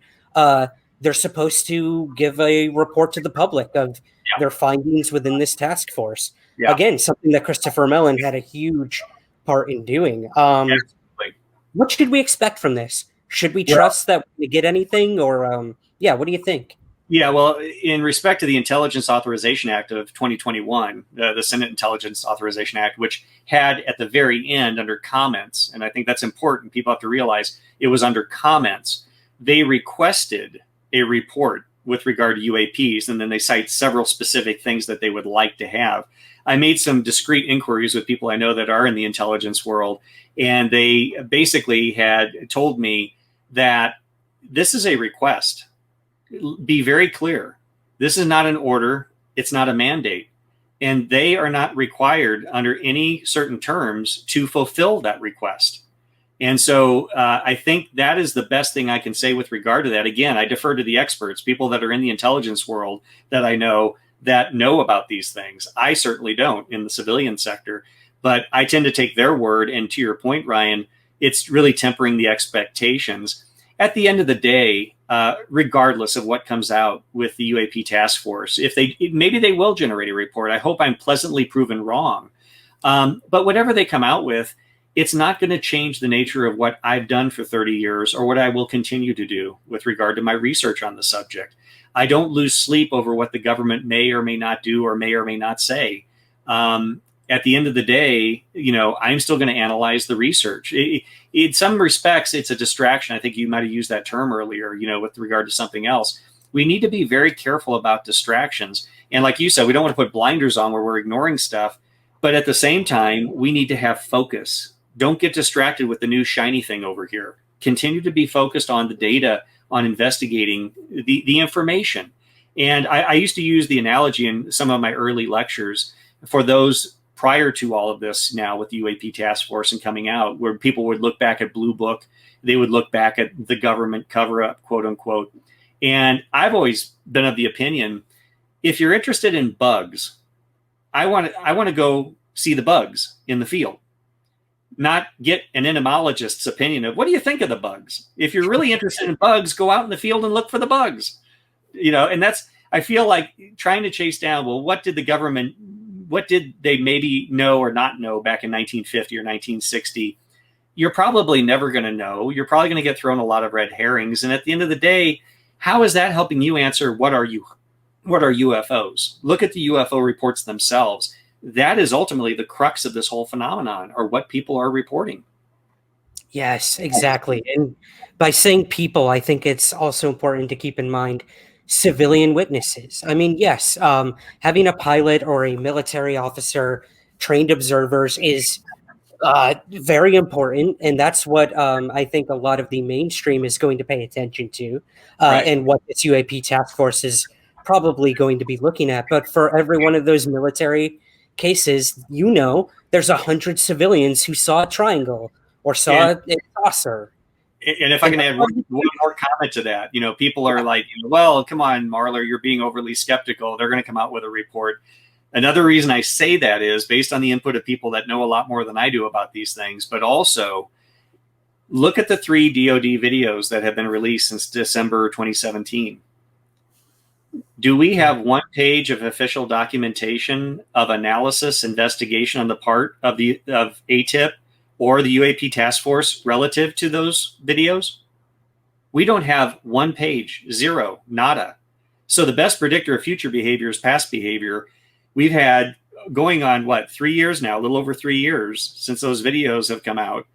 They're supposed to give a report to the public of their findings within this task force. Yeah. Again, something that Christopher Mellon had a huge part in doing. What should we expect from this? Should we trust that we get anything, or what do you think? Yeah, well, in respect to the Intelligence Authorization Act of 2021, the Senate Intelligence Authorization Act, which had at the very end under comments, and I think that's important, people have to realize it was under comments, they requested a report with regard to UAPs, and then they cite several specific things that they would like to have. I made some discrete inquiries with people I know that are in the intelligence world, and they basically had told me that this is a request. Be very clear. This is not an order. It's not a mandate. And they are not required under any certain terms to fulfill that request. And so I think that is the best thing I can say with regard to that. Again, I defer to the experts, people that are in the intelligence world that I know that know about these things. I certainly don't in the civilian sector, but I tend to take their word. And to your point, Ryan, it's really tempering the expectations. At the end of the day, regardless of what comes out with the UAP task force, maybe they will generate a report. I hope I'm pleasantly proven wrong. But whatever they come out with, it's not going to change the nature of what I've done for 30 years or what I will continue to do with regard to my research on the subject. I don't lose sleep over what the government may or may not do or may not say. At the end of the day, I'm still going to analyze the research. In some respects, it's a distraction. I think you might have used that term earlier, with regard to something else. We need to be very careful about distractions. And like you said, we don't want to put blinders on where we're ignoring stuff. But at the same time, we need to have focus. Don't get distracted with the new shiny thing over here. Continue to be focused on the data, on investigating the information. And I used to use the analogy in some of my early lectures for those prior to all of this now with the UAP task force and coming out, where people would look back at Blue Book, they would look back at the government cover-up, quote unquote. And I've always been of the opinion, if you're interested in bugs, I want to go see the bugs in the field, not get an entomologist's opinion of what do you think of the bugs. If you're really interested in bugs, go out in the field and look for the bugs. And that's, I feel like trying to chase down, well, what did the government what did they maybe know or not know back in 1950 or 1960? You're probably never going to know. You're probably going to get thrown a lot of red herrings. And at the end of the day, how is that helping you answer what are UFOs? Look at the UFO reports themselves. That is ultimately the crux of this whole phenomenon, or what people are reporting. Yes, exactly. And by saying people, I think it's also important to keep in mind civilian witnesses. I mean, yes, having a pilot or a military officer, trained observers is very important, and that's what I think a lot of the mainstream is going to pay attention to, Right. and what this UAP task force is probably going to be looking at. But for every one of those military cases, there's 100 civilians who saw a triangle or saw a saucer. And if I can add one more comment to that, people are like, well, come on, Marler, you're being overly skeptical. They're going to come out with a report. Another reason I say that is based on the input of people that know a lot more than I do about these things, but also look at the 3 DoD videos that have been released since December 2017. Do we have one page of official documentation of analysis, investigation on the part of ATIP or the UAP task force relative to those videos? We don't have one page, zero, nada. So the best predictor of future behavior is past behavior. We've had going on, 3 years now, a little over 3 years since those videos have come out.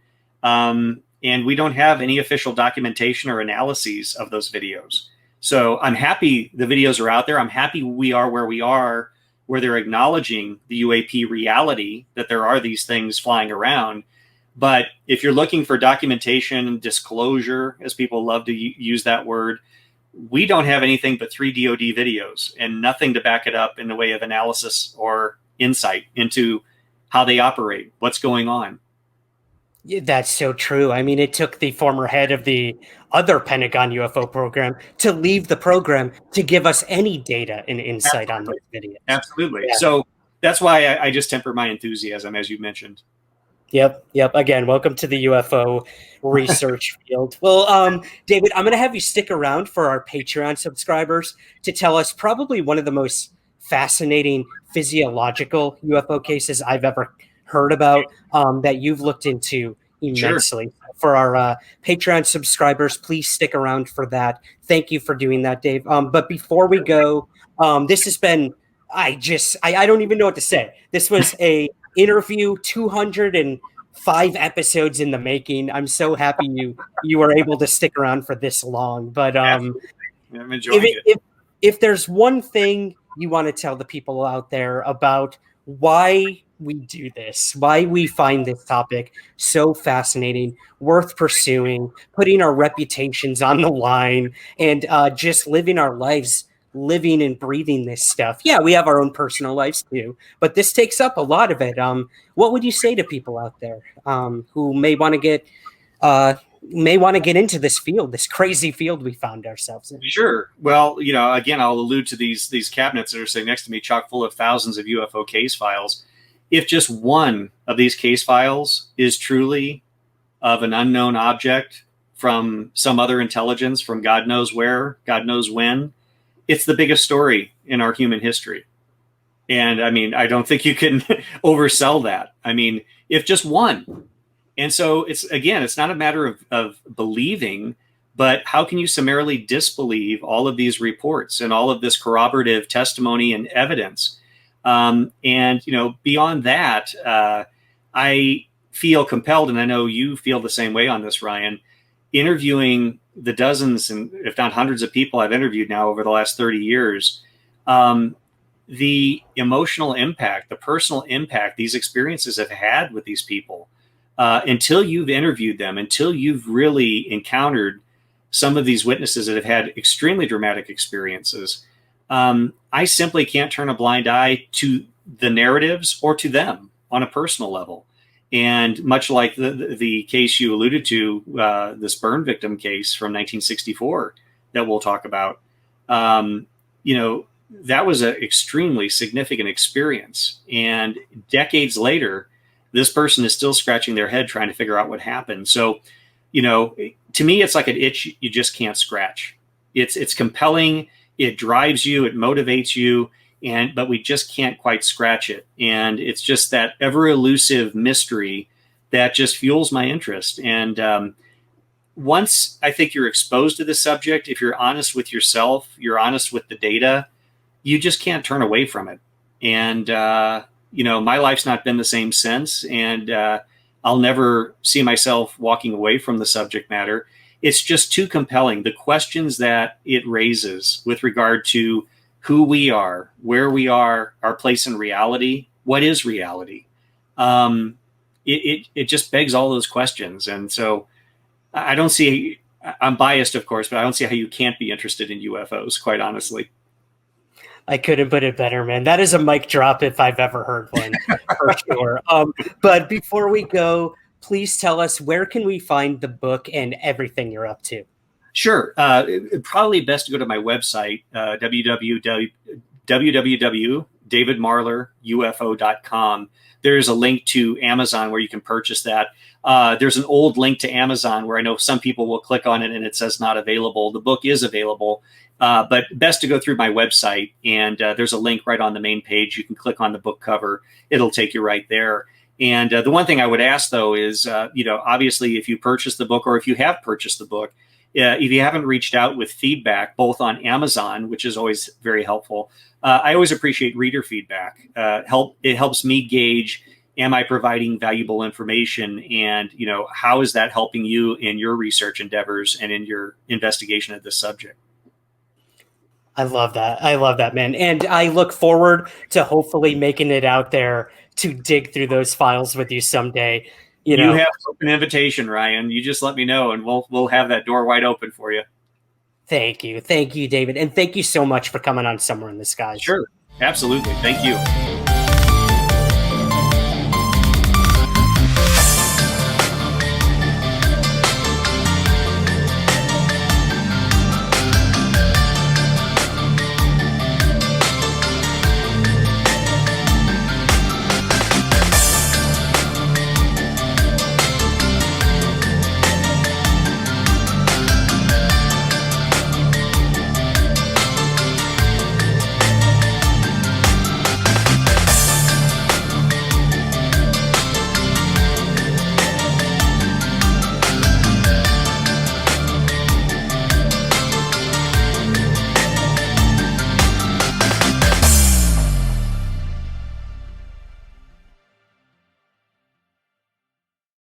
And we don't have any official documentation or analyses of those videos. So I'm happy the videos are out there. I'm happy we are where we are, where they're acknowledging the UAP reality that there are these things flying around. But if you're looking for documentation, disclosure, as people love to use that word, we don't have anything but 3 DoD videos and nothing to back it up in the way of analysis or insight into how they operate, what's going on. Yeah, that's so true. I mean, it took the former head of the other Pentagon UFO program to leave the program to give us any data and insight on those videos. Absolutely. Yeah. So that's why I just temper my enthusiasm, as you mentioned. Yep. Again, welcome to the UFO research field. Well, David, I'm going to have you stick around for our Patreon subscribers to tell us probably one of the most fascinating physiological UFO cases I've ever heard about, that you've looked into immensely. Sure. For our Patreon subscribers, please stick around for that. Thank you for doing that, Dave. But before we go, this has been, I don't even know what to say. This was a interview, 205 episodes in the making. I'm so happy you were able to stick around for this long. But I'm enjoying it. If there's one thing you want to tell the people out there about why we do this, why we find this topic so fascinating, worth pursuing, putting our reputations on the line, and just living our lives, living and breathing this stuff. Yeah, we have our own personal lives too, but this takes up a lot of it. What would you say to people out there who may want to get into this field, this crazy field we found ourselves in? Sure. Well, again, I'll allude to these cabinets that are sitting next to me, chock full of thousands of UFO case files. If just one of these case files is truly of an unknown object from some other intelligence, from God knows where, God knows when, it's the biggest story in our human history. And I mean, I don't think you can oversell that. I mean, if just one. And so it's not a matter of believing, but how can you summarily disbelieve all of these reports and all of this corroborative testimony and evidence? And beyond that, I feel compelled, and I know you feel the same way on this, Ryan, interviewing the dozens and if not hundreds of people I've interviewed now over the last 30 years, the emotional impact, the personal impact these experiences have had with these people, until you've interviewed them, until you've really encountered some of these witnesses that have had extremely dramatic experiences, I simply can't turn a blind eye to the narratives or to them on a personal level. And much like the case you alluded to, this burn victim case from 1964 that we'll talk about, that was an extremely significant experience. And decades later, this person is still scratching their head trying to figure out what happened. So, to me, it's like an itch you just can't scratch. It's compelling. It drives you. It motivates you. but we just can't quite scratch it. And it's just that ever elusive mystery that just fuels my interest. And once I think you're exposed to the subject, if you're honest with yourself, you're honest with the data, you just can't turn away from it. And, my life's not been the same since. And I'll never see myself walking away from the subject matter. It's just too compelling. The questions that it raises with regard to who we are, where we are, our place in reality, what is reality? It just begs all those questions. And so I don't see, I'm biased, of course, but I don't see how you can't be interested in UFOs, quite honestly. I couldn't put it better, man. That is a mic drop if I've ever heard one, for sure. But before we go, please tell us, where can we find the book and everything you're up to? Sure. Probably best to go to my website, www.davidmarlerufo.com. There's a link to Amazon where you can purchase that. There's an old link to Amazon where I know some people will click on it and it says not available. The book is available, but best to go through my website, and there's a link right on the main page. You can click on the book cover. It'll take you right there. And the one thing I would ask, though, is, obviously, if you purchase the book or if you have purchased the book, if you haven't reached out with feedback, both on Amazon, which is always very helpful, I always appreciate reader feedback. It helps me gauge, am I providing valuable information? And, how is that helping you in your research endeavors and in your investigation of this subject? I love that, man. And I look forward to hopefully making it out there to dig through those files with you someday. You have an invitation, Ryan. You just let me know, and we'll have that door wide open for you. Thank you, David, and thank you so much for coming on Somewhere in the Skies. Sure, absolutely. Thank you.